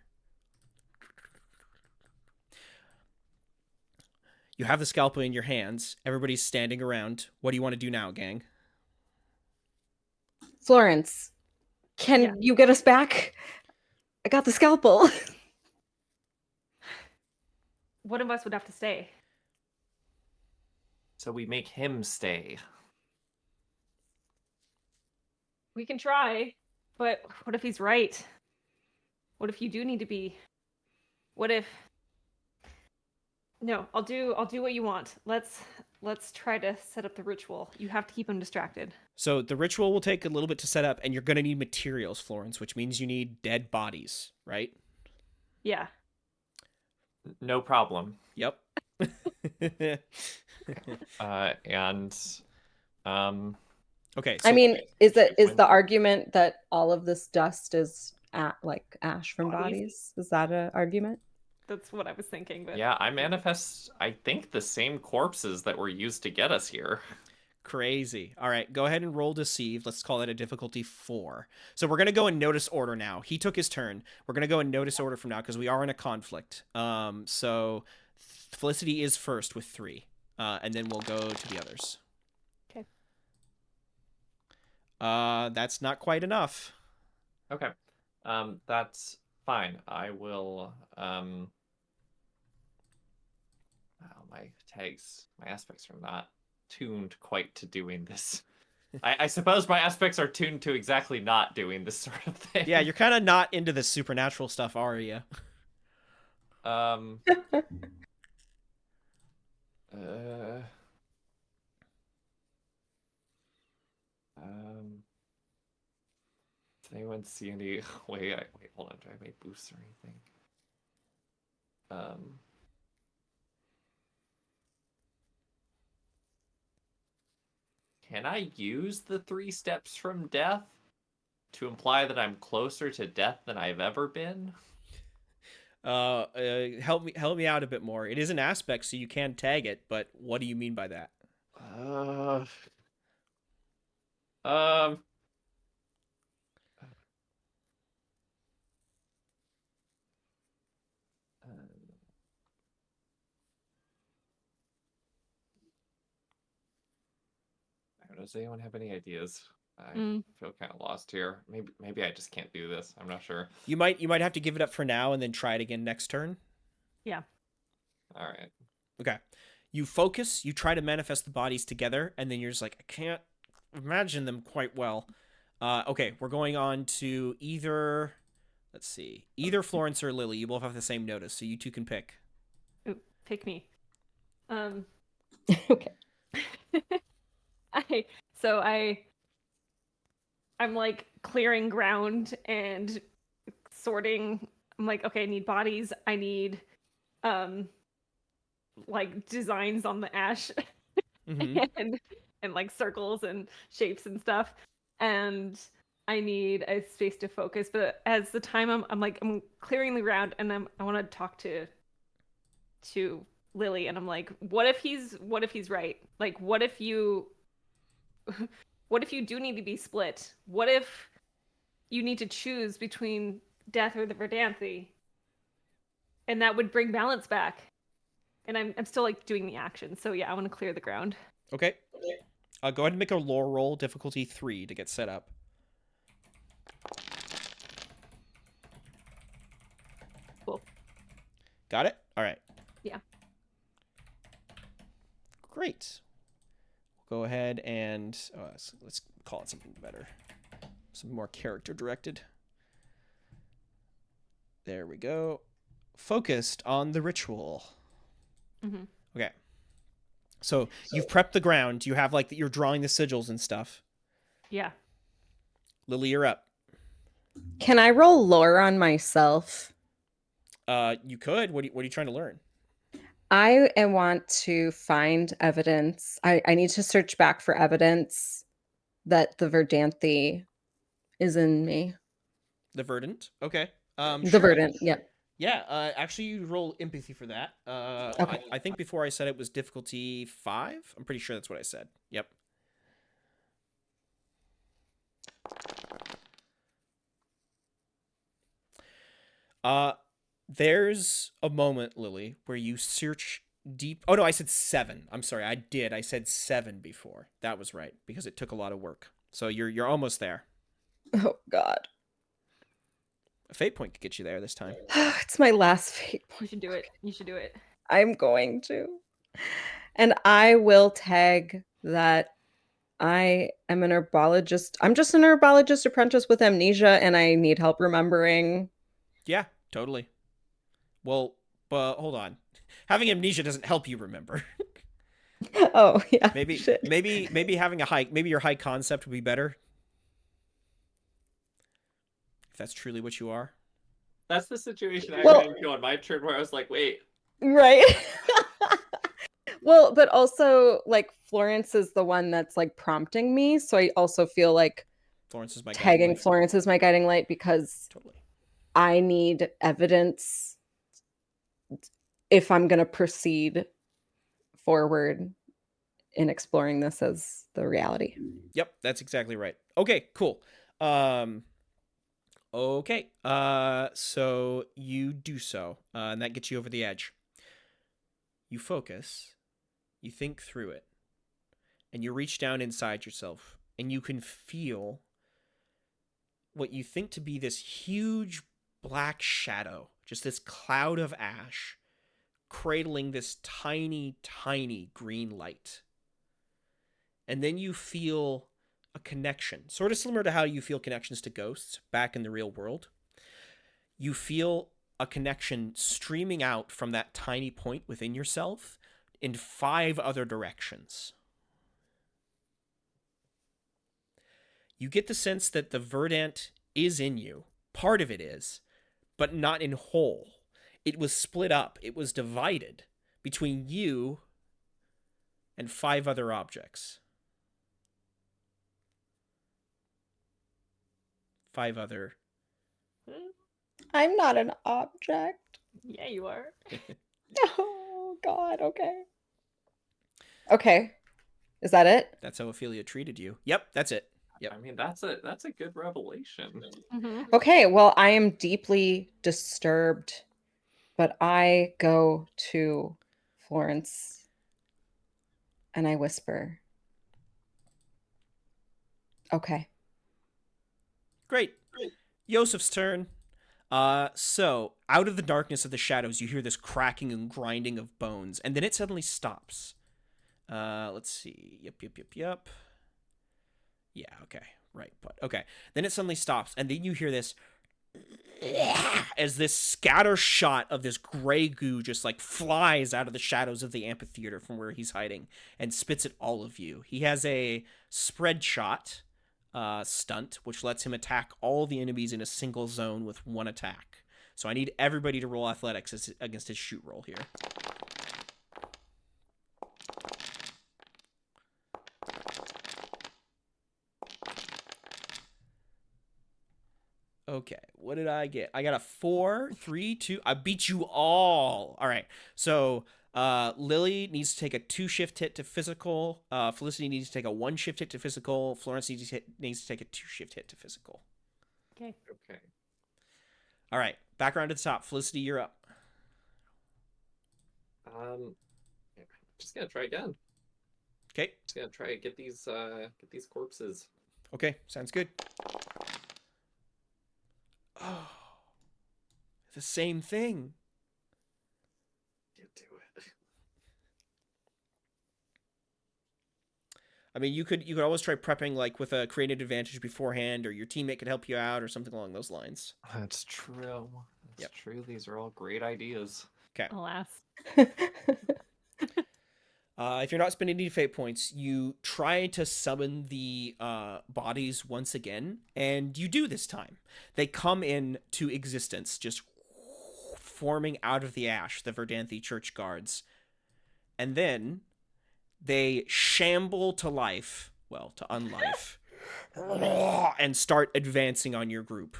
You have the scalpel in your hands. Everybody's standing around. What do you want to do now, gang? Florence, can you get us back? I got the scalpel. One of us would have to stay. So we make him stay. We can try, but what if he's right? What if you do need to be? What if? No, I'll do what you want. Let's try to set up the ritual. You have to keep him distracted. So the ritual will take a little bit to set up, and you're going to need materials, Florence, which means you need dead bodies, right? Yeah. No problem. Yep. And Okay. I mean, is Wait. the argument that all of this dust is like ash from Bodies? bodies? Is that an argument? That's what I was thinking, but yeah, I manifest, I think, the same corpses that were used to get us here. Crazy. All right, go ahead and roll deceive. Let's call that a difficulty 4. So we're gonna go in notice order now. He took his turn. We're gonna go in notice order from now because we are in a conflict. So Felicity is first with 3, and then we'll go to the others. Okay. That's not quite enough. Okay. That's fine. I will wow, my tags, my aspects are not tuned quite to doing this. I suppose my aspects are tuned to exactly not doing this sort of thing. Yeah, you're kind of not into the supernatural stuff, are you? Um. Uh. Does anyone see any way? Wait, hold on. Do I have any boosts or anything? Um. Can I use the 3 steps from death to imply that I'm closer to death than I've ever been? Help me out a bit more. It is an aspect, so you can tag it, but what do you mean by that? Uh. Um. I don't know. Does anyone have any ideas? I feel kind of lost here. Maybe I just can't do this. I'm not sure. You might have to give it up for now and then try it again next turn. Yeah. All right. Okay. You focus, you try to manifest the bodies together, and then you're just like, I can't imagine them quite well. Okay, we're going on to either, let's see, either Florence or Lily. You both have the same notice, so you two can pick. Ooh, pick me. Okay. I'm like clearing ground and sorting. I'm like, okay, I need bodies. I need like designs on the ash Mm-hmm. and like circles and shapes and stuff. And I need a space to focus. But as the time I'm clearing the ground and I want to talk to Lily and I'm like, what if he's right? Like what if you do need to be split? What if you need to choose between death or the Verdanthi? And that would bring balance back. And I'm still like doing the action. So yeah, I want to clear the ground. Okay. Go ahead and make a lore roll, difficulty 3 to get set up. Cool. Got it? All right. Yeah. Great. We'll go ahead and let's call it something better. Some more character directed. There we go. Focused on the ritual. Mm-hmm. Okay. So you've prepped the ground. You have like you're drawing the sigils and stuff. Yeah. Lily, you're up. Can I roll lore on myself? You could. What are you trying to learn? I want to find evidence. I need to search back for evidence that the Verdanthi is in me. The Verdant. Okay. The Sure. Verdant, yep. Yeah. Actually, you roll empathy for that. Okay. I think before I said it was difficulty 5. I'm pretty sure that's what I said. Yep. There's a moment, Lily, where you search deep. Oh no, I said 7. I'm sorry, I did. I said 7 before. That was right because it took a lot of work. So you're almost there. Oh God. A fate point could get you there this time. It's my last fate You point. should do it. You should do it. I'm going to. And I will tag that I am an herbologist. I'm just an herbologist apprentice with amnesia and I need help remembering. Yeah, totally. Well, but hold on. Having amnesia doesn't help you remember. Oh, yeah. Maybe shit. maybe having maybe your high concept would be better. If that's truly what you are. That's the situation I Well- ran into on my turn where I was like, wait. Right. Well, but also like Florence is the one that's like prompting me. So I also feel like Florence is my guiding tagging light. Florence is my guiding light because Totally. I need evidence if I'm going to proceed forward in exploring this as the reality. Yep, that's exactly right. Okay, cool. Okay. So you do so, and that gets you over the edge. You focus, you think through it, and you reach down inside yourself, and you can feel what you think to be this huge black shadow, just this cloud of ash, cradling this tiny, tiny green light. And then you feel a connection, sort of similar to how you feel connections to ghosts back in the real world. You feel a connection streaming out from that tiny point within yourself in 5 other directions. You get the sense that the Verdant is in you. Part of it is, but not in whole. It was split up. It was divided between you and 5 other objects. 5 other. I'm not an object. Yeah, you are. Oh God. Okay. Okay. Is that it? That's how Ophelia treated you. Yep, that's it. Yep. I mean, that's a good revelation. Mm-hmm. Okay. Well, I am deeply disturbed, but I go to Florence and I whisper, okay. Great. Yosef's turn. So out of the darkness of the shadows, you hear this cracking and grinding of bones, and then it suddenly stops. Let's see. Yep. Yeah, okay. Right, but okay. Then it suddenly stops, and then you hear this as this scatter shot of this gray goo just like flies out of the shadows of the amphitheater from where he's hiding and spits at all of you. He has a spread shot stunt, which lets him attack all the enemies in a single zone with 1 attack. So I need everybody to roll athletics against his shoot roll here. Okay, what did I get? I got a 4, 3, 2. I beat you all. All right, so Lily needs to take a 2 shift hit to physical. Felicity needs to take a 1 shift hit to physical. Florence needs to take a 2 shift hit to physical. Okay. Okay. All right, back around to the top. Felicity, you're up. Just gonna try again. Okay. Just gonna try to get these corpses. Okay, sounds good. Oh, the same thing. You do it. I mean, you could always try prepping like with a creative advantage beforehand, or your teammate could help you out, or something along those lines. That's true. That's true. These are all great ideas. Okay. Alas. If you're not spending any fate points, you try to summon the bodies once again, and you do this time. They come into existence, just forming out of the ash, the Verdanthi church guards. And then they shamble to life, well, to unlife, and start advancing on your group.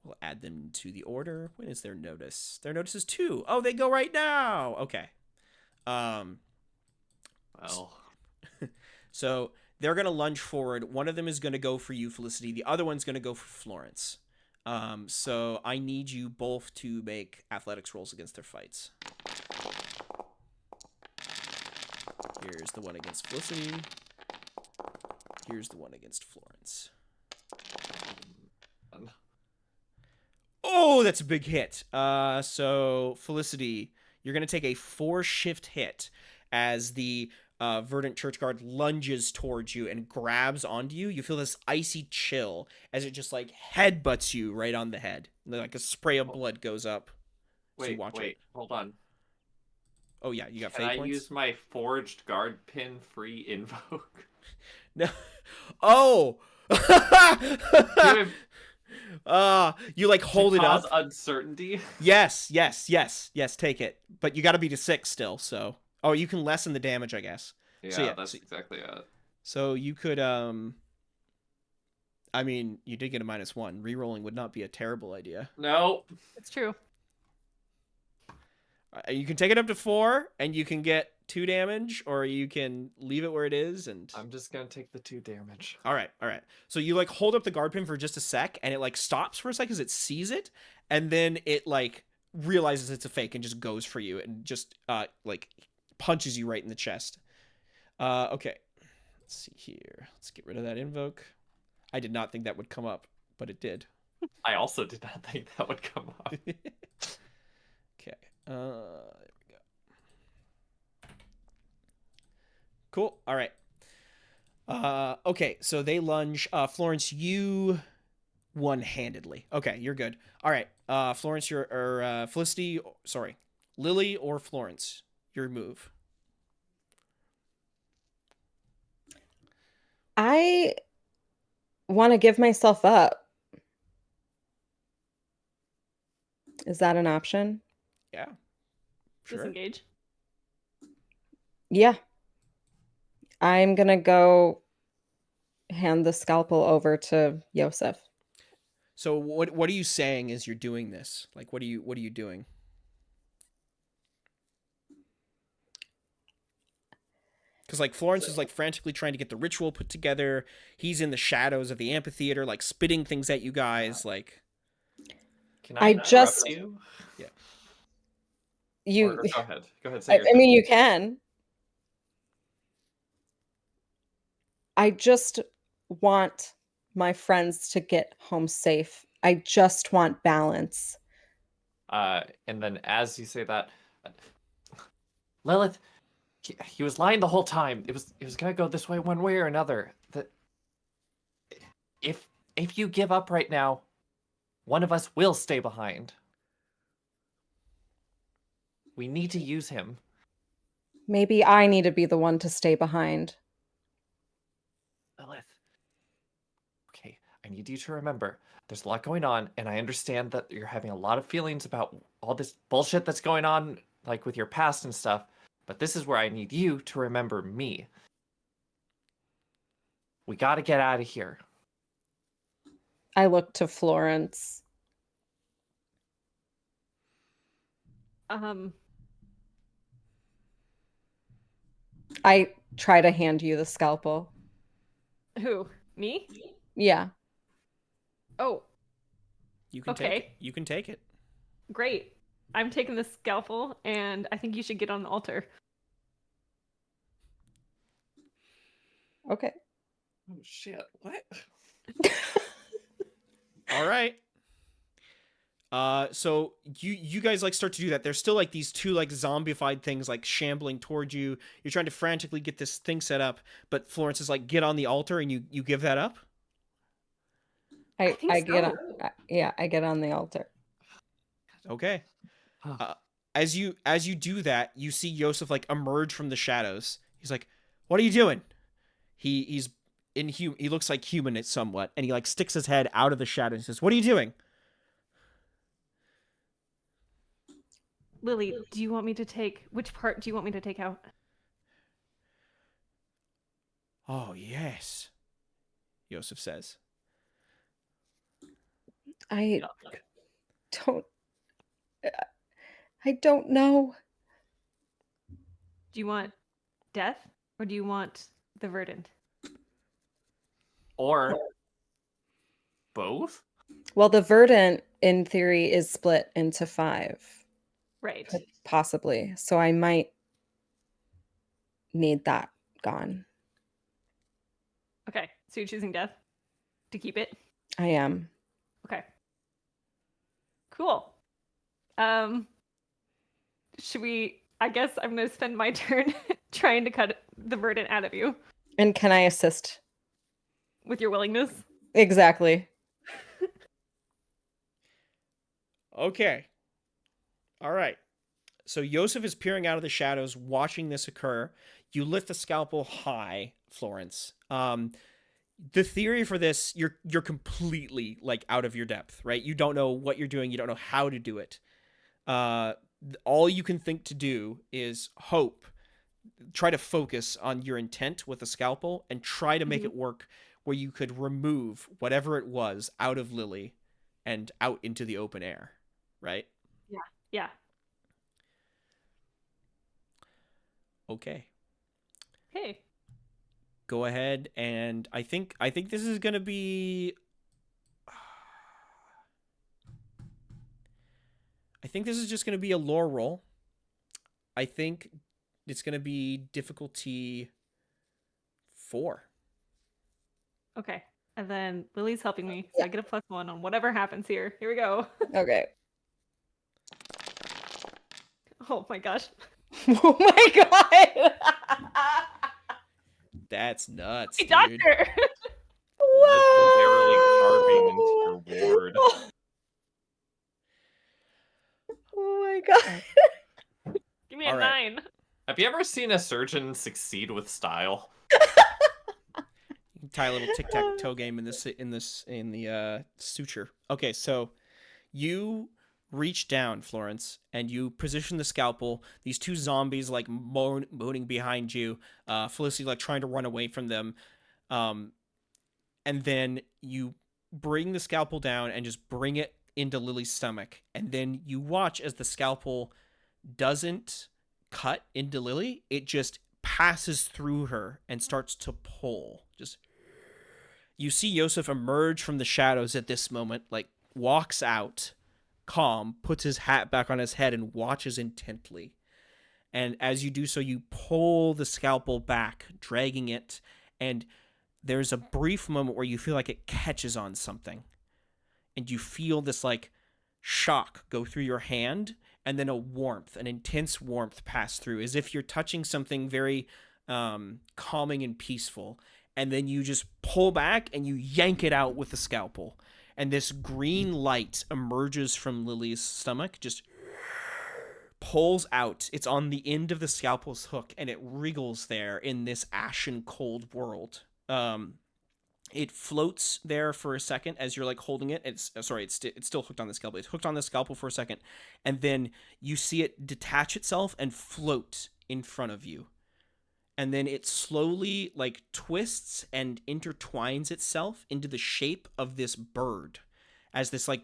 We'll add them to the order. When is their notice? Their notice is 2. Oh, they go right now. Okay. Well, So they're going to lunge forward. One of them is going to go for you, Felicity. The other one's going to go for Florence. So I need you both to make athletics rolls against their fights. Here's the one against Felicity. Here's the one against Florence. Oh, that's a big hit. So Felicity, you're going to take a 4 shift hit as the Verdant Churchguard lunges towards you and grabs onto you. You feel this icy chill as it just like headbutts you right on the head. Like a spray of blood goes up. So you watch it. Hold on. Oh yeah, you got Can fate I points? use my forged guard pin free invoke? No. Oh. You like hold it up. Cause uncertainty. Yes, take it. But you got to be to 6 still, so. Oh, you can lessen the damage, I guess. Yeah, that's exactly it. So you could I mean, you did get a -1. Rerolling would not be a terrible idea. No. It's true. You can take it up to 4 and you can get 2 damage, or you can leave it where it is and I'm just gonna take the 2 damage. All right. So you like hold up the guard pin for just a sec, and it like stops for a sec because it sees it, and then it like realizes it's a fake and just goes for you and just like punches you right in the chest. Okay. Let's see here. Let's get rid of that invoke. I did not think that would come up, but it did. I also did not think that would come up. Okay. There we go. Cool. All right. Okay, so they lunge. Florence, you one-handedly. Okay, you're good. All right. Florence, Felicity. Sorry, Lily or Florence. Your move. I want to give myself up. Is that an option? Yeah. Sure. Disengage. Yeah. I'm gonna go hand the scalpel over to Yosef. So what are you saying as you're doing this? Like what are you doing? Because like Florence is like frantically trying to get the ritual put together. He's in the shadows of the amphitheater, like spitting things at you guys. Like Can I interrupt just- you? You Or go ahead. Go ahead. I, Say your I thing. mean you can. I just want my friends to get home safe. I just want balance. And then as you say that, Lilith, he was lying the whole time. It was gonna go this way one way or another. If you give up right now, one of us will stay behind. We need to use him. Maybe I need to be the one to stay behind. Lilith. Okay, I need you to remember there's a lot going on, and I understand that you're having a lot of feelings about all this bullshit that's going on, like with your past and stuff, but this is where I need you to remember me. We gotta get out of here. I look to Florence. I try to hand you the scalpel. Who? Me? Yeah. Oh, you can take Okay. it. You can take it. great. I'm taking the scalpel, and I think you should get on the altar. Okay. Oh shit! What? All right. So you guys like start to do that. There's still like these two like zombified things like shambling towards you. You're trying to frantically get this thing set up, but Florence is like, get on the altar, and you give that up. I think get so. on I get on the altar. Okay. Huh. As you do that, you see Yosef like emerge from the shadows. He's like, "What are you doing?" He's inhuman. He looks like human it somewhat, and he like sticks his head out of the shadows and says, "What are you doing?" Lily, do you want me to take which part do you want me to take out? Oh yes, Yosef says. I don't I don't know. Do you want death or do you want the verdant? Or both? Well, the verdant in theory is split into 5, Right. possibly. So I might need that gone. Okay. So you're choosing death to keep it? I am. Okay. Cool. Should we I guess I'm gonna spend my turn trying to cut the verdant out of you And can I assist? with your willingness. Exactly. Okay. All right. So Yosef is peering out of the shadows, watching this occur. You lift the scalpel high, Florence. The theory for this, you're completely like out of your depth, right? You don't know what you're doing. You don't know how to do it. All you can think to do is hope. Try to focus on your intent with the scalpel and try to make it work where you could remove whatever it was out of Lily and out into the open air, right? Yeah. Okay. Hey. Go ahead, and I think this is gonna be. I think this is just gonna be a lore roll. I think it's gonna be difficulty 4. Okay. And then Lily's helping me, so I get a +1 on whatever happens here. Here we go. Okay. Oh my gosh. Oh my god. That's nuts, Hey, dude. doctor. Legendarily carving into Whoa! your ward. Oh my god. Give me a All right. 9. Have you ever seen a surgeon succeed with style? Tie a little tic-tac-toe game in the suture. Okay, so you reach down, Florence, and you position the scalpel. These two zombies like moaning behind you. Felicity like trying to run away from them. And then you bring the scalpel down and just bring it into Lily's stomach. And then you watch as the scalpel doesn't cut into Lily. It just passes through her and starts to pull. Just you see Yosef emerge from the shadows at this moment, like walks out, calm, puts his hat back on his head and watches intently. And as you do so, you pull the scalpel back, dragging it, and there's a brief moment where you feel like it catches on something. And you feel this like shock go through your hand, and then a warmth, an intense warmth pass through, as if you're touching something very calming and peaceful. And then you just pull back and you yank it out with the scalpel. And this green light emerges from Lily's stomach, just pulls out. It's on the end of the scalpel's hook, and it wriggles there in this ashen cold world. It floats there for a second as you're like holding it. It's still hooked on the scalpel. It's hooked on the scalpel for a second, and then you see it detach itself and float in front of you. And then it slowly like twists and intertwines itself into the shape of this bird, as this like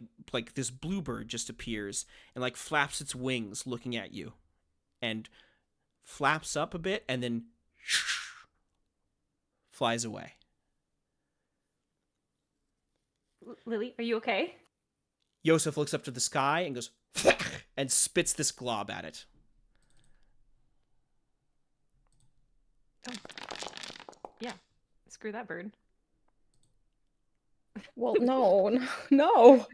this bluebird just appears and like flaps its wings looking at you, and flaps up a bit and then flies away. Lily, are you okay? Yosef looks up to the sky and goes and spits this glob at it. Oh. Yeah. Screw that bird. Well, no.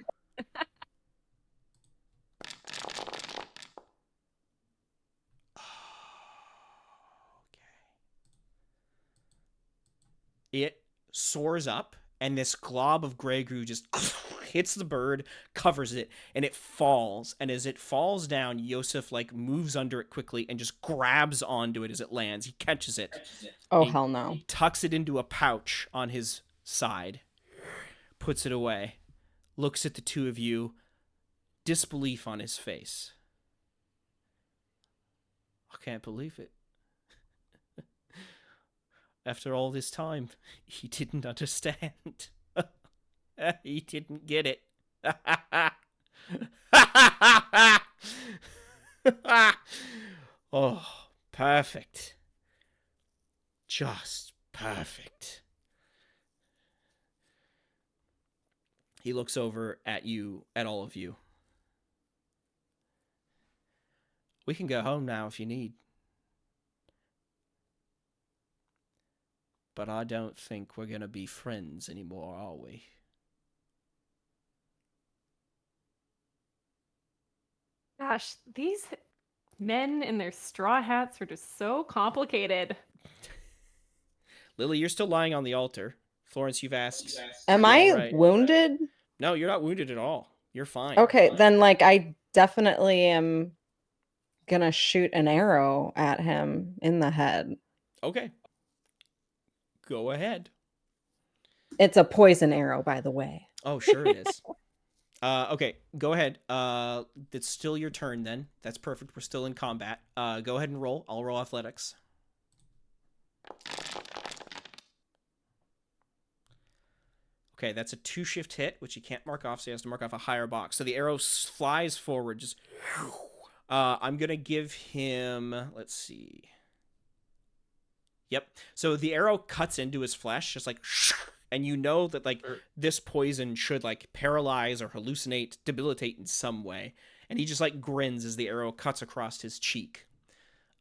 It soars up, and this glob of gray goo just hits the bird, covers it, and it falls. And as it falls down, Yosef like moves under it quickly and just grabs onto it as it lands. He catches it. Oh, He hell no. tucks it into a pouch on his side, puts it away, looks at the two of you, disbelief on his face. I can't believe it. After all this time, he didn't understand. He didn't get it. Oh, perfect. Just perfect. He looks over at you, at all of you. We can go home now if you need. But I don't think we're gonna be friends anymore, are we? Gosh, these men in their straw hats are just so complicated. Lily, you're still lying on the altar. Florence, you've asked. Am Yeah, I right. wounded? No, you're not wounded at all. You're fine. Okay, then like I definitely am gonna shoot an arrow at him in the head. Okay. Go ahead. It's a poison arrow, by the way. Oh, sure it is. Okay, go ahead. It's still your turn then. That's perfect. We're still in combat. Go ahead and roll. I'll roll athletics. Okay, that's a 2-shift hit, which he can't mark off, so he has to mark off a higher box. So the arrow flies forward. Just, I'm gonna give him. Let's see. Yep. So the arrow cuts into his flesh, just like, and you know that like this poison should like paralyze or hallucinate, debilitate in some way. And he just like grins as the arrow cuts across his cheek.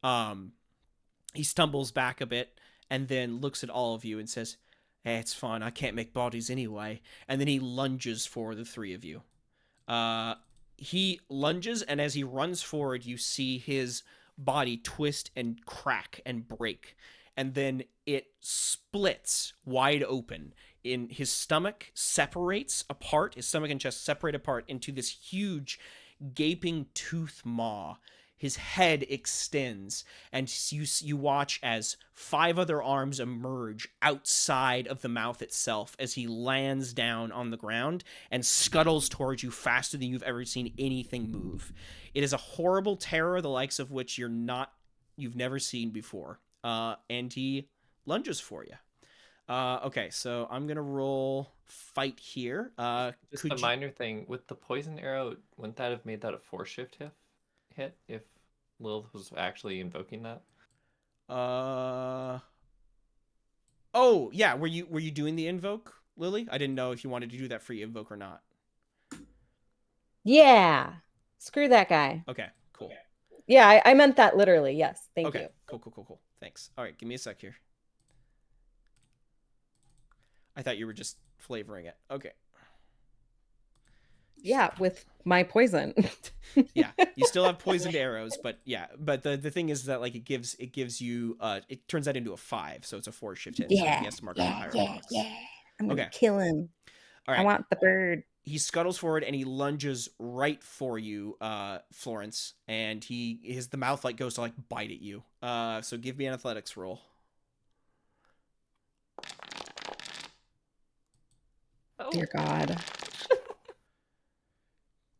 He stumbles back a bit and then looks at all of you and says, "Hey, it's fine. I can't make bodies anyway." And then he lunges for the three of you. He lunges, and as he runs forward, you see his body twist and crack and break. and then it splits wide open. In his stomach separates apart, his stomach and chest separate apart into this huge gaping tooth maw. His head extends, and you watch as 5 other arms emerge outside of the mouth itself as he lands down on the ground and scuttles towards you faster than you've ever seen anything move. It is a horrible terror, the likes of which you've never seen before. And he lunges for you. Okay, so I'm gonna roll fight here. Just a minor thing with the poison arrow. Wouldn't that have made that a 4-shift hit if Lilith was actually invoking that? Oh yeah, were you doing the invoke, Lily? I didn't know if you wanted to do that free invoke or not. Yeah. Screw that guy. Okay, cool. Yeah, I meant that literally. Yes. Thank you. Okay, cool. Thanks. All right, give me a sec here. I thought you were just flavoring it. Okay. Yeah, with my poison. Yeah, you still have poisoned arrows, but yeah, but the thing is that like it gives you it turns that into a 5, so it's a 4-shift hit. So he has to mark on a higher box. I'm gonna Okay. kill him. All right. I want the bird. He scuttles forward and he lunges right for you, Florence, and the mouth like goes to like bite at you. So give me an athletics roll. Oh, Dear God.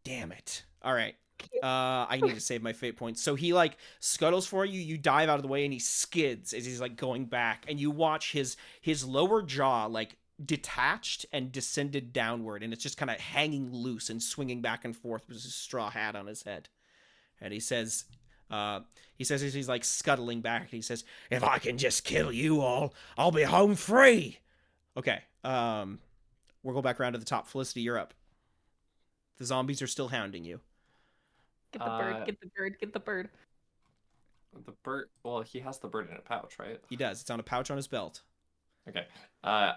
Damn it. All right. I need to save my fate points. So he like scuttles for you, you dive out of the way, and he skids as he's like going back, and you watch his lower jaw like detached and descended downward, and it's just kind of hanging loose and swinging back and forth with his straw hat on his head. And he says as he's like scuttling back, he says, "If I can just kill you all, I'll be home free." Okay. We'll go back around to the top. Felicity, you're up. The zombies are still hounding you. get the bird, get the bird, get the bird. The bird. Well, he has the bird in a pouch, right? He does. It's on a pouch on his belt. Okay. I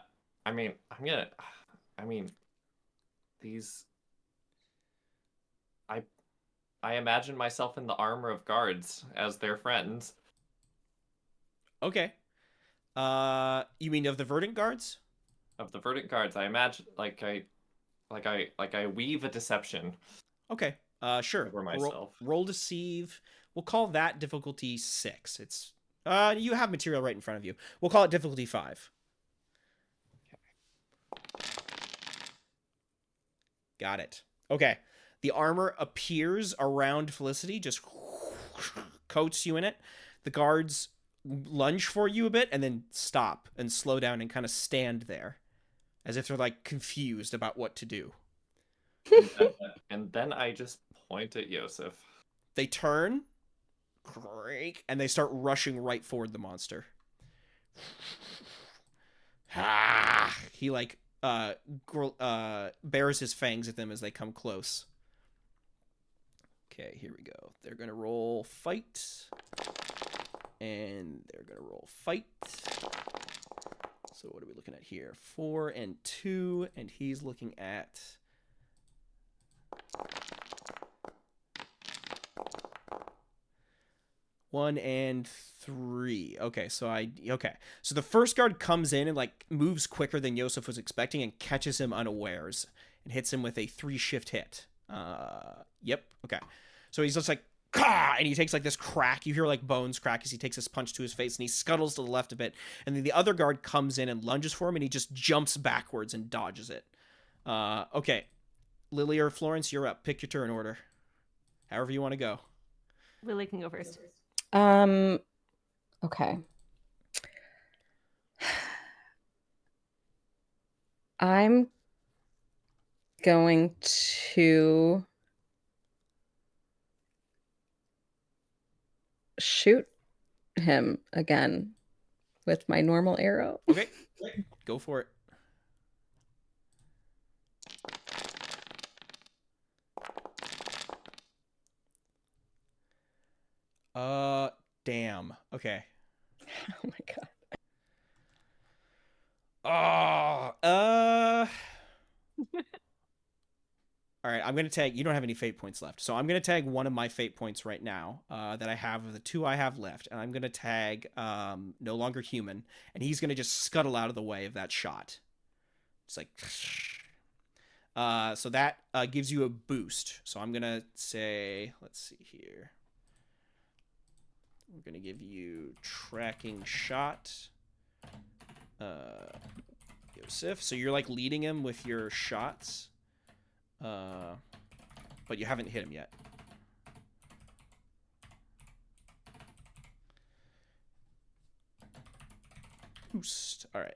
mean, these. I imagine myself in the armor of guards as their friends. Okay. You mean of the Verdant guards? Of the Verdant guards, I imagine like I weave a deception. Okay. Sure. Over myself. Roll deceive. We'll call that difficulty 6. It's you have material right in front of you. We'll call it difficulty 5. Got it. Okay. The armor appears around Felicity, just coats you in it. The guards lunge for you a bit and then stop and slow down and kind of stand there as if they're like confused about what to do. And then I just point at Yosef. They turn, and they start rushing right forward the monster. He like bares his fangs at them as they come close. Okay, here we go. They're gonna roll fight, and they're gonna roll fight. So what are we looking at here? 4 and 2, and he's looking at 1 and 3. Okay, so So the first guard comes in and like moves quicker than Yosef was expecting and catches him unawares and hits him with a 3-shift hit. Yep. Okay. So he's just like, "Kah!" And he takes like this crack. You hear like bones crack as he takes this punch to his face, and he scuttles to the left a bit. And then the other guard comes in and lunges for him, and he just jumps backwards and dodges it. Okay. Lily or Florence, you're up. Pick your turn order. However you want to go. Lily can go first. Okay. I'm going to shoot him again with my normal arrow. Okay. Go for it. Damn. Okay. Oh my God. All All right, I'm gonna tag. You don't have any fate points left, so I'm gonna tag one of my fate points right now that I have of the 2 I have left, and I'm gonna tag no longer human, and he's gonna just scuttle out of the way of that shot. It's like, so that gives you a boost. So I'm gonna say, let's see here. We're gonna give you tracking shot, Yosef. So you're like leading him with your shots. But you haven't hit him yet. Boost. All right.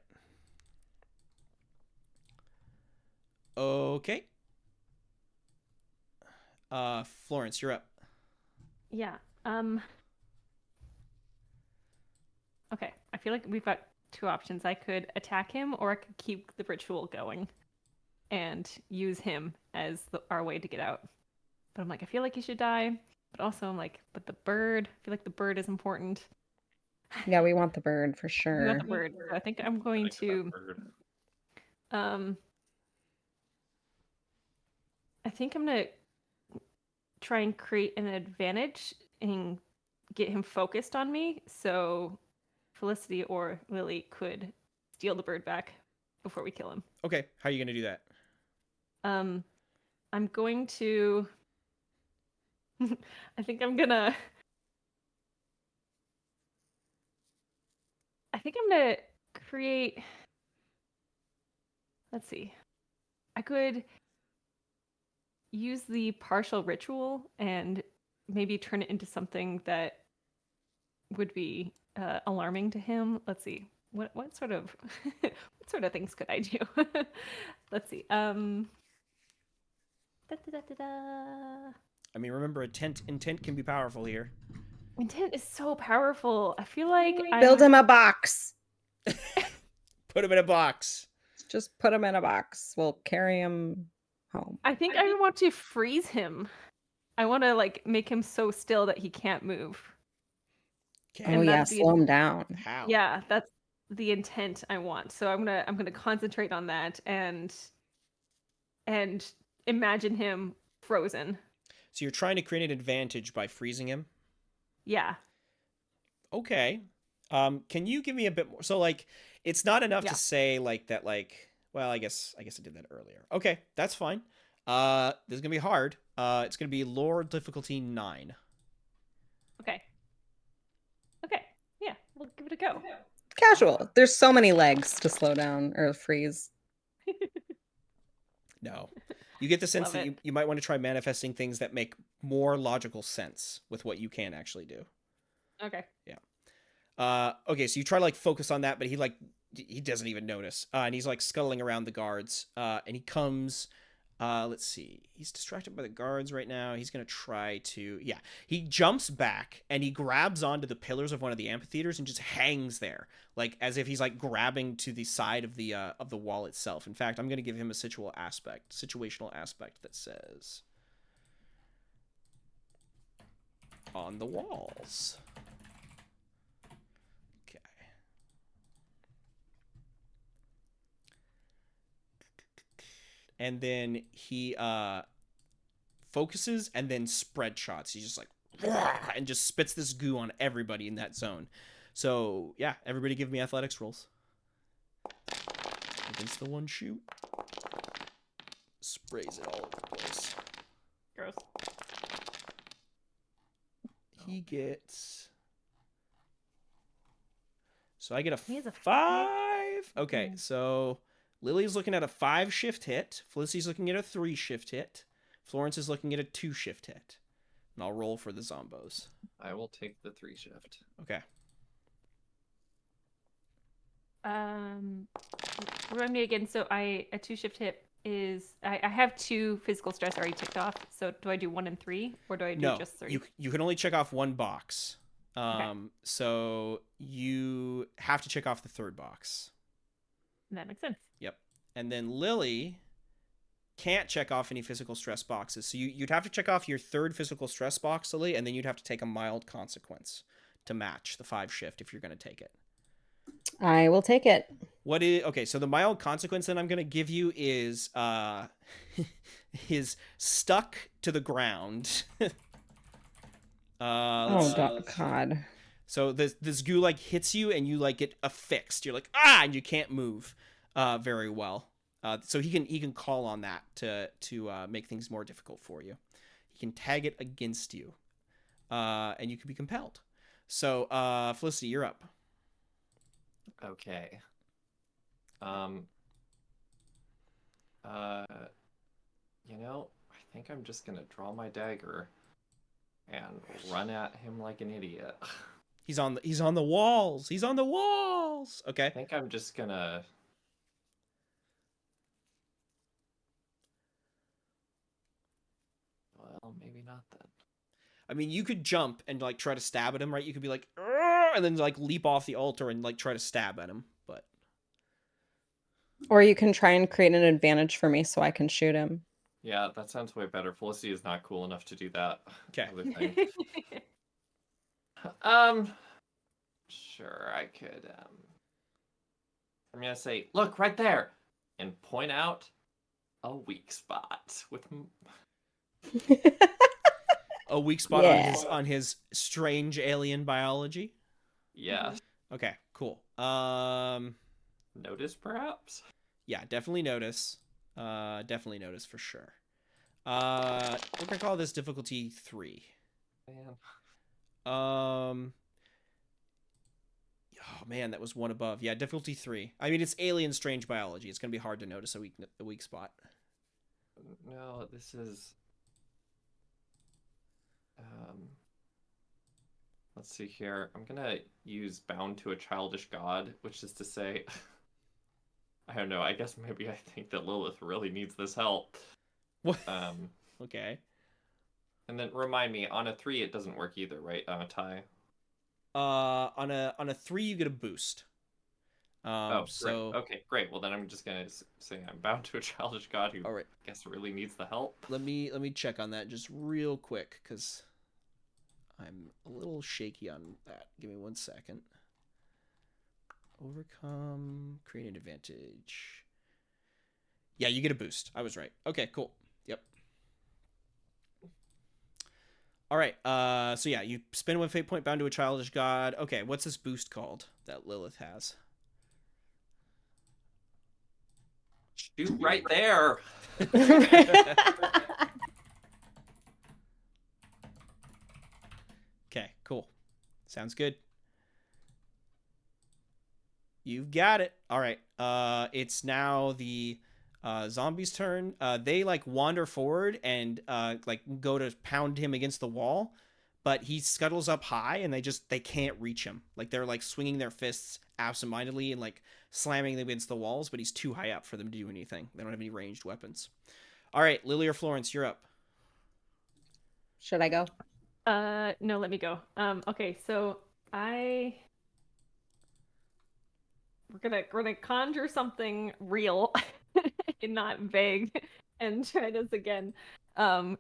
Okay. Florence, you're up. Yeah. Okay. I feel like we've got 2 options. I could attack him, or I could keep the ritual going and use him as our way to get out. But I'm like, I feel like he should die. But also I'm like, but the bird, I feel like the bird is important. Yeah, we want the bird for We sure. want the bird. So I think I'm going to I think I'm gonna try and create an advantage and get him focused on me, so Felicity or Lily could steal the bird back before we kill him. Okay, how are you gonna do that? I'm going to I think I'm gonna create, let's see. I could use the partial ritual and maybe turn it into something that would be alarming to him. Let's see. What sort of what sort of things could I do? Let's see. I mean, remember, intent can be powerful here. Intent is so powerful. I feel like Build him a box. Put him in a box. Just put him in a box. We'll carry him home. I think I want to freeze him. I want to like make him so still that he can't move. Okay. Oh And yeah, that's the- slow him down. How? Yeah, that's the intent I want. So I'm gonna concentrate on that and imagine him frozen. So you're trying to create an advantage by freezing him? Yeah. Okay. Can you give me a bit more? So like, it's not enough Yeah. to say like that. Like, well, I guess I did that earlier. Okay, that's fine. This is gonna be hard. It's gonna be lore difficulty 9. Okay. Okay. Yeah, we'll give it a go. Casual. There's so many legs to slow down or freeze. No. You get the sense Love that it. you might want to try manifesting things that make more logical sense with what you can actually do. Okay. Okay, so you try to like focus on that, but he doesn't even notice. And he's like scuttling around the guards. And he comes, let's see. He's distracted by the guards right now. He's going to try to, yeah. He jumps back and he grabs onto the pillars of one of the amphitheaters and just hangs there, like as if he's like grabbing to the side of the wall itself. In fact, I'm going to give him a situational aspect that says on the walls. Okay. And then he focuses and then spread shots. He's just like and just spits this goo on everybody in that zone. So yeah, everybody give me athletics rolls. Against the one shoot. Sprays it all over the place. Gross. He gets. So I get a He has a 5. Okay, so Lily's looking at a 5 shift hit. Felicity's looking at a 3 shift hit. Florence is looking at a 2 shift hit. And I'll roll for the zombos. I will take the 3 shift. Okay. Remind me again. So a 2 shift hit is I have 2 physical stress already ticked off. So do I do 1 and 3, or do I do No, just 3? you can only check off 1 box. So you have to check off the 3rd box. That makes sense. Yep. And then Lily can't check off any physical stress boxes. So you'd have to check off your 3rd physical stress box, Lily, and then you'd have to take a mild consequence to match the 5 shift if you're going to take it. I will take it. What is okay? So the mild consequence that I'm gonna give you is is stuck to the ground. Let's see. God. So this goo like hits you and you like get affixed. You're like ah, and you can't move very well. So he can call on that to make things more difficult for you. He can tag it against you, and you can be compelled. So Felicity, you're up. Okay. Um. You know, I think I'm just gonna draw my dagger and run at him like an idiot. He's on the walls. He's on the walls. Okay. I think I'm just gonna. Well, maybe not then. I mean, you could jump and like try to stab at him, right? You could be like, "Arr!" and then like leap off the altar and like try to stab at him. But Or you can try and create an advantage for me so I can shoot him. Yeah, that sounds way better. Felicity is not cool enough to do that. okay, Other thing. Sure, I could. I'm gonna say, look right there, and point out a weak spot with. a weak spot Yeah. on his strange alien biology. Yeah. Okay, cool. Notice perhaps. Yeah, definitely notice. Definitely notice for sure. We're gonna call this difficulty 3. Man. Oh man, that was one above. Yeah, difficulty 3. I mean, it's alien strange biology. It's gonna be hard to notice a weak spot. No, this is. Let's see here. I'm gonna use bound to a childish god, which is to say, I don't know. I guess maybe I think that Lilith really needs this help. What? Okay. And then remind me, on a 3 it doesn't work either, right? On a tie. On a 3 you get a boost. Oh, so great. Okay, great. Well, then I'm just gonna say I'm bound to a childish god who all right. I guess really needs the help. Let me check on that just real quick because I'm a little shaky on that. Give me 1 second. Overcome, create an advantage. Yeah, you get a boost. I was right. Okay, cool. Yep. All right. So yeah, you spend 1 fate point bound to a childish god. Okay, what's this boost called that Lilith has? Shoot right there. Okay, cool. Sounds good. You've got it. All right. It's now the zombies' turn. They like wander forward and like go to pound him against the wall, but he scuttles up high and they can't reach him. Like they're like swinging their fists absentmindedly and like slamming them against the walls, but he's too high up for them to do anything. They don't have any ranged weapons. All right, Lily or Florence, you're up. Should I go? No, let me go. Okay, so we're gonna conjure something real and not vague and try this again,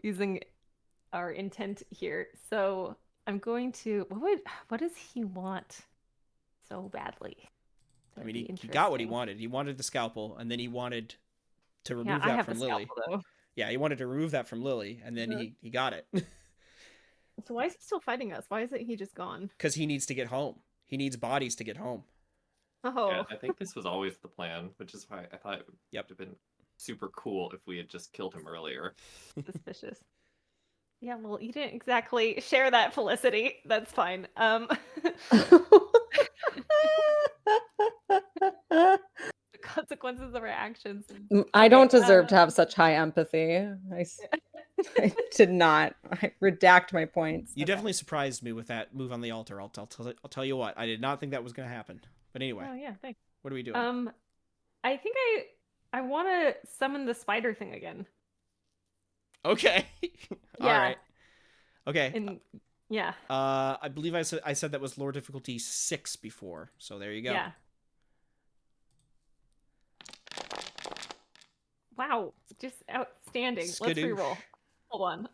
using our intent here. So I'm going to what does he want so badly? I mean, he got what he wanted. He wanted the scalpel, and then he wanted to remove I that have from the Lily. scalpel, though. Yeah, he wanted to remove that from Lily, and then he got it. So why is he still fighting us? Why isn't he just gone? Because he needs to get home. He needs bodies to get home. Oh, Yeah, I think this was always the plan, which is why I thought it would have been super cool if we had just killed him earlier. suspicious. Yeah, well, you didn't exactly share that, Felicity. That's fine. The consequences of our actions. I don't Okay, deserve to have such high empathy. I did not. I redact my points. You definitely surprised me with that move on the altar. I'll tell you what. I did not think that was going to happen. But anyway, Oh yeah, thanks. what are we doing? I think I want to summon the spider thing again. Okay. All Yeah. right. Okay. And yeah. I believe I said that was lore difficulty 6 before. So there you go. Yeah. Wow, just outstanding. Let's Skadoosh. reroll. Hold on.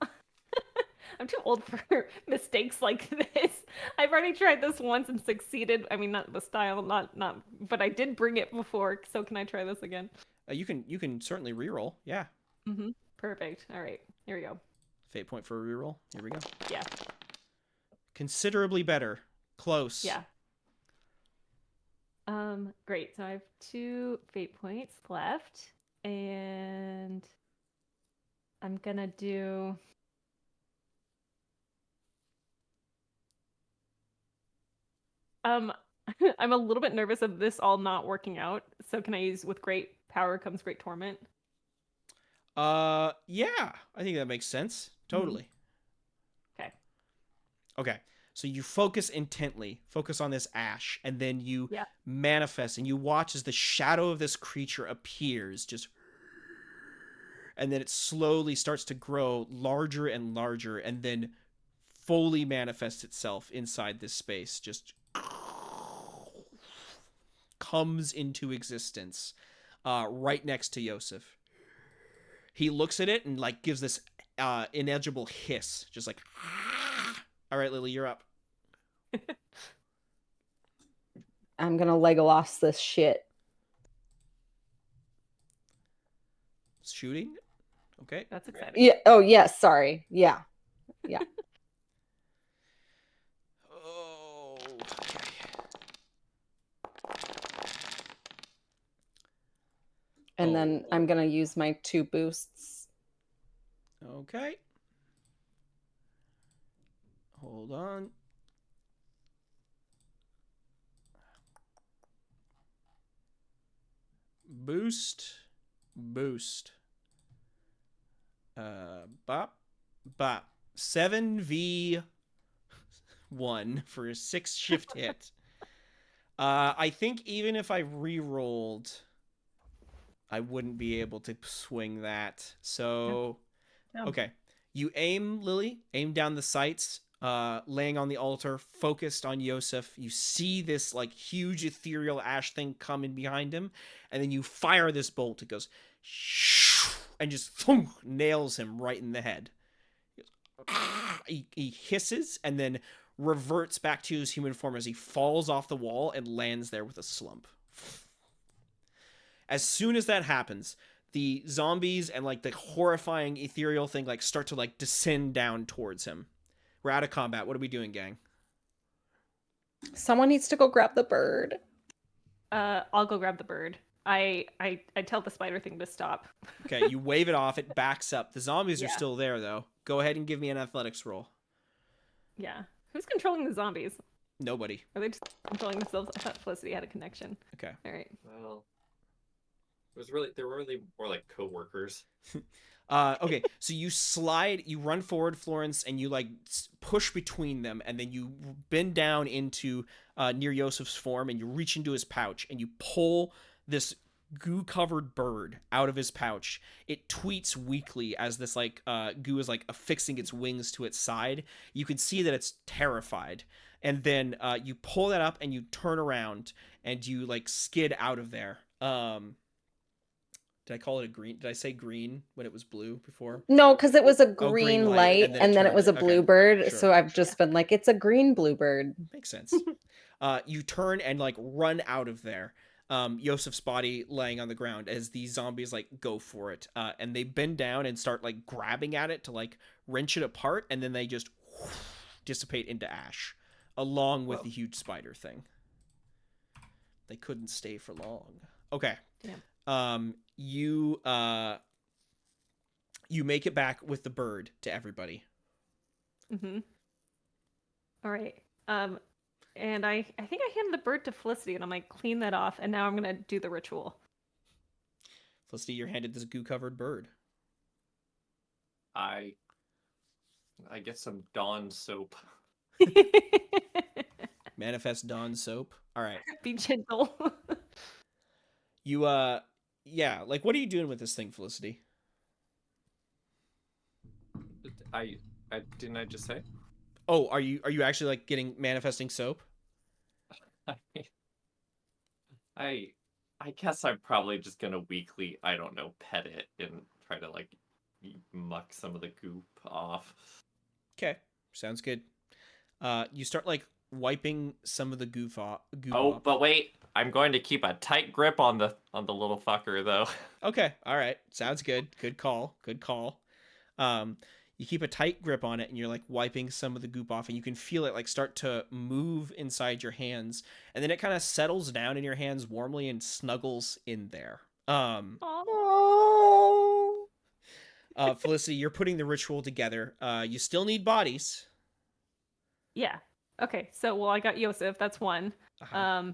I'm too old for mistakes like this. I've already tried this once and succeeded. I mean, not the style, not, but I did bring it before. So can I try this again? You can certainly reroll. Yeah. Mm-hmm. Perfect. All right, here we go. Fate point for a reroll. Here we go. Yeah, Considerably better. Close. yeah. Great. So I have 2 fate points left, and I'm gonna do. Um, I'm a little bit nervous of this all not working out. So can I use with great power comes great torment? Yeah. I think that makes sense. Totally. Okay. Okay. So you focus intently, focus on this ash, and then you Yeah. manifest and you watch as the shadow of this creature appears, just and then it slowly starts to grow larger and larger and then fully manifests itself inside this space, just comes into existence right next to Yosef. He looks at it and like gives this inedible hiss, just like all right, Lily, you're up. I'm gonna Legolas this shit. Shooting. Okay. That's exciting. Yeah. Oh yes. Sorry. Yeah. Oh. Okay. And then I'm gonna use my 2 boosts. Okay. Hold on. Boost. Bop. 7v1 for a 6 shift hit. I think even if I re-rolled, I wouldn't be able to swing that. So, Yeah. okay. You aim, Lily, aim down the sights, laying on the altar, focused on Yosef. You see this like huge ethereal ash thing coming behind him, and then you fire this bolt. It goes and just nails him right in the head. He hisses and then reverts back to his human form as he falls off the wall and lands there with a slump. As soon as that happens, the zombies and like the horrifying ethereal thing like start to like descend down towards him. We're out of combat. What are we doing, gang? Someone needs to go grab the bird. I'll go grab the bird. I tell the spider thing to stop. Okay, you wave it off. It backs up. The zombies are Yeah. still there, though. Go ahead and give me an athletics roll. Yeah. Who's controlling the zombies? Nobody. Are they just controlling themselves? I thought Felicity had a connection. Okay. All right. Well, they were really more like co-workers. Okay, so you run forward, Florence, and you like push between them, and then you bend down into near Yosef's form, and you reach into his pouch, and you pull this goo-covered bird out of his pouch. It tweets weakly as this like goo is like affixing its wings to its side. You can see that it's terrified, and then you pull that up, and you turn around, and you like skid out of there. Did I call it a green? Did I say green when it was blue before? No, because it was a Oh, green light, and then it turned. was a Okay, bluebird. sure, So I've sure. just been like, it's a green bluebird. Makes sense. You turn and like run out of there. Yosef's body laying on the ground as these zombies like go for it. And they bend down and start like grabbing at it to like wrench it apart, and then they just dissipate into ash, along with the huge spider thing. They couldn't stay for long. Okay. Damn. You make it back with the bird to everybody. Mm-hmm. All right. And I think I hand the bird to Felicity, and I'm like, clean that off, and now I'm gonna do the ritual. Felicity, you're handed this goo-covered bird. I get some Dawn soap. Manifest Dawn soap. All right. Be gentle. You yeah, like what are you doing with this thing, Felicity? I didn't I just say? Oh, are you actually like getting manifesting soap? I guess I'm probably just gonna weekly, I don't know, pet it and try to like muck some of the goop off. Okay, sounds good. You start like wiping some of the goop off. Oh, but wait, I'm going to keep a tight grip on the little fucker though. Okay, all right, sounds good. Good call. Good call. Um, you keep a tight grip on it, and you're like wiping some of the goop off, and you can feel it like start to move inside your hands, and then it kind of settles down in your hands warmly and snuggles in there. Oh. Felicity, you're putting the ritual together. You still need bodies. Yeah. Okay. So, well, I got Yosef. That's one. Uh-huh.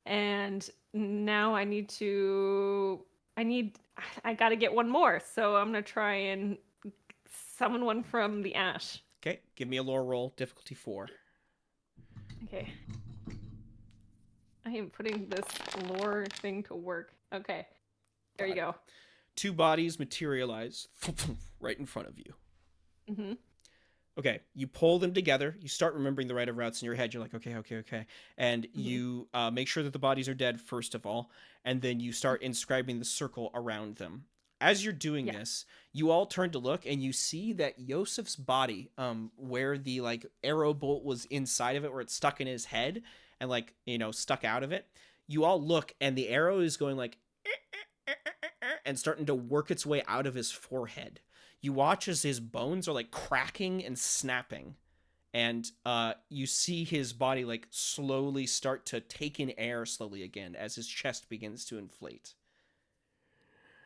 And now I need to. I got to get one more. So I'm gonna try and summon one from the ash. Okay, give me a lore roll, difficulty 4. Okay. I am putting this lore thing to work. Okay. There you go. 2 bodies materialize right in front of you. Mm-hmm. Okay, you pull them together. You start remembering the right of routes in your head. You're like, okay. And you make sure that the bodies are dead, first of all. And then you start inscribing the circle around them. As you're doing this, you all turn to look and you see that Yosef's body, where the like arrow bolt was inside of it, where it's stuck in his head and like, stuck out of it. You all look and the arrow is going like and starting to work its way out of his forehead. You watch as his bones are like cracking and snapping, and you see his body like slowly start to take in air slowly again as his chest begins to inflate.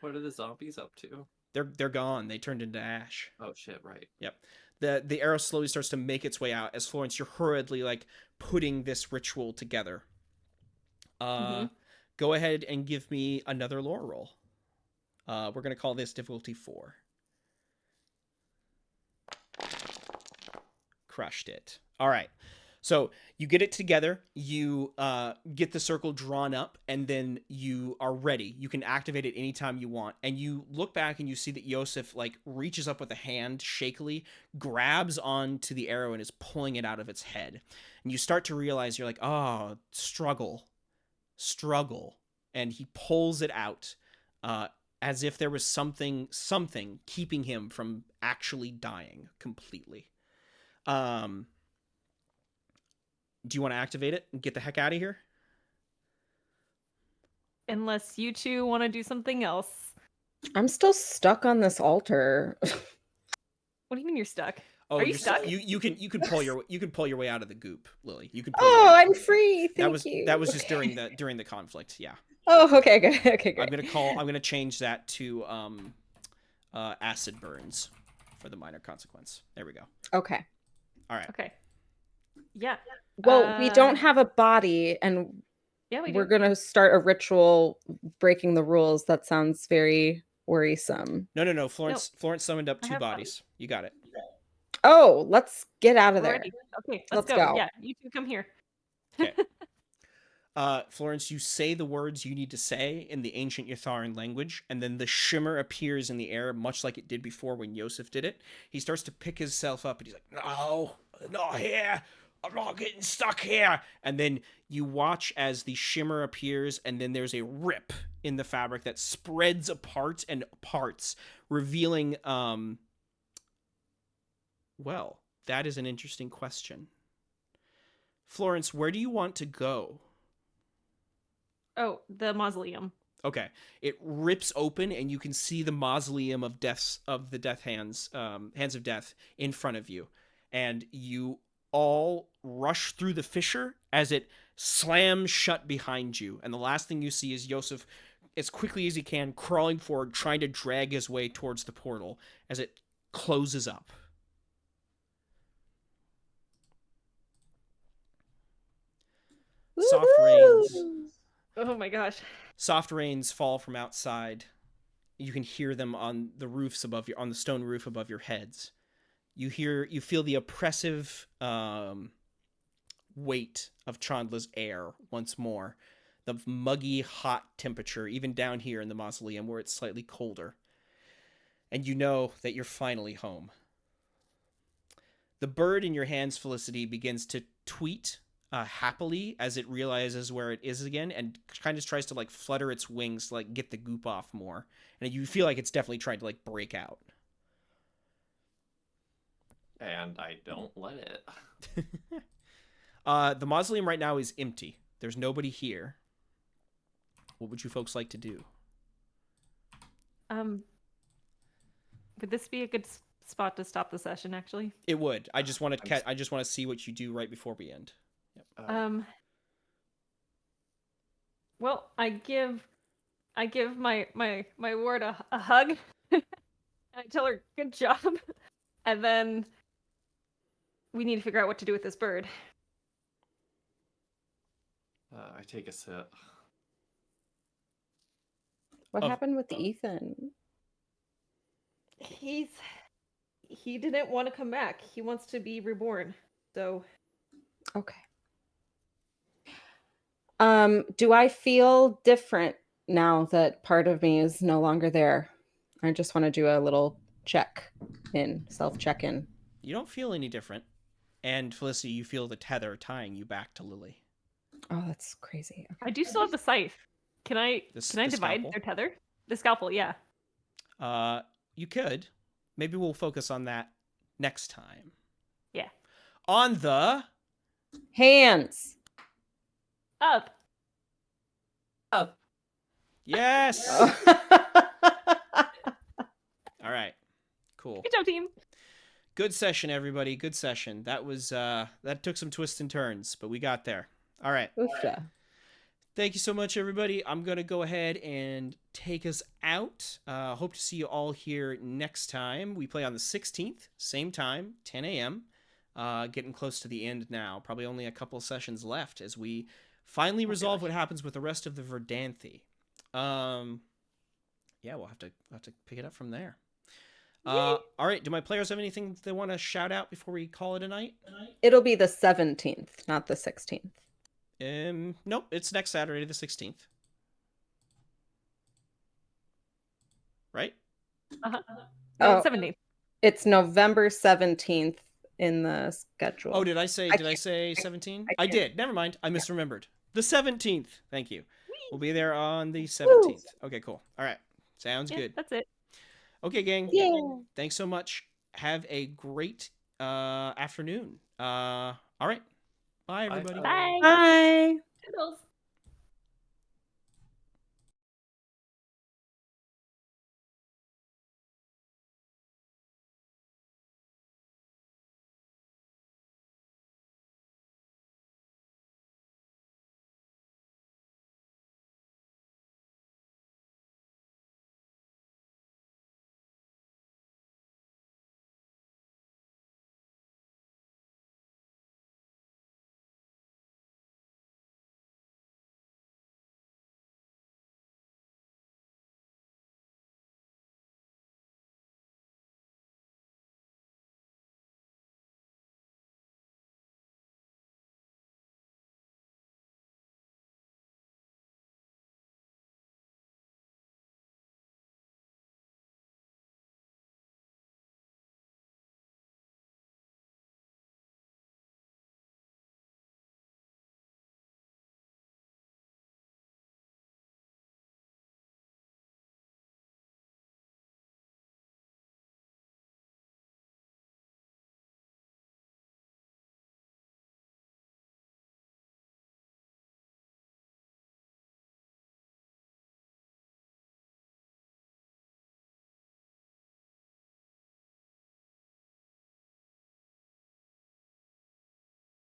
What are the zombies up to? They're gone. They turned into ash. Oh shit! Right. Yep. The arrow slowly starts to make its way out as Florence, you're hurriedly like putting this ritual together. Go ahead and give me another lore roll. We're gonna call this difficulty 4. Crushed it. All right. So you get it together, you get the circle drawn up, and then you are ready. You can activate it anytime you want. And you look back and you see that Yosef like reaches up with a hand shakily, grabs onto the arrow and is pulling it out of its head. And you start to realize you're like, oh, struggle. And he pulls it out as if there was something keeping him from actually dying completely. Do you want to activate it and get the heck out of here? Unless you two want to do something else. I'm still stuck on this altar. What do you mean you're stuck? Oh, Are you stuck? You can pull your way out of the goop, Lily. You can pull Oh, I'm free. Thank you. That was just Okay. during the conflict. Yeah. Oh, okay, good. Okay, great. I'm gonna change that to acid burns for the minor consequence. There we go. Okay. All right. Okay. Yeah. Well, we don't have a body, and Yeah, we're gonna start a ritual breaking the rules. That sounds very worrisome. No. Florence summoned up I 2 have bodies. You got it. Oh, let's get out of there. Ready. Okay, Let's go. go. Yeah, you two come here. Okay. Florence, you say the words you need to say in the ancient Yatharan language, and then the shimmer appears in the air, much like it did before when Yosef did it. He starts to pick himself up, and he's like, "No, not here. I'm not getting stuck here." And then you watch as the shimmer appears, and then there's a rip in the fabric that spreads apart and parts, revealing, well, that is an interesting question. Florence, where do you want to go? Oh, the mausoleum. Okay, it rips open, and you can see the mausoleum of the death hands, hands of death, in front of you, and you all rush through the fissure as it slams shut behind you. And the last thing you see is Yosef, as quickly as he can, crawling forward, trying to drag his way towards the portal as it closes up. Soft rains. Oh my gosh. Soft rains fall from outside. You can hear them on the roofs above on the stone roof above your heads. You feel the oppressive weight of Chandla's air once more. The muggy, hot temperature, even down here in the mausoleum where it's slightly colder. And you know that you're finally home. The bird in your hands, Felicity, begins to tweet happily as it realizes where it is again, and kind of tries to like flutter its wings to like get the goop off more. And you feel like it's definitely trying to like break out. And I don't let it. The mausoleum right now is empty. There's nobody here. What would you folks like to do? Would this be a good spot to stop the session? Actually. It would. I just want to. I just want to see what you do right before we end. Well, I give my ward a hug. And I tell her good job, and then we need to figure out what to do with this bird. I take a sip. What Oh. happened with Ethan? He didn't want to come back. He wants to be reborn. So Okay. Do I feel different now that part of me is no longer there? I just want to do a little self-check-in. You don't feel any different, and Felicity, you feel the tether tying you back to Lily. Oh, that's crazy. Okay. I do still have the scythe. Can I The divide scalpel? their tether? The scalpel, yeah. You could. Maybe we'll focus on that next time. Yeah. On the Hands. Up. Up. yes. Oh. All right. Cool. Good job, team. Good session, everybody. Good session. That was that took some twists and turns, but we got there. All right. Oofda. Thank you so much, everybody. I'm going to go ahead and take us out. Hope to see you all here next time. We play on the 16th, same time, 10 a.m. Getting close to the end now. Probably only a couple sessions left as we finally resolve what happens with the rest of the Verdanthi. Yeah, we'll have to pick it up from there. All right. Do my players have anything they want to shout out before we call it a night? It'll be the 17th, not the 16th. Nope, it's next Saturday, the 16th. Right? No, Oh. 17th. It's November 17th in the schedule. Oh, did I say I 17? I I can't. did. Never mind. I misremembered. The 17th. Thank you. We'll be there on the 17th. Okay, cool. All right. Sounds Yeah, good. that's it. Okay, gang. Yeah. Thanks so much. Have a great afternoon. All right. Bye, everybody. Bye. Bye. Toodles.